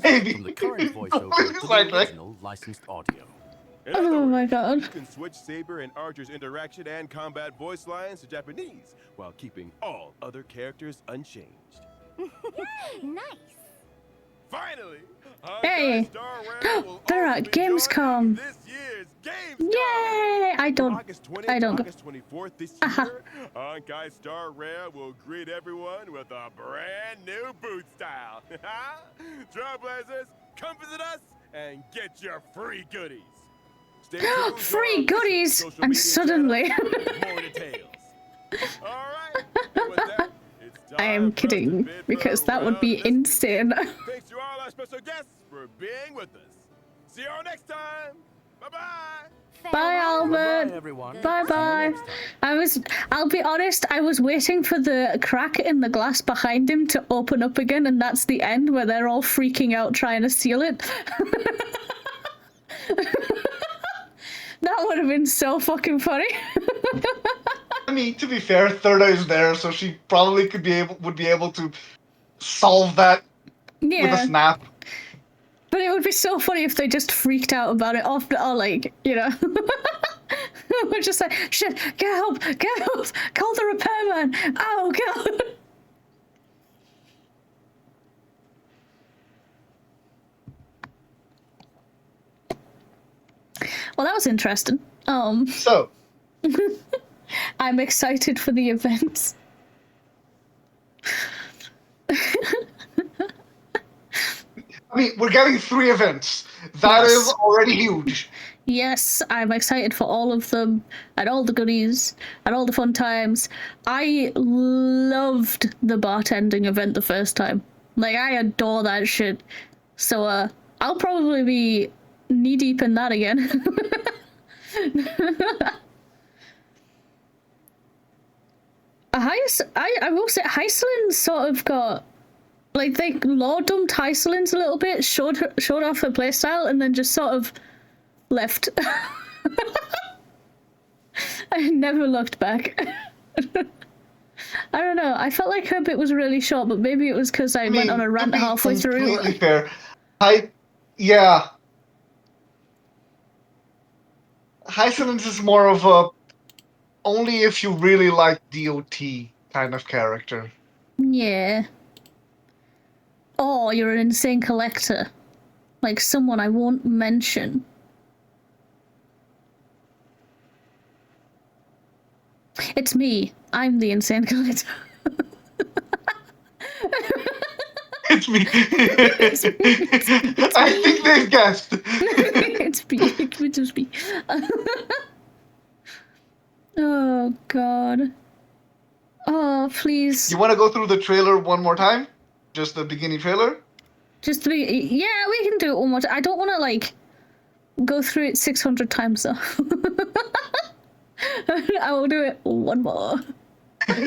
[SPEAKER 2] Maybe.
[SPEAKER 6] From the current voiceover to the
[SPEAKER 2] Like that.
[SPEAKER 6] original licensed audio.
[SPEAKER 3] In other
[SPEAKER 1] Oh my
[SPEAKER 3] words,
[SPEAKER 1] god.
[SPEAKER 3] you can switch Saber and Archer's interaction and combat voice lines to Japanese while keeping all other characters unchanged.
[SPEAKER 4] Nice.
[SPEAKER 3] Finally,
[SPEAKER 1] Hey.
[SPEAKER 3] Star Rail will
[SPEAKER 1] They're
[SPEAKER 3] also
[SPEAKER 1] at
[SPEAKER 3] be joining
[SPEAKER 1] Gamescom.
[SPEAKER 3] This year's Gamescom.
[SPEAKER 1] Yay! I don't go.
[SPEAKER 3] August 24th this year, Honkai Star Rail will greet everyone with a brand new boot style. Trailblazers, come visit us and get your free goodies. Stay tuned to
[SPEAKER 1] Free
[SPEAKER 3] our
[SPEAKER 1] goodies!
[SPEAKER 3] social
[SPEAKER 1] And
[SPEAKER 3] media
[SPEAKER 1] suddenly.
[SPEAKER 3] channels for more details. All right, and with that, it's
[SPEAKER 1] I
[SPEAKER 3] time
[SPEAKER 1] am
[SPEAKER 3] for us to
[SPEAKER 1] kidding,
[SPEAKER 3] bid
[SPEAKER 1] because that would be
[SPEAKER 3] farewell.
[SPEAKER 1] insane.
[SPEAKER 3] Thanks to all our special guests for being with us. See you all next time. Bye-bye.
[SPEAKER 1] Bye, Albert.
[SPEAKER 6] Bye, everyone.
[SPEAKER 1] Bye bye.
[SPEAKER 6] See you next time.
[SPEAKER 1] I'll be honest, I was waiting for the crack in the glass behind him to open up again, and that's the end where they're all freaking out trying to seal it. That would have been so fucking funny.
[SPEAKER 2] I mean, to be fair, Thirda is there, so she probably would be able to solve that with a
[SPEAKER 1] Yeah,
[SPEAKER 2] snap.
[SPEAKER 1] but it would be so funny if they just freaked out about it off, or like, you know. We're just like, shit, get help, call the repairman. Oh god. Well, that was interesting.
[SPEAKER 2] So,
[SPEAKER 1] I'm excited for the events.
[SPEAKER 2] I mean, we're getting 3 events. That is
[SPEAKER 1] Yes.
[SPEAKER 2] already huge.
[SPEAKER 1] Yes, I'm excited for all of them, and all the goodies, and all the fun times. I loved the bartending event the first time. Like, I adore that shit. So, I'll probably be knee-deep in that again. I will say, Hyceland sort of got... Like, they lore-dumped Hyceland a little bit, showed off her playstyle, and then just sort of left. I never looked back. I don't know. I felt like her bit was really short, but maybe it was because I went on a rant
[SPEAKER 2] to be
[SPEAKER 1] halfway through.
[SPEAKER 2] completely fair, yeah. Hyceland is more of a only if you really like DOT kind of character.
[SPEAKER 1] Yeah. Or you're an insane collector. Like someone I won't mention. It's me. I'm the insane collector.
[SPEAKER 2] It's me. I think they've guessed.
[SPEAKER 1] It's me. It's me. Oh god. Oh please.
[SPEAKER 2] You want to go through the trailer one more time? Just the beginning trailer?
[SPEAKER 1] Just to be, yeah, we can do it one more time. I don't want to like go through it 600 times though. I will do it one more.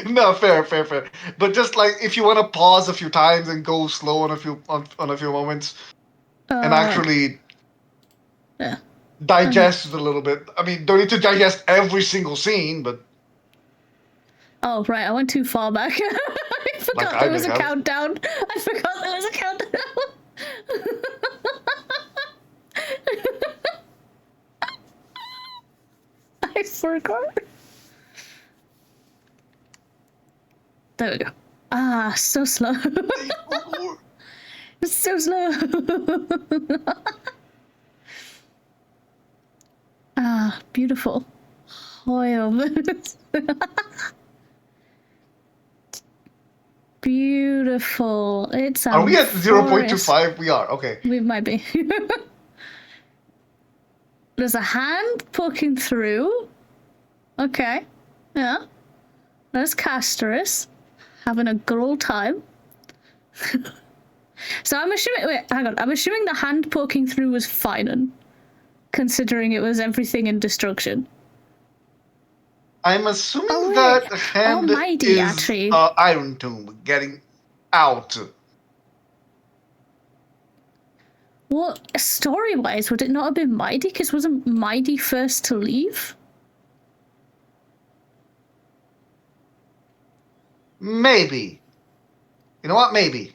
[SPEAKER 2] No, fair. But just like if you want to pause a few times and go slow on a few moments and actually
[SPEAKER 1] Yeah.
[SPEAKER 2] digest it a little bit. I mean, don't need to digest every single scene, but
[SPEAKER 1] Oh right, I went too far back. I forgot
[SPEAKER 2] I
[SPEAKER 1] there was a
[SPEAKER 2] did.
[SPEAKER 1] countdown. I forgot there was a countdown. I forgot. There we go. Ah, so slow. So slow. Ah, beautiful. Beautiful. It's
[SPEAKER 2] are we at
[SPEAKER 1] forest.
[SPEAKER 2] 0.25? We are, okay.
[SPEAKER 1] We might be. There's a hand poking through. Okay. Yeah. There's Casterus having a good old time. So I'm assuming. Wait, hang on. I'm assuming the hand poking through was Finan, considering it was everything in destruction.
[SPEAKER 2] I'm assuming
[SPEAKER 1] Oh, wait.
[SPEAKER 2] that hand
[SPEAKER 1] Mighty,
[SPEAKER 2] is
[SPEAKER 1] actually.
[SPEAKER 2] Iron Tomb getting out.
[SPEAKER 1] Well, story-wise, would it not have been Mighty? Because wasn't Mighty first to leave?
[SPEAKER 2] Maybe. You know what? Maybe.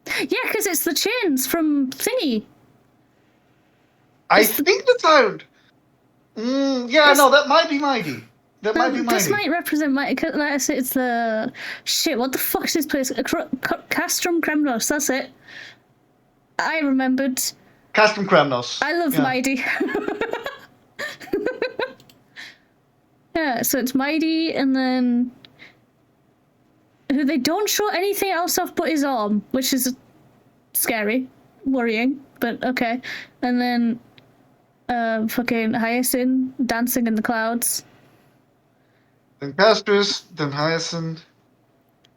[SPEAKER 1] Yeah, because it's the chains from Thingy.
[SPEAKER 2] I think that's Iron. Yeah, no, that might be Mighty. That might be Mighty.
[SPEAKER 1] This might represent Mighty. Like I said, it's the shit. What the fuck is this place? Castrum Kremnos. That's it. I remembered.
[SPEAKER 2] Castrum Kremnos.
[SPEAKER 1] I love Mighty. Yeah, so it's Mighty, and then who they don't show anything else of but his arm, which is scary, worrying, but okay. And then fucking Hyacinth dancing in the clouds.
[SPEAKER 2] Then Castrus, then Hyacinth.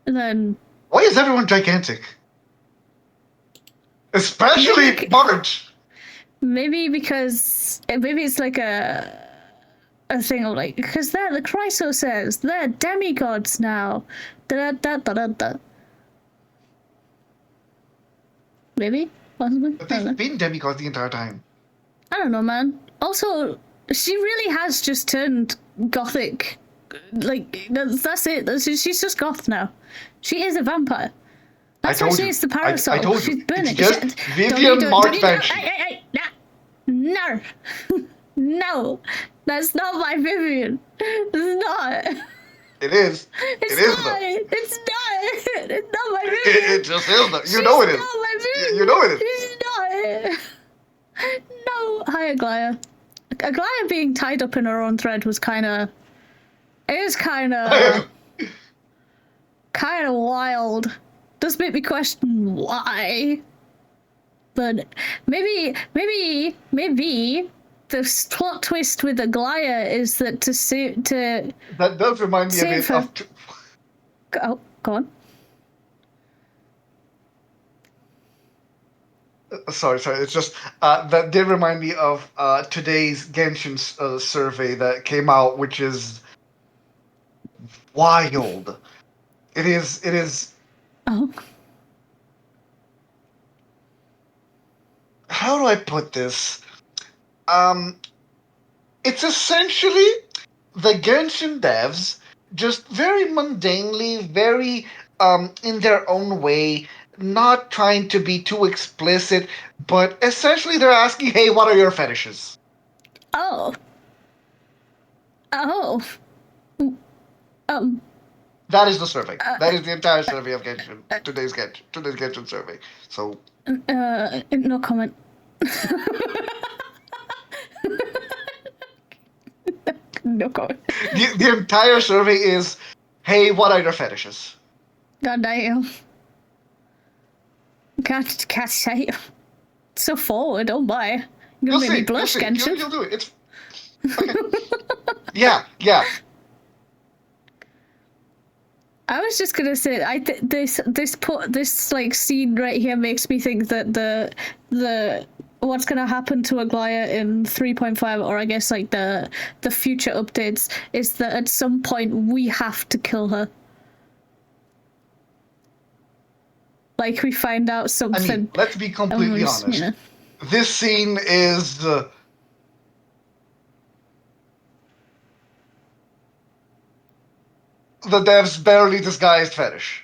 [SPEAKER 1] And then
[SPEAKER 2] why is everyone gigantic? Especially March.
[SPEAKER 1] Maybe because it's like a thing of like, because the Chryso says they're demigods now. Da da da da da. Maybe, possibly.
[SPEAKER 2] But they've been demigods the entire time.
[SPEAKER 1] I don't know, man. Also, she really has just turned gothic. Like that's it. She's just goth now. She is a vampire. That's why she is the parasol.
[SPEAKER 2] I told you.
[SPEAKER 1] She's burning.
[SPEAKER 2] It's just Vivian March Banshee.
[SPEAKER 1] No. No. That's not my Vivian. It's not.
[SPEAKER 2] It is.
[SPEAKER 1] It's
[SPEAKER 2] it is
[SPEAKER 1] not.
[SPEAKER 2] though.
[SPEAKER 1] It's not. It's not my Vivian.
[SPEAKER 2] It just is though. You know it is.
[SPEAKER 1] Not my Vivian.
[SPEAKER 2] You know it is.
[SPEAKER 1] She's not. No. Hi, Aglaya. Aglaya being tied up in her own thread was kind of wild. Does make me question why. But maybe the plot twist with Aglaya is that
[SPEAKER 2] that does remind me a bit of.
[SPEAKER 1] Oh, go on.
[SPEAKER 2] Sorry. It's just that did remind me of today's Genshin survey that came out, which is wild. It is.
[SPEAKER 1] Oh.
[SPEAKER 2] How do I put this? It's essentially the Genshin devs just very mundanely, very in their own way, not trying to be too explicit, but essentially they're asking, hey, what are your fetishes?
[SPEAKER 1] Oh.
[SPEAKER 2] That is the survey. That is the entire survey of Genshin. Today's Genshin survey. So.
[SPEAKER 1] No comment. No comment.
[SPEAKER 2] The entire survey is, hey, what are your fetishes?
[SPEAKER 1] God damn. Can't say. So forward, oh my. You're gonna make me blush, Genshin.
[SPEAKER 2] You'll do it. It's okay. Yeah.
[SPEAKER 1] I was just gonna say, this like scene right here makes me think that the what's gonna happen to Aglaya in 3.5, or I guess like the future updates, is that at some point we have to kill her. Like we find out something.
[SPEAKER 2] I mean, let's be completely honest.
[SPEAKER 1] You know.
[SPEAKER 2] This scene is. The devs barely disguised fetish.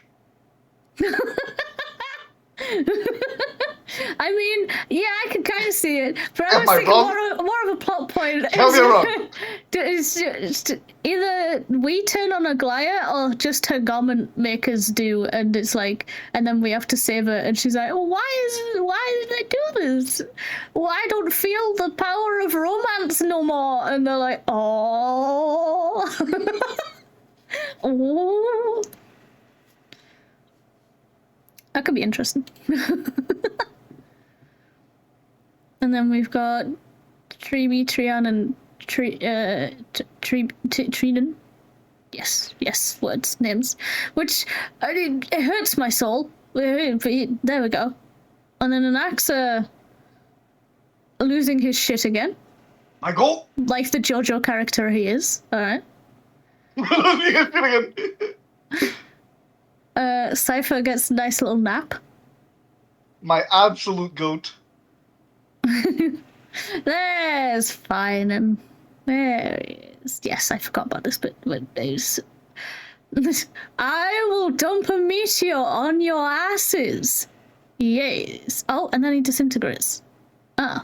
[SPEAKER 1] I mean, yeah, I can kind of see it, but I
[SPEAKER 2] Am
[SPEAKER 1] was
[SPEAKER 2] I
[SPEAKER 1] thinking
[SPEAKER 2] wrong?
[SPEAKER 1] more of a plot point.
[SPEAKER 2] Tell me wrong.
[SPEAKER 1] It's either we turn on Aglaya or just her garment makers do, and it's like, and then we have to save her, and she's like, oh, why did they do this? Well, I don't feel the power of romance no more, and they're like, oh. Oh, that could be interesting. And then we've got Treeby, Trian, and Trinan. Yes, words, names. Which, I mean, it hurts my soul. But there we go. And then Anaxa losing his shit again.
[SPEAKER 2] My goal?
[SPEAKER 1] Like the JoJo character he is. Alright. Cypher gets a nice little nap.
[SPEAKER 2] My absolute goat.
[SPEAKER 1] There's fine and there is. Yes, I forgot about this bit. But there's. I will dump a meteor on your asses. Yes. Oh, and then he disintegrates. Ah.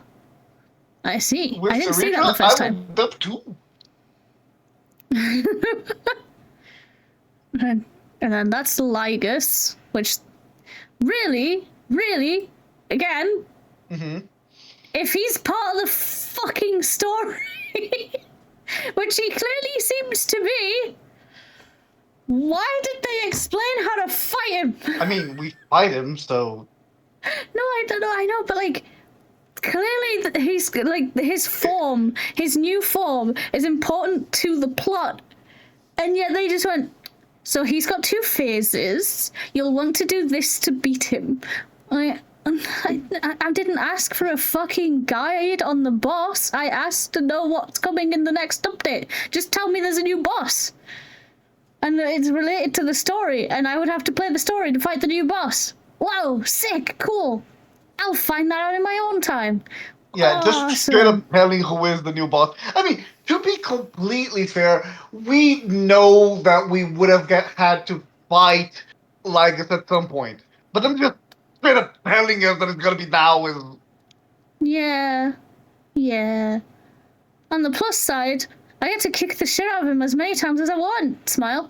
[SPEAKER 1] I see.
[SPEAKER 2] With
[SPEAKER 1] I didn't see that
[SPEAKER 2] Sarita,
[SPEAKER 1] the first
[SPEAKER 2] I
[SPEAKER 1] time.
[SPEAKER 2] will dump too.
[SPEAKER 1] And then that's Lygus, which really, again, if he's part of the fucking story, which he clearly seems to be, why did they explain how to fight him?
[SPEAKER 2] I mean, we fight him, so...
[SPEAKER 1] No, I don't know, I know, but like, clearly he's, like, his new form is important to the plot, and yet they just went, so he's got 2 phases, you'll want to do this to beat him. I didn't ask for a fucking guide on the boss. I asked to know what's coming in the next update. Just tell me there's a new boss. And it's related to the story, and I would have to play the story to fight the new boss. Wow, sick, cool. I'll find that out in my own time.
[SPEAKER 2] Yeah,
[SPEAKER 1] Awesome.
[SPEAKER 2] just straight up telling who is the new boss. I mean, to be completely fair, we know that we would have had to fight Lygus at some point. But I'm just straight up telling us that it's gonna be now is...
[SPEAKER 1] Yeah. On the plus side, I get to kick the shit out of him as many times as I want. Smile.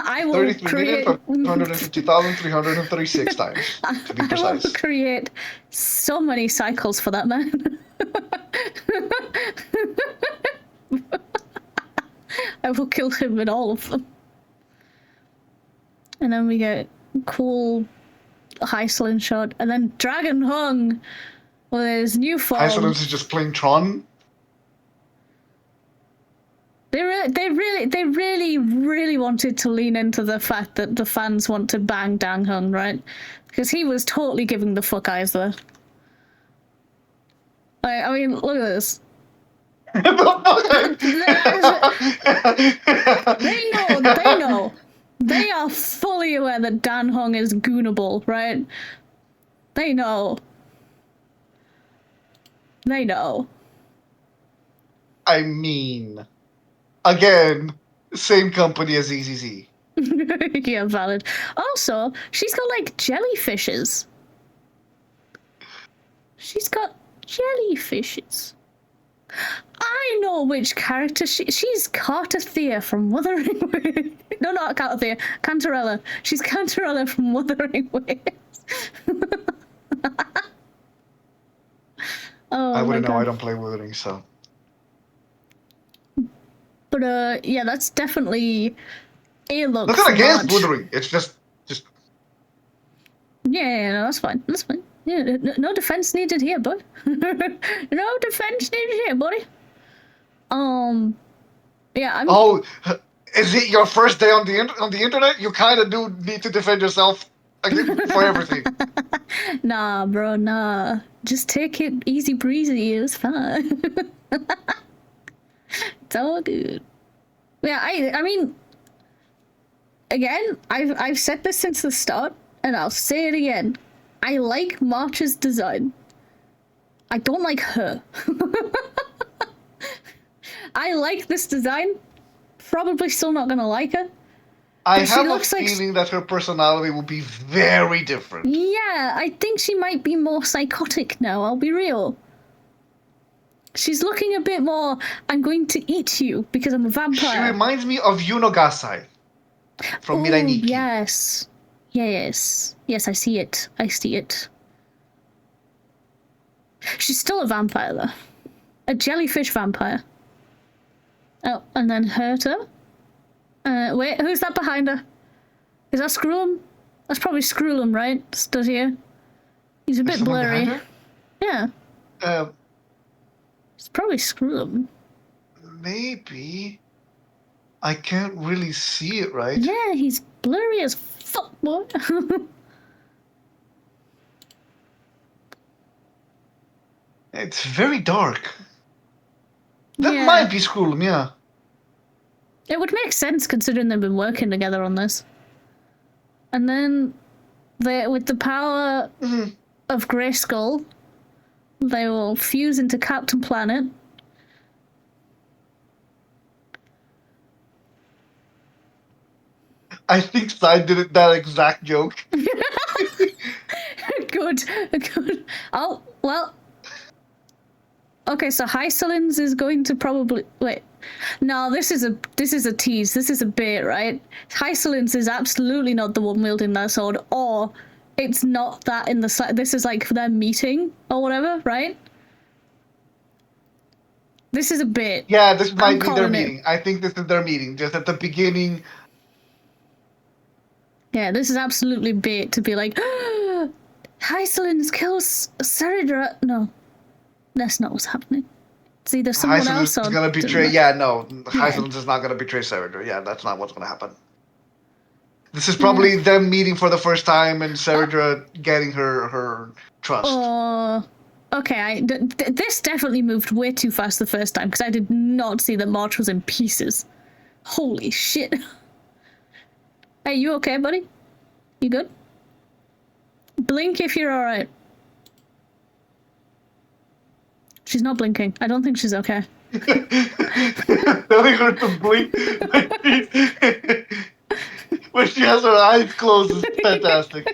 [SPEAKER 1] I will
[SPEAKER 2] 33,250,336 times, to be
[SPEAKER 1] I
[SPEAKER 2] precise.
[SPEAKER 1] will create so many cycles for that man. I will kill him in all of them. And then we get cool high slingshot, and then Dragon Hung with his new form.
[SPEAKER 2] Isolance is just playing Tron.
[SPEAKER 1] They really wanted to lean into the fact that the fans want to bang Dang Hung, right? Because he was totally giving the fuck eyes there. I mean, look at this. They know. They are fully aware that Dan Hung is goonable, right? They know.
[SPEAKER 2] I mean, again, same company as EZZ.
[SPEAKER 1] Yeah, valid. Also, she's got like jellyfishes. I know which character she's Cartathea from Wuthering Waves. No, not Cartathea. Cantarella. She's Cantarella from Wuthering Waves. Oh,
[SPEAKER 2] I wouldn't
[SPEAKER 1] my
[SPEAKER 2] know.
[SPEAKER 1] God.
[SPEAKER 2] I don't play Wuthering, so.
[SPEAKER 1] But yeah, that's definitely a look.
[SPEAKER 2] Nothing against Wuthering. It's just.
[SPEAKER 1] Yeah, no, that's fine. Yeah, no defense needed here, bud. No defense needed here, buddy. Yeah,
[SPEAKER 2] Oh, is it your first day on the internet? You kind of do need to defend yourself for everything.
[SPEAKER 1] Nah, bro, nah. Just take it easy breezy. It's fine. It's all good. Yeah, I mean, again, I've said this since the start, and I'll say it again. I like March's design. I don't like her. I like this design. Probably still not gonna like her.
[SPEAKER 2] I
[SPEAKER 1] But she
[SPEAKER 2] have a
[SPEAKER 1] looks like-
[SPEAKER 2] feeling that her personality will be very different.
[SPEAKER 1] Yeah, I think she might be more psychotic now, I'll be real. She's looking a bit more, I'm going to eat you because I'm a vampire.
[SPEAKER 2] She reminds me of Yuno Gasai from Mirai Nikki.
[SPEAKER 1] Yes. Yes, I see it. She's still a vampire, though. A jellyfish vampire. Oh, and then Herta. Wait, who's that behind her? Is that Skrullum? That's probably Skrullum, right? Stood here. He's a
[SPEAKER 2] There's
[SPEAKER 1] bit
[SPEAKER 2] someone
[SPEAKER 1] blurry.
[SPEAKER 2] behind
[SPEAKER 1] Yeah,
[SPEAKER 2] her?
[SPEAKER 1] it's probably Screw'em.
[SPEAKER 2] Maybe. I can't really see it, right?
[SPEAKER 1] Yeah, he's blurry as fuck, boy.
[SPEAKER 2] It's very dark. That
[SPEAKER 1] Yeah.
[SPEAKER 2] might be Screw'em, yeah.
[SPEAKER 1] It would make sense considering they've been working together on this. And then, with the power of Grayskull, they will fuse into Captain Planet.
[SPEAKER 2] I think Sai did that exact joke.
[SPEAKER 1] Good. Oh, well. Okay, so Hysolins is going to probably wait. No, this is a tease. This is a bait, right? Hysolins is absolutely not the one wielding that sword, or it's not that in the this is like their meeting or whatever, right? This is a bait.
[SPEAKER 2] Yeah, this might be their
[SPEAKER 1] calling it.
[SPEAKER 2] meeting. I think this is their meeting. Just at the beginning.
[SPEAKER 1] Yeah, this is absolutely bait to be like, Hysolins kills Saridra. No, that's not what's happening. It's either someone else
[SPEAKER 2] Hysolins
[SPEAKER 1] or...
[SPEAKER 2] is gonna betray. Yeah, no. Hysolins is not gonna betray Saridra. Yeah, that's not what's gonna happen. This is probably them meeting for the first time and Saridra getting her trust.
[SPEAKER 1] Okay, this definitely moved way too fast the first time because I did not see that March was in pieces. Holy shit. Hey, you okay, buddy? You good? Blink if you're alright. She's not blinking. I don't think she's okay.
[SPEAKER 2] Telling her to blink when she has her eyes closed is fantastic.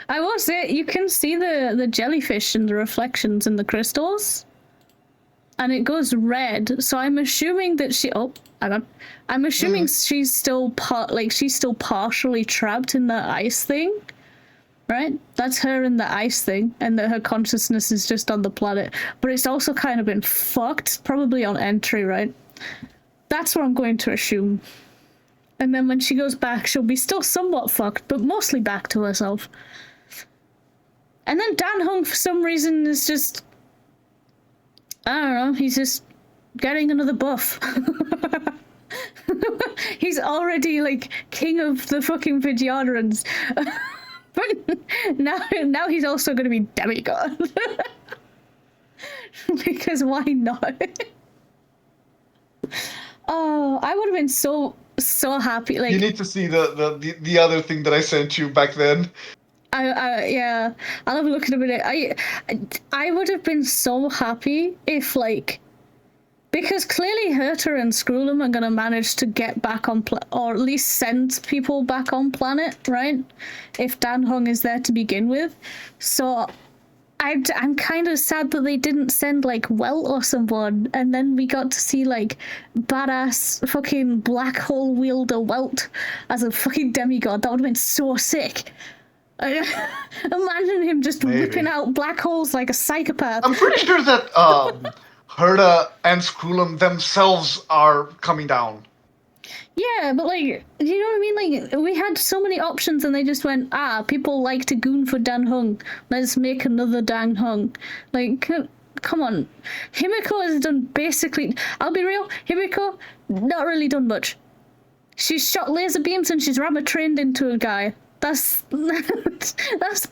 [SPEAKER 1] I will say, you can see the jellyfish and the reflections in the crystals. And it goes red, so I'm assuming that she... Oh, hang on. I'm assuming she's still she's still partially trapped in the ice thing. Right? That's her in the ice thing, and that her consciousness is just on the planet. But it's also kind of been fucked, probably on entry, right? That's what I'm going to assume. And then when she goes back, she'll be still somewhat fucked, but mostly back to herself. And then Dan Hung, for some reason, is just... I don't know, he's just getting another buff. He's already, like, king of the fucking Vidyarans. But now he's also going to be demigod. Because why not? Oh, I would have been so happy. Like,
[SPEAKER 2] You need to see the other thing that I sent you back then.
[SPEAKER 1] Yeah, I'll have a look in a minute. I would have been so happy if, like, because clearly Herta and Screw'em are going to manage to get back on or at least send people back on planet, right? If Dan Hung is there to begin with. So I'm kind of sad that they didn't send, like, Welt or someone, and then we got to see, like, badass fucking black hole wielder Welt as a fucking demigod. That would have been so sick. Imagine him just whipping out black holes like a psychopath.
[SPEAKER 2] I'm pretty sure that Herta and Screw'em themselves are coming down.
[SPEAKER 1] Yeah, but, like, you know what I mean? Like, we had so many options and they just went, people like to goon for Dan Hung. Let's make another Dan Hung. Like, come on. Himiko has done basically... I'll be real, Himiko, not really done much. She's shot laser beams and she's rammer trained into a guy. That's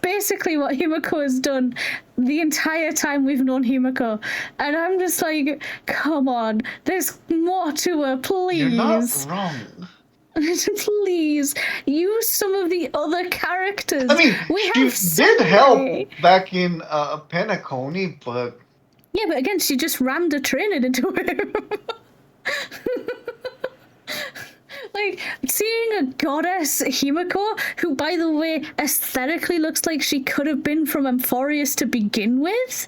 [SPEAKER 1] basically what Himiko has done the entire time we've known Himiko. And I'm just like, come on, there's more to her, please.
[SPEAKER 2] You're not wrong.
[SPEAKER 1] Please, use some of the other characters.
[SPEAKER 2] I mean,
[SPEAKER 1] she
[SPEAKER 2] did help back in Penacony, but...
[SPEAKER 1] Yeah, but again, she just rammed a trainer into him. Like, seeing a goddess Himiko, who, by the way, aesthetically looks like she could have been from Amphorius to begin with,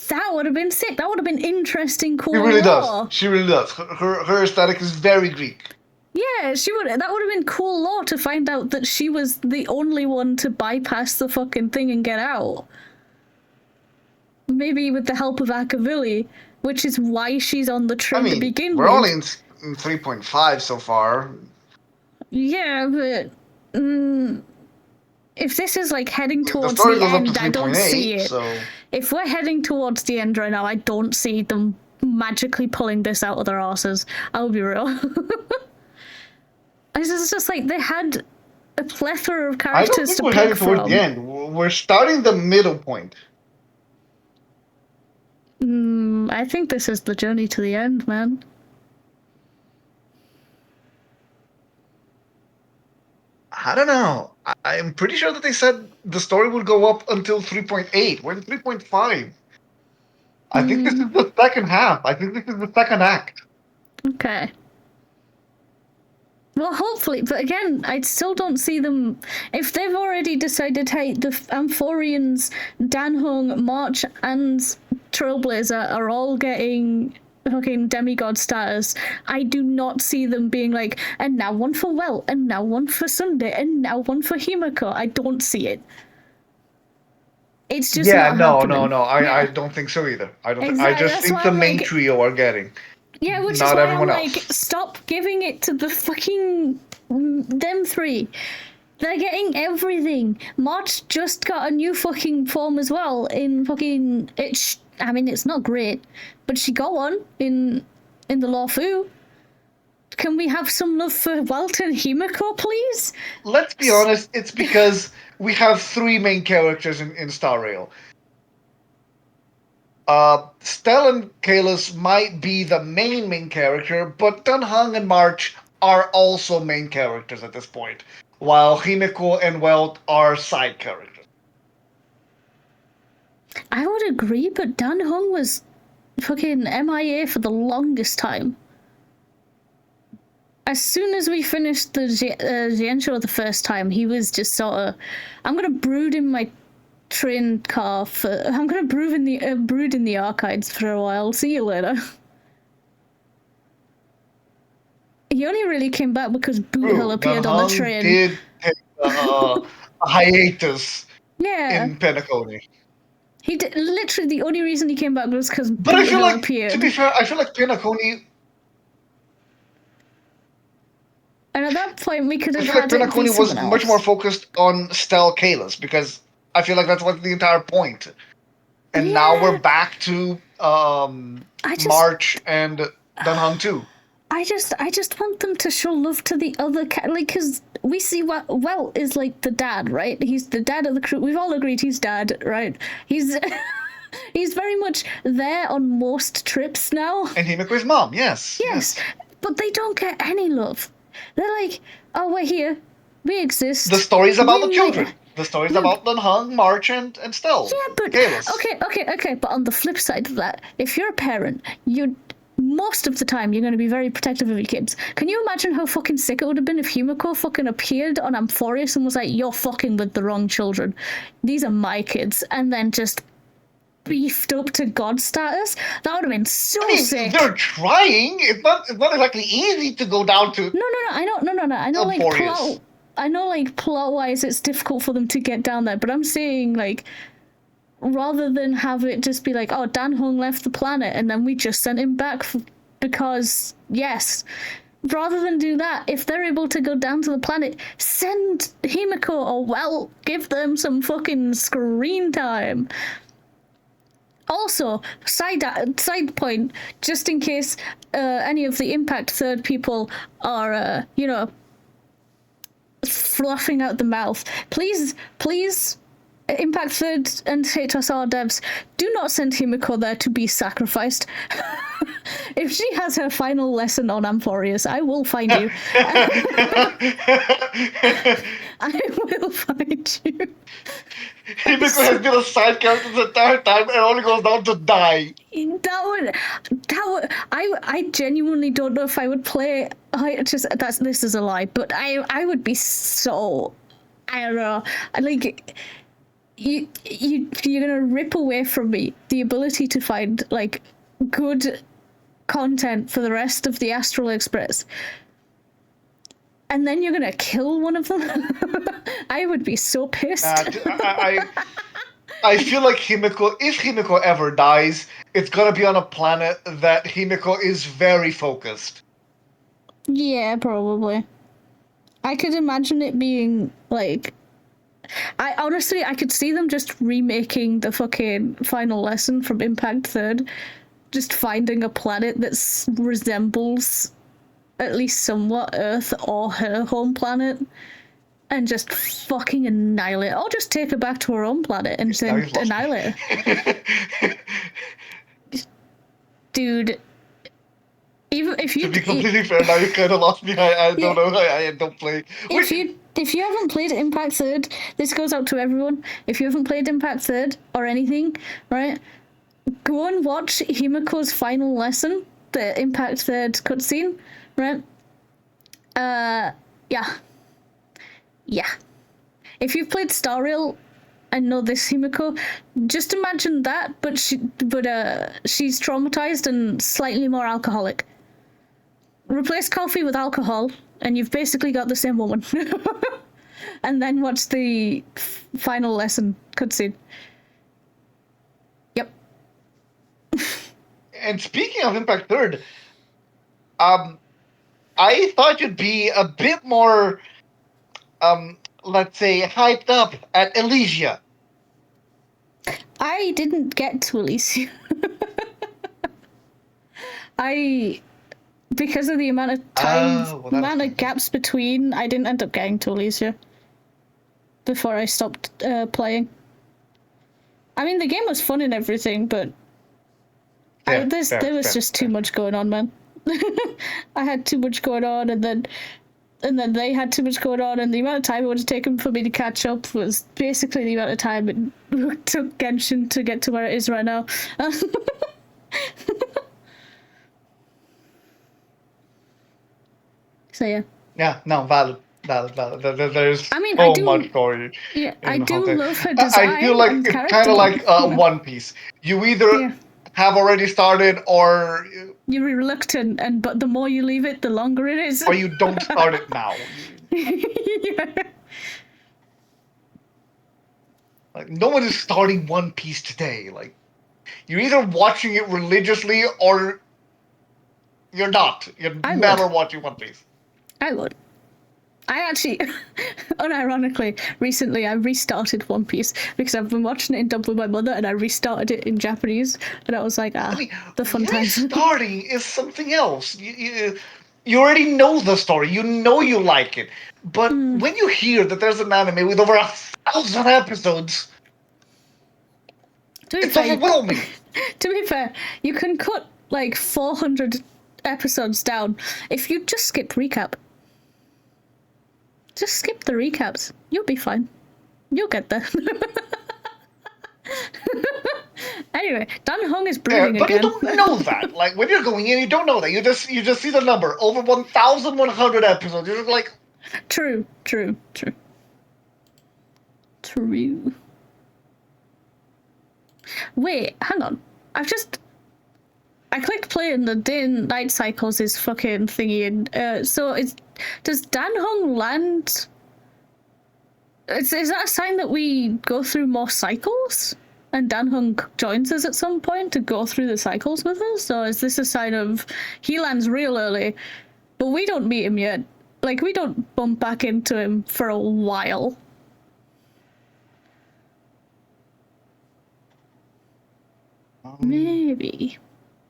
[SPEAKER 1] that would have been sick. That would have been interesting, cool.
[SPEAKER 2] She really does. She really does. Her aesthetic is very Greek.
[SPEAKER 1] Yeah, she would. That would have been cool lore to find out that she was the only one to bypass the fucking thing and get out. Maybe with the help of Akavili, which is why she's on the train to begin with.
[SPEAKER 2] We're only in 3.5 so far.
[SPEAKER 1] Yeah, but if this is like heading
[SPEAKER 2] The
[SPEAKER 1] towards
[SPEAKER 2] story
[SPEAKER 1] the
[SPEAKER 2] goes up to
[SPEAKER 1] end, I don't see
[SPEAKER 2] 3.8,
[SPEAKER 1] it.
[SPEAKER 2] so...
[SPEAKER 1] If we're heading towards the end right now, I don't see them magically pulling this out of their asses. I'll be real. It's just like they had a plethora of
[SPEAKER 2] I don't
[SPEAKER 1] characters
[SPEAKER 2] think
[SPEAKER 1] to
[SPEAKER 2] we're
[SPEAKER 1] pick
[SPEAKER 2] heading towards
[SPEAKER 1] from.
[SPEAKER 2] the end. We're starting the middle point.
[SPEAKER 1] I think this is the journey to the end, man.
[SPEAKER 2] I don't know. I'm pretty sure that they said the story would go up until 3.8. We're in 3.5. I think this is the second half. I think this is the second act.
[SPEAKER 1] Okay. Well, hopefully, but again, I still don't see them. If they've already decided, hey, the Amphorians, Danhung, March, and Trailblazer are all getting fucking demigod status, I do not see them being like, and now one for Well, and now one for Sunday, and now one for Himiko. I don't see it. It's just
[SPEAKER 2] Yeah,
[SPEAKER 1] not
[SPEAKER 2] no,
[SPEAKER 1] happening.
[SPEAKER 2] no. I
[SPEAKER 1] Yeah.
[SPEAKER 2] don't think so either. I don't. I
[SPEAKER 1] Exactly,
[SPEAKER 2] just
[SPEAKER 1] that's
[SPEAKER 2] think
[SPEAKER 1] why
[SPEAKER 2] the
[SPEAKER 1] I'm
[SPEAKER 2] main
[SPEAKER 1] like-
[SPEAKER 2] trio are getting.
[SPEAKER 1] Yeah, which is
[SPEAKER 2] Not
[SPEAKER 1] why
[SPEAKER 2] everyone
[SPEAKER 1] I'm like,
[SPEAKER 2] else.
[SPEAKER 1] stop giving it to the fucking them three. They're getting everything. March just got a new fucking form as well in fucking I mean, it's not great, but she got one in the Lawfu. Can we have some love for Welt and Himiko, please?
[SPEAKER 2] Let's be honest. It's because we have three main characters in Star Rail. Stell and Kalis might be the main character, but Dunhung and March are also main characters at this point, while Himiko and Welt are side characters.
[SPEAKER 1] I would agree, but Dan Hung was fucking MIA for the longest time. As soon as we finished the Xian show the first time, he was just sort of, I'm gonna brood in my train car I'm gonna brood in the archives for a while. See you later. He only really came back because Boot Hill appeared on the train.
[SPEAKER 2] Did take a hiatus
[SPEAKER 1] Yeah,
[SPEAKER 2] in Penacony.
[SPEAKER 1] he did. Literally, the only reason he came back was because
[SPEAKER 2] But I
[SPEAKER 1] Boot
[SPEAKER 2] feel
[SPEAKER 1] Hill
[SPEAKER 2] like,
[SPEAKER 1] appeared.
[SPEAKER 2] to be fair, I feel like Penacony.
[SPEAKER 1] And at that point, we could
[SPEAKER 2] I
[SPEAKER 1] have
[SPEAKER 2] feel like
[SPEAKER 1] had it be
[SPEAKER 2] Penacony was
[SPEAKER 1] someone
[SPEAKER 2] much
[SPEAKER 1] else.
[SPEAKER 2] more focused on Stell Kalis because I feel like that's what the entire point. And now we're back to March and Dunhung too.
[SPEAKER 1] I just want them to show love to the other because we see Well is like the dad, right? He's the dad of the crew. We've all agreed he's dad, right? He's he's very much there on most trips now.
[SPEAKER 2] And Himiko's mom, yes.
[SPEAKER 1] Yes, but they don't get any love. They're like, oh, we're here, we exist.
[SPEAKER 2] The story's about the
[SPEAKER 1] We
[SPEAKER 2] children.
[SPEAKER 1] might-
[SPEAKER 2] The story's about Dunhung, March, and Stell.
[SPEAKER 1] Yeah, but
[SPEAKER 2] Kalis.
[SPEAKER 1] okay. But on the flip side of that, if you're a parent, most of the time you're going to be very protective of your kids. Can you imagine how fucking sick it would have been if Himiko fucking appeared on Amphorius and was like, "You're fucking with the wrong children. These are my kids," and then just beefed up to god status? That would have been so sick.
[SPEAKER 2] They're trying. It's not exactly easy to go down to.
[SPEAKER 1] No. I know, like
[SPEAKER 2] Amphorius.
[SPEAKER 1] plot wise, it's difficult for them to get down there. But I'm saying, like, rather than have it just be like, oh, Dan Hung left the planet and then we just sent him back because yes. Rather than do that, if they're able to go down to the planet, send Himiko or Well, give them some fucking screen time. Also, side point, just in case any of the Impact Third people are, fluffing out the mouth, please, Impact Third and HSR devs, do not send Himiko there to be sacrificed. If she has her final lesson on Amphorius, I will find you. I will find you.
[SPEAKER 2] Himiko has been a side character the entire time and only goes down to die.
[SPEAKER 1] I genuinely don't know if I would play. This is a lie, but I would be so. I don't know. Like, you're gonna rip away from me the ability to find like good content for the rest of the Astral Express. And then you're gonna kill one of them? I would be so pissed.
[SPEAKER 2] I feel like Himiko, if Himiko ever dies, it's gonna be on a planet that Himiko is very focused.
[SPEAKER 1] Yeah, probably. I could imagine it being like, I honestly, I could see them just remaking the fucking final lesson from Impact Third, just finding a planet that resembles at least somewhat Earth or her home planet, and just fucking annihilate. Or just take her back to her own planet and then annihilate her. Dude, even if you
[SPEAKER 2] to be completely fair, now you kind of lost me. I don't know. I don't play.
[SPEAKER 1] If you haven't played Impact Third, this goes out to everyone. If you haven't played Impact Third or anything, right, go and watch Himiko's final lesson, the Impact Third cutscene, right? Yeah. If you've played Star Rail and know this Himiko, just imagine that, but she's traumatized and slightly more alcoholic. Replace coffee with alcohol, and you've basically got the same woman. And then watch the final lesson cutscene. Yep.
[SPEAKER 2] And speaking of Impact Third, I thought you'd be a bit more, let's say, hyped up at Elysia.
[SPEAKER 1] I didn't get to Elysia. Because of the amount of time, amount of gaps between, I didn't end up getting to Elysia before I stopped playing. I mean, the game was fun and everything, but there was just too much going on, man. I had too much going on, and then they had too much going on, and the amount of time it would have taken for me to catch up was basically the amount of time it took Genshin to get to where it is right now. So yeah.
[SPEAKER 2] Yeah, no, valid. There's much story.
[SPEAKER 1] Yeah, I do love her design.
[SPEAKER 2] I feel like it's kind of like One Piece. You either have already started, or
[SPEAKER 1] you're reluctant, but the more you leave it, the longer it is.
[SPEAKER 2] Or you don't start it now.
[SPEAKER 1] Yeah.
[SPEAKER 2] Like, no one is starting One Piece today. Like, you're either watching it religiously or you're not. You're never watching One Piece.
[SPEAKER 1] I would. I actually, unironically, recently I restarted One Piece because I've been watching it in dub with my mother, and I restarted it in Japanese, and I was like, the fun times.
[SPEAKER 2] Restarting is something else. You already know the story. You know you like it. But when you hear that there's an anime with over 1,000 episodes, it's overwhelming.
[SPEAKER 1] To be fair, you can cut like 400 episodes down if you just skip recap. Just skip the recaps. You'll be fine. You'll get there. Anyway, Dan Hong is breathing
[SPEAKER 2] but
[SPEAKER 1] again.
[SPEAKER 2] You don't know that. Like, when you're going in, you don't know that. You just see the number. Over 1,100 episodes. You're just like...
[SPEAKER 1] True. Wait, hang on. I clicked play and the day and night cycles is fucking thingy, and so does Dan Hong land? Is that a sign that we go through more cycles? And Dan Hong joins us at some point to go through the cycles with us? Or is this a sign of he lands real early, but we don't meet him yet? Like, we don't bump back into him for a while. Maybe.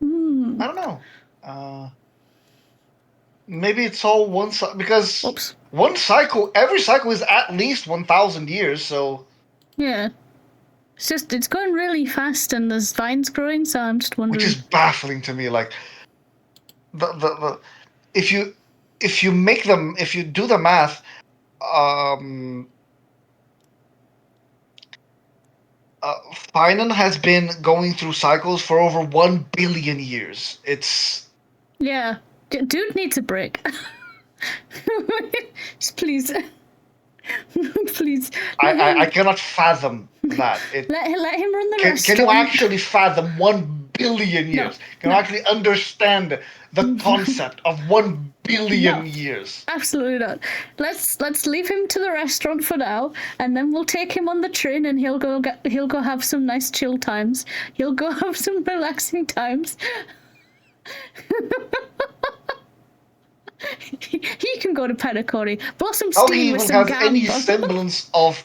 [SPEAKER 2] I don't know. Maybe it's all one cycle, because one cycle, every cycle is at least 1,000 years, so...
[SPEAKER 1] Yeah. It's going really fast and there's vines growing, so I'm just wondering...
[SPEAKER 2] Which is baffling to me, like... If you do the math, Finan has been going through cycles for over 1 billion years. It's...
[SPEAKER 1] Yeah. Dude needs a break. Please. Please.
[SPEAKER 2] I cannot fathom that.
[SPEAKER 1] Let him run the rest.
[SPEAKER 2] Can you actually fathom 1 billion years? Can you actually understand the concept of 1 billion years?
[SPEAKER 1] Absolutely not. Let's leave him to the restaurant for now, and then we'll take him on the train, and he'll go have some nice chill times. He'll go have some relaxing times. He can go to Penacori, blow some steam with some
[SPEAKER 2] How he even has any semblance of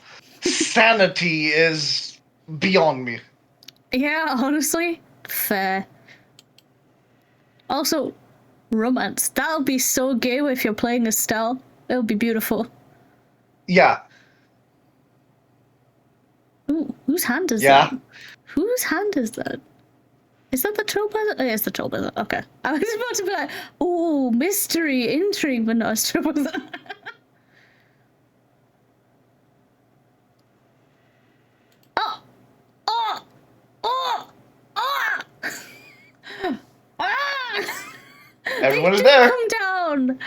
[SPEAKER 2] insanity is beyond me.
[SPEAKER 1] Yeah, honestly, fair. Also, romance. That'll be so gay if you're playing Estelle. It'll be beautiful.
[SPEAKER 2] Yeah.
[SPEAKER 1] Ooh, whose hand is
[SPEAKER 2] Yeah.
[SPEAKER 1] that? Whose hand is that? Is that the Trailblazer? Oh, yeah, it's the Trailblazer. Okay. I was about to be like, oh, mystery, intrigue, but no, it's Trailblazer. Oh! Oh! Oh! Oh! Ah!
[SPEAKER 2] Everyone is
[SPEAKER 1] They did
[SPEAKER 2] there.
[SPEAKER 1] come down!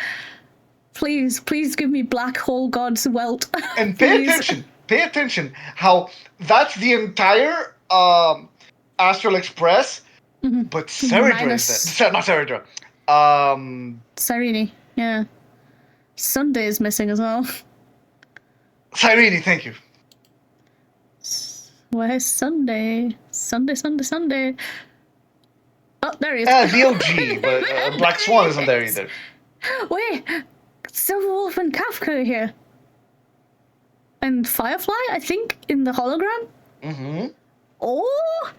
[SPEAKER 1] Please, please give me Black Hole God's Welt.
[SPEAKER 2] And pay
[SPEAKER 1] Please.
[SPEAKER 2] attention. Pay attention how that's the entire Astral Express, but Ceridra
[SPEAKER 1] Minus-
[SPEAKER 2] is there. Not Ceridra.
[SPEAKER 1] Cyrene, yeah. Sunday is missing as well.
[SPEAKER 2] Cyrene, thank you.
[SPEAKER 1] Where's Sunday? Sunday. Oh, there he is.
[SPEAKER 2] The OG, but Black Swan isn't there either.
[SPEAKER 1] Wait, Silverwolf and Kafka are here. And Firefly, I think, in the hologram?
[SPEAKER 2] Mm-hmm.
[SPEAKER 1] Oh!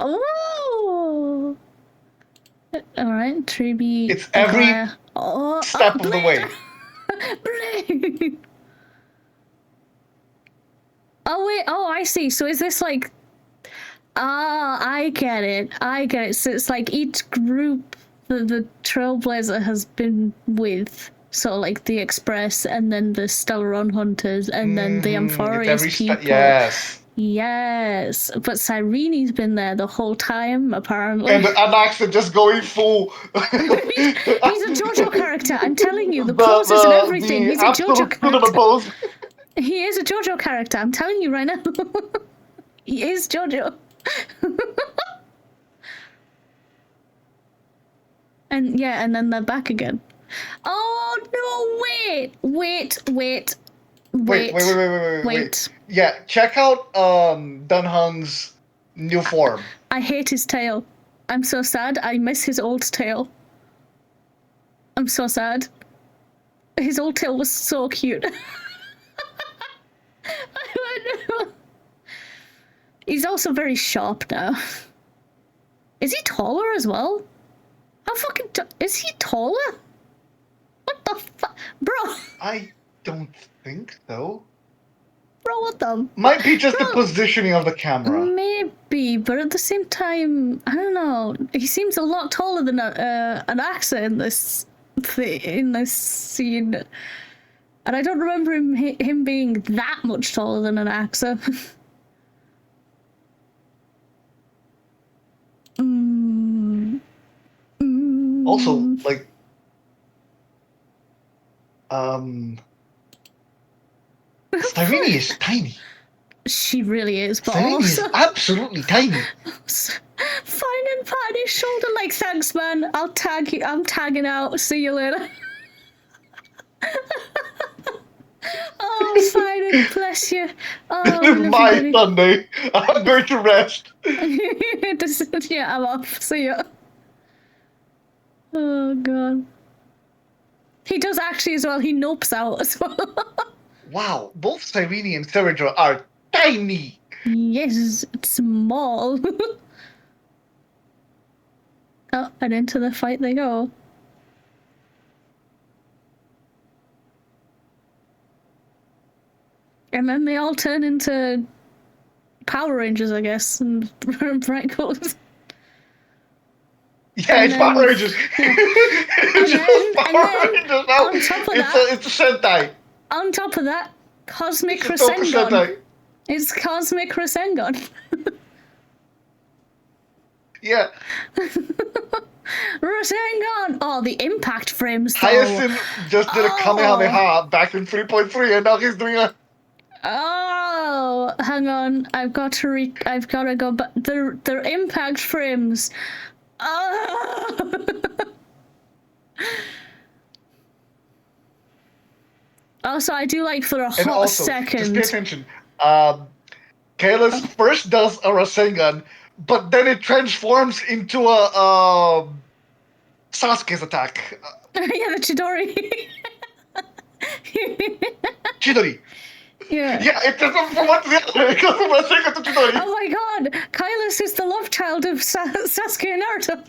[SPEAKER 1] Oh! Alright, Triby.
[SPEAKER 2] It's every step of the
[SPEAKER 1] Blade.
[SPEAKER 2] way.
[SPEAKER 1] Blade! Oh, wait, oh, I see. So is this like... Ah, I get it. So it's like each group that the Trailblazer has been with. So like the Express, and then the Stellaron Hunters, and then the
[SPEAKER 2] It's
[SPEAKER 1] Amphorius
[SPEAKER 2] every
[SPEAKER 1] people.
[SPEAKER 2] yes.
[SPEAKER 1] Yes, but Cyrene's been there the whole time, apparently.
[SPEAKER 2] And Anaxa just going full.
[SPEAKER 1] He's a JoJo character. I'm telling you, the poses and everything. He's a JoJo character.
[SPEAKER 2] Pose.
[SPEAKER 1] He is a JoJo character. I'm telling you right now. He is JoJo. And yeah, and then they're back again. Oh no! Wait.
[SPEAKER 2] Yeah, check out Dunhung's new form.
[SPEAKER 1] I hate his tail. I'm so sad. I miss his old tail. I'm so sad. His old tail was so cute. I don't know. He's also very sharp now. Is he taller as well? How fucking is he taller? What the fuck? Bro!
[SPEAKER 2] I don't think so.
[SPEAKER 1] Bro, what the?
[SPEAKER 2] Might be just the positioning of the camera.
[SPEAKER 1] Maybe, but at the same time, I don't know. He seems a lot taller than an Axa in this scene, and I don't remember him being that much taller than an Axa.
[SPEAKER 2] Also, like, Cyrene is tiny.
[SPEAKER 1] She really is, but
[SPEAKER 2] Cyrene is
[SPEAKER 1] also
[SPEAKER 2] absolutely tiny.
[SPEAKER 1] fine and pat his shoulder like, thanks, man. I'll tag you. I'm tagging out. See you later. Oh, fine and bless you. Oh,
[SPEAKER 2] It's my Sunday. I'm going to rest.
[SPEAKER 1] Yeah, I'm off. See ya. Oh god. He does actually as well. He nopes out as well.
[SPEAKER 2] Wow, both Cyrene and Ceridra are tiny.
[SPEAKER 1] Yes, it's small. Oh, and into the fight they go. And then they all turn into Power Rangers, I guess, and bright colors.
[SPEAKER 2] Yeah,
[SPEAKER 1] And
[SPEAKER 2] it's
[SPEAKER 1] then-
[SPEAKER 2] Power Rangers. It's just Power Rangers now.
[SPEAKER 1] on top of that-
[SPEAKER 2] It's a Sentai.
[SPEAKER 1] On top of that, Cosmic
[SPEAKER 2] It's a Toku
[SPEAKER 1] Rasengan.
[SPEAKER 2] Sentai.
[SPEAKER 1] It's Cosmic Rasengan.
[SPEAKER 2] Yeah.
[SPEAKER 1] Rasengan! Oh, the impact frames though.
[SPEAKER 2] Hyacinth just did a
[SPEAKER 1] Oh.
[SPEAKER 2] Kamehameha back in 3.3, and now he's doing a.
[SPEAKER 1] Oh, hang on. I've got to go back. They're impact frames. Oh. Also, I do like for a
[SPEAKER 2] And
[SPEAKER 1] hot
[SPEAKER 2] also,
[SPEAKER 1] second.
[SPEAKER 2] just pay attention. Kaelis first does a Rasengan, but then it transforms into a Sasuke's attack.
[SPEAKER 1] Yeah, the Chidori.
[SPEAKER 2] Chidori.
[SPEAKER 1] Yeah.
[SPEAKER 2] Yeah, it doesn't from one to the other. It goes from one second to the other.
[SPEAKER 1] Oh my god! Kylus is the love child of Sasuke and Naruto.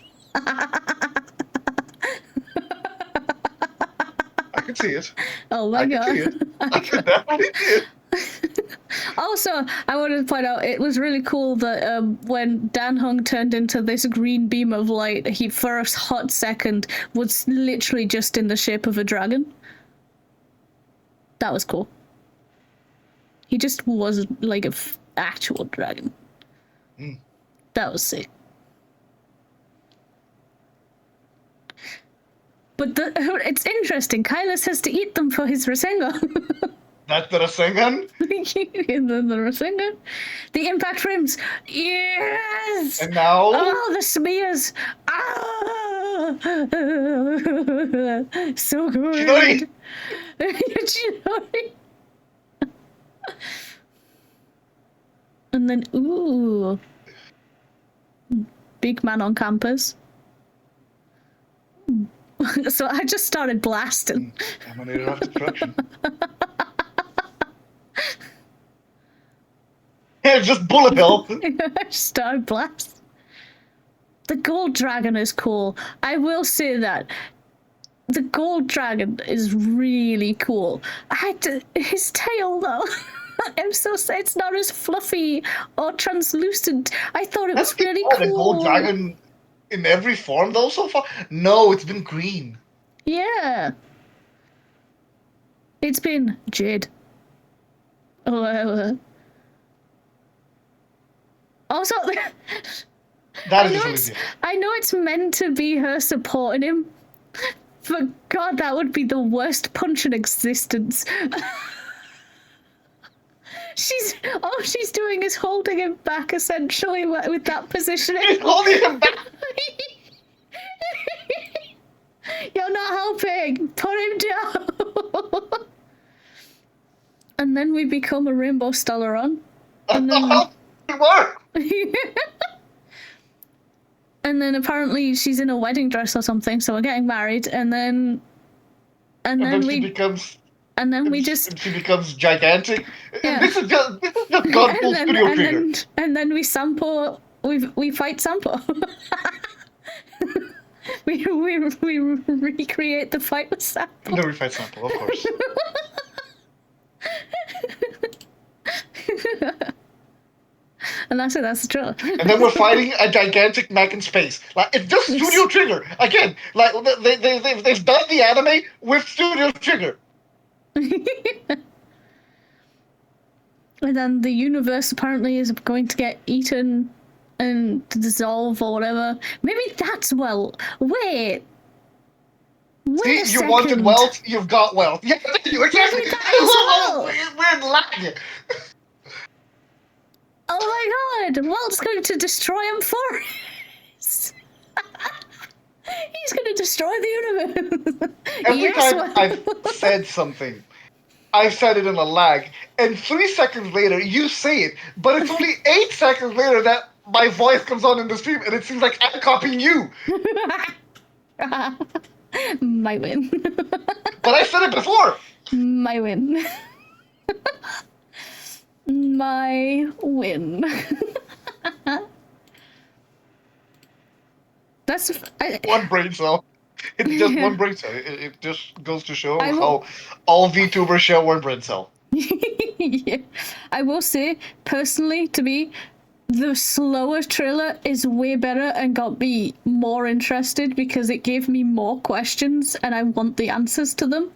[SPEAKER 2] I can see it.
[SPEAKER 1] Oh my
[SPEAKER 2] I
[SPEAKER 1] god.
[SPEAKER 2] can see it. I can definitely see it.
[SPEAKER 1] Also, I wanted to point out it was really cool that when Dan Hung turned into this green beam of light, he for a hot second was literally just in the shape of a dragon. That was cool. He just wasn't like an actual dragon.
[SPEAKER 2] Mm.
[SPEAKER 1] That was sick. But it's interesting. Kylus has to eat them for his Rasengan.
[SPEAKER 2] That's the Rasengan?
[SPEAKER 1] And then the Rasengan. The impact frames. Yes!
[SPEAKER 2] And now?
[SPEAKER 1] Oh, the smears. Ah! So good.
[SPEAKER 2] Chidori!
[SPEAKER 1] Chidori. And then, ooh. Big man on campus. So I just started blasting.
[SPEAKER 2] Emanator of destruction. Yeah, just bullet hell.
[SPEAKER 1] I just started blasting. The gold dragon is cool. I will say that. The gold dragon is really cool. His tail though. I'm so sad it's not as fluffy or translucent. I thought it was really cool.
[SPEAKER 2] The gold dragon in every form though so far? No, it's been green.
[SPEAKER 1] Yeah. It's been jade. Oh, also,
[SPEAKER 2] That is just really
[SPEAKER 1] I know it's meant to be her supporting him, but God, that would be the worst punch in existence. All she's doing is holding him back, essentially, with that positioning.
[SPEAKER 2] She's holding him back.
[SPEAKER 1] You're not helping. Put him down. And then we become a rainbow Stellaron. And then
[SPEAKER 2] How it work?
[SPEAKER 1] and then apparently she's in a wedding dress or something, so we're getting married, and then
[SPEAKER 2] She becomes
[SPEAKER 1] she
[SPEAKER 2] becomes gigantic.
[SPEAKER 1] Yeah.
[SPEAKER 2] This is just gone full studio trigger.
[SPEAKER 1] and then we fight Sampo. we recreate the fight with Sampo.
[SPEAKER 2] No, we fight Sample, of course.
[SPEAKER 1] And that's it, that's the trailer.
[SPEAKER 2] And then we're fighting a gigantic mech in space. Like, it's just Studio Trigger again. Like they've done the anime with Studio Trigger.
[SPEAKER 1] And then the universe apparently is going to get eaten and to dissolve or whatever. Maybe that's wait. Wait a
[SPEAKER 2] See, you wanted
[SPEAKER 1] second.
[SPEAKER 2] wealth, you've got wealth. Yeah, you exactly.
[SPEAKER 1] Maybe that is wealth.
[SPEAKER 2] We're lag.
[SPEAKER 1] Oh my god! Walt's going to destroy him for us. He's going to destroy the universe.
[SPEAKER 2] Every time I've said something, I've said it in a lag, and 3 seconds later you say it, but it's only 8 seconds later that my voice comes on in the stream, and it seems like I'm copying you.
[SPEAKER 1] My win.
[SPEAKER 2] But I said it before.
[SPEAKER 1] My win. My win. That's
[SPEAKER 2] one brain cell. It's just one brain cell. It just goes to show how all VTubers share one brain cell.
[SPEAKER 1] Yeah. I will say, personally, to me, the slower trailer is way better and got me more interested because it gave me more questions and I want the answers to them.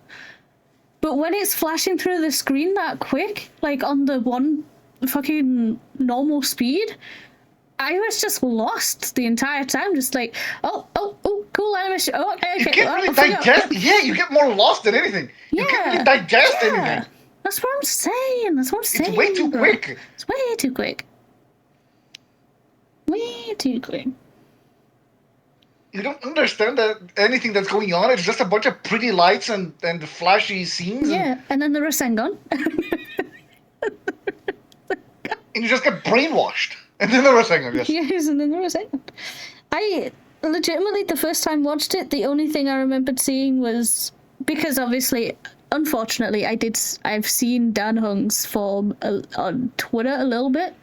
[SPEAKER 1] But when it's flashing through the screen that quick, like on the one fucking normal speed, I was just lost the entire time. Just like, oh, cool animation. Oh, okay.
[SPEAKER 2] You can't really digest. Yeah, you get more lost than anything. You can't really digest anything.
[SPEAKER 1] That's what I'm saying.
[SPEAKER 2] It's way too quick.
[SPEAKER 1] It's way too quick. Way too quick.
[SPEAKER 2] You don't understand that anything that's going on. It's just a bunch of pretty lights and flashy scenes.
[SPEAKER 1] Yeah, and then the Rasengan.
[SPEAKER 2] And you just get brainwashed. And then the Rasengan, yes.
[SPEAKER 1] Yes, and then the Rasengan. I legitimately, the first time watched it, the only thing I remembered seeing was, because obviously unfortunately, I've seen Dan Hung's form on Twitter a little bit.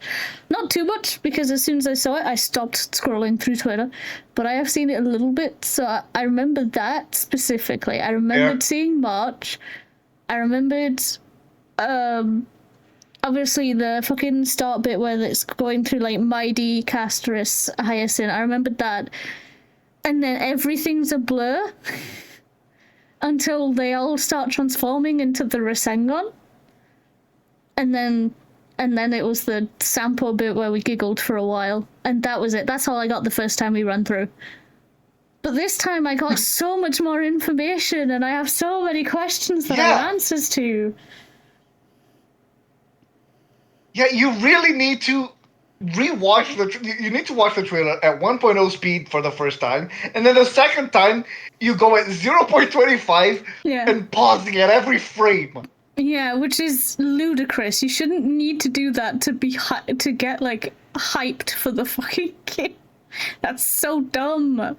[SPEAKER 1] Not too much, because as soon as I saw it, I stopped scrolling through Twitter. But I have seen it a little bit, so I remember that specifically. I remembered seeing March. I remembered, obviously the fucking start bit where it's going through, like, Mighty, Casterus, Hyacinth. I remembered that. And then everything's a blur. Until they all start transforming into the Rasengan. And then it was the Sampo bit where we giggled for a while. And that was it. That's all I got the first time we ran through. But this time I got so much more information, and I have so many questions that I have answers to.
[SPEAKER 2] Yeah, you really need to rewatch you need to watch the trailer at 1.0 speed for the first time, and then the second time you go at 0.25 and pausing at every frame.
[SPEAKER 1] Yeah, which is ludicrous. You shouldn't need to do that to be to get like hyped for the fucking game. That's so dumb.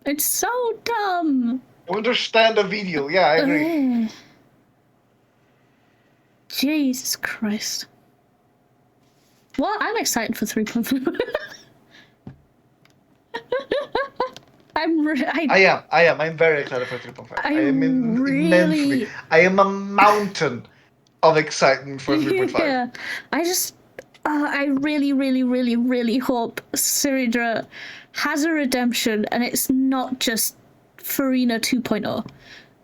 [SPEAKER 1] It's so dumb.
[SPEAKER 2] Understand the video. Yeah, I agree.
[SPEAKER 1] Jesus Christ. Well, I'm excited for 3.5. I
[SPEAKER 2] am. I'm very excited for 3.5. I am immensely. I am a mountain of excitement for 3.5.
[SPEAKER 1] Yeah, I really, really, really, really hope Ciridra has a redemption, and it's not just Farina 2.0.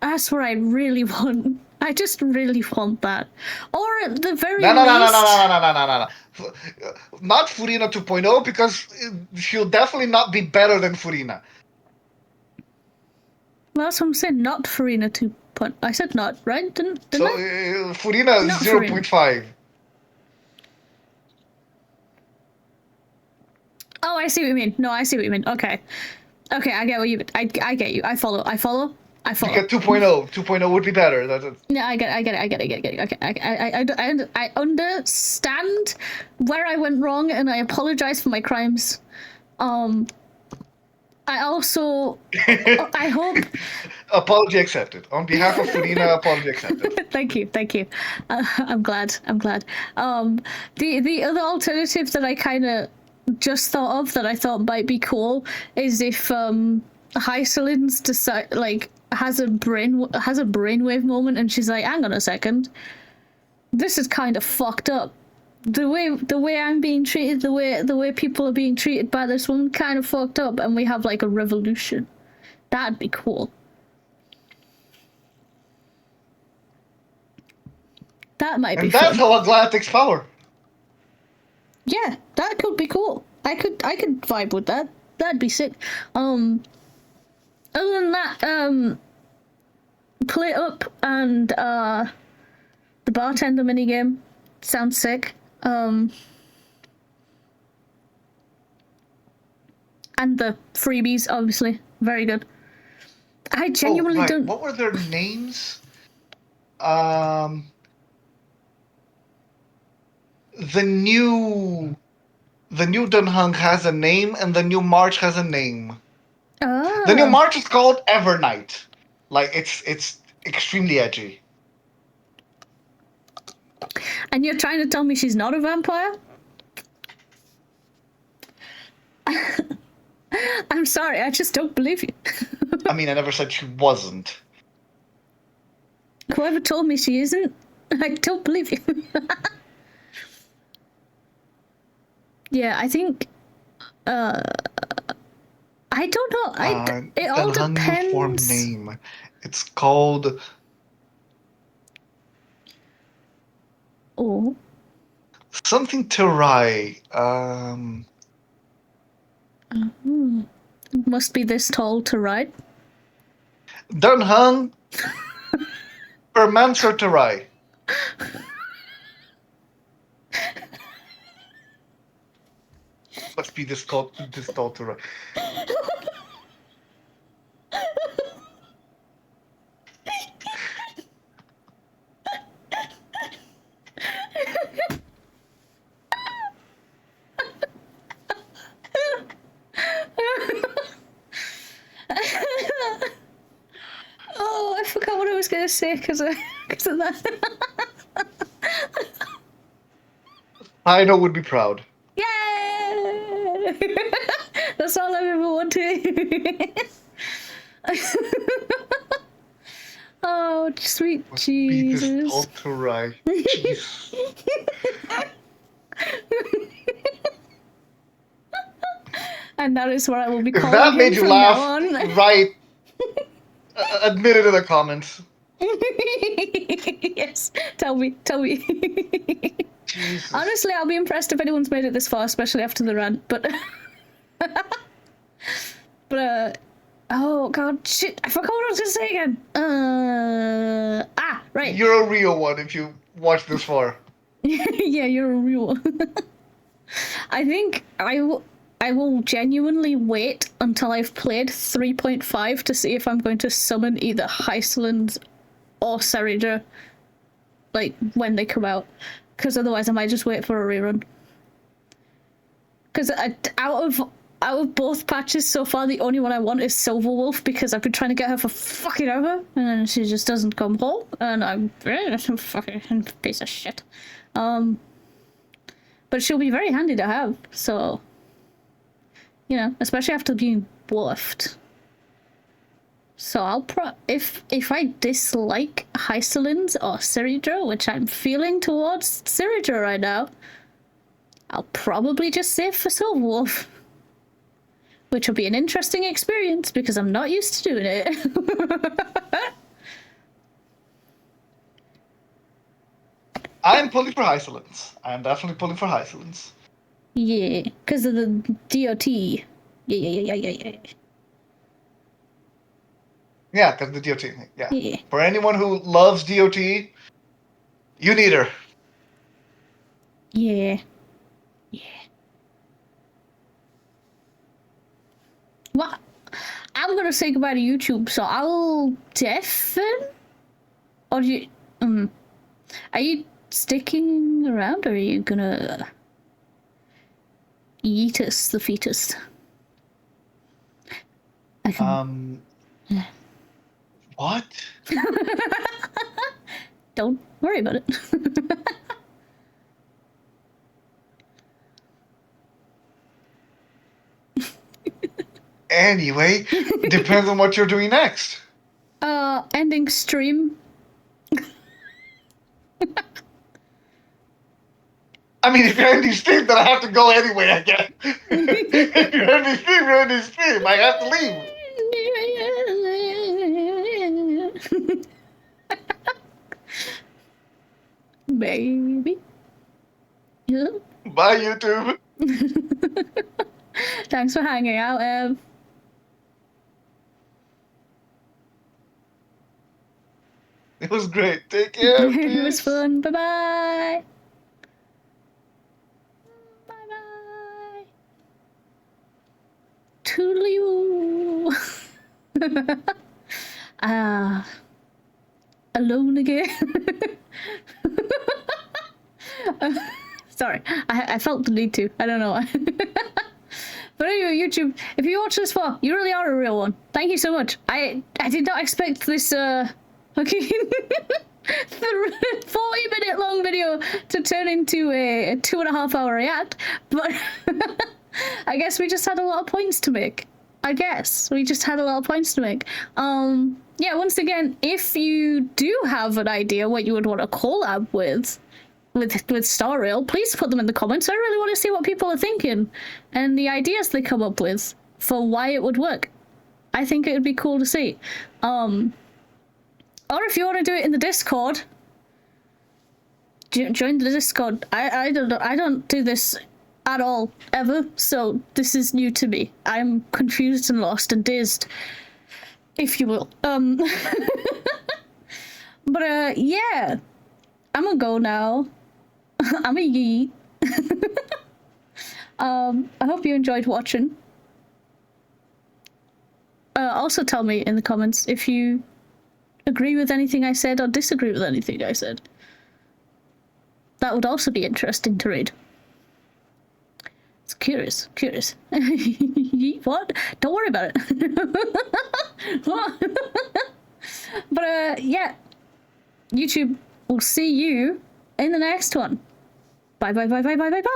[SPEAKER 1] That's what I really want. I just really want that. Or at the very least...
[SPEAKER 2] No. Not Furina 2.0, because she'll definitely not be better than Furina.
[SPEAKER 1] Well, that's what I'm saying. Not Farina 2.0. I said not, right? Didn't
[SPEAKER 2] so,
[SPEAKER 1] I?
[SPEAKER 2] Furina is 0.5.
[SPEAKER 1] Oh, I see what you mean. No, I see what you mean. Okay, I get what you mean. I get you. I follow.
[SPEAKER 2] Because 2.0 would be better. That's it.
[SPEAKER 1] Yeah, I get it. Okay, I understand where I went wrong, and I apologize for my crimes. I also, I hope...
[SPEAKER 2] Apology accepted. On behalf of Furina, apology accepted.
[SPEAKER 1] Thank you. I'm glad. The other alternative that I kind of just thought of that I thought might be cool is if Hycelin's decide has a brainwave moment, and she's like, hang on a second, this is kind of fucked up. The way I'm being treated, the way people are being treated by this woman, kind of fucked up, and we have like a revolution. That'd be cool. That might be.
[SPEAKER 2] And that's
[SPEAKER 1] fun.
[SPEAKER 2] how Galactic's power.
[SPEAKER 1] Yeah, that could be cool. I could vibe with that. That'd be sick. Other than that, Play Up and the bartender minigame sounds sick. And the freebies, obviously, very good. I genuinely don't.
[SPEAKER 2] What were their names? The new Dunhung has a name, and the new March has a name.
[SPEAKER 1] Oh.
[SPEAKER 2] The new March is called Evernight. Like, it's extremely edgy.
[SPEAKER 1] And you're trying to tell me she's not a vampire? I'm sorry, I just don't believe you.
[SPEAKER 2] I mean, I never said she wasn't.
[SPEAKER 1] Whoever told me she isn't, I don't believe you. Yeah, I think... I don't know. It all depends.
[SPEAKER 2] Form name. It's called...
[SPEAKER 1] Oh.
[SPEAKER 2] Something Terai.
[SPEAKER 1] Must be this tall to ride.
[SPEAKER 2] Dunhung Permancer Terai. Must be this tall to ride.
[SPEAKER 1] Oh, I forgot what I was gonna say because of that.
[SPEAKER 2] I know would be proud.
[SPEAKER 1] Yay! That's all I've ever wanted. Oh, sweet Jesus.
[SPEAKER 2] Ultra. Jeez.
[SPEAKER 1] And that is what I will be
[SPEAKER 2] If
[SPEAKER 1] calling
[SPEAKER 2] that
[SPEAKER 1] him
[SPEAKER 2] made you
[SPEAKER 1] from
[SPEAKER 2] laugh,
[SPEAKER 1] now on.
[SPEAKER 2] right? Admit it in the comments.
[SPEAKER 1] Yes, tell me.
[SPEAKER 2] Jesus.
[SPEAKER 1] Honestly, I'll be impressed if anyone's made it this far, especially after the rant, but... oh god, shit, I forgot what I was gonna say again. Right.
[SPEAKER 2] You're a real one if you watch this far.
[SPEAKER 1] Yeah, you're a real one. I think I will genuinely wait until I've played 3.5 to see if I'm going to summon either Hyceland or Seridra, like, when they come out. Because otherwise I might just wait for a rerun. Because out of both patches so far, the only one I want is Silverwolf, because I've been trying to get her for fucking ever, and she just doesn't come home, and I'm fucking piece of shit. But she'll be very handy to have, so... You know, especially after being buffed. So I'll if I dislike Hyceland or Seridra, which I'm feeling towards Seridra right now, I'll probably just save for Silverwolf. Which will be an interesting experience because I'm not used to doing it.
[SPEAKER 2] I'm pulling for Hycelands. I'm definitely pulling for Hycelands.
[SPEAKER 1] Yeah, because of the DOT. Yeah.
[SPEAKER 2] Yeah, because the DOT. Yeah.
[SPEAKER 1] Yeah.
[SPEAKER 2] For anyone who loves DOT, you need her.
[SPEAKER 1] Yeah. Well, I'm gonna say goodbye to YouTube, so I'll deafen? Or do you... Are you sticking around, or are you gonna... eat us, the fetus? I can...
[SPEAKER 2] What?
[SPEAKER 1] Don't worry about it.
[SPEAKER 2] Anyway, depends on what you're doing next.
[SPEAKER 1] Ending stream.
[SPEAKER 2] I mean, if you're ending stream, then I have to go anyway, I guess. If you're ending stream, you're ending stream. I have to leave.
[SPEAKER 1] Baby. Yeah.
[SPEAKER 2] Bye, YouTube.
[SPEAKER 1] Thanks for hanging out, Ev.
[SPEAKER 2] It was great. Take care.
[SPEAKER 1] It was
[SPEAKER 2] Peace.
[SPEAKER 1] fun. Bye-bye. Bye-bye. Toodaloo. Alone again. Sorry, I felt the need to. I don't know why. But anyway, YouTube, if you watch this far, you really are a real one. Thank you so much. I did not expect this okay 40-minute long video to turn into a 2.5-hour react, but I guess we just had a lot of points to make. Yeah, once again, if you do have an idea what you would want to collab with Star Rail, please put them in the comments. I really want to see what people are thinking and the ideas they come up with for why it would work. I think it would be cool to see. Or if you want to do it in the Discord, join the Discord. I don't know. I don't do this at all ever, so this is new to me. I'm confused and lost and dazed, if you will. But yeah, I'm gonna go now. I'm a yeet. I hope you enjoyed watching. Also tell me in the comments if you agree with anything I said or disagree with anything I said. That would also be interesting to read. It's curious. What? Don't worry about it. What? But yeah, YouTube will see you in the next one. Bye bye bye bye bye bye bye.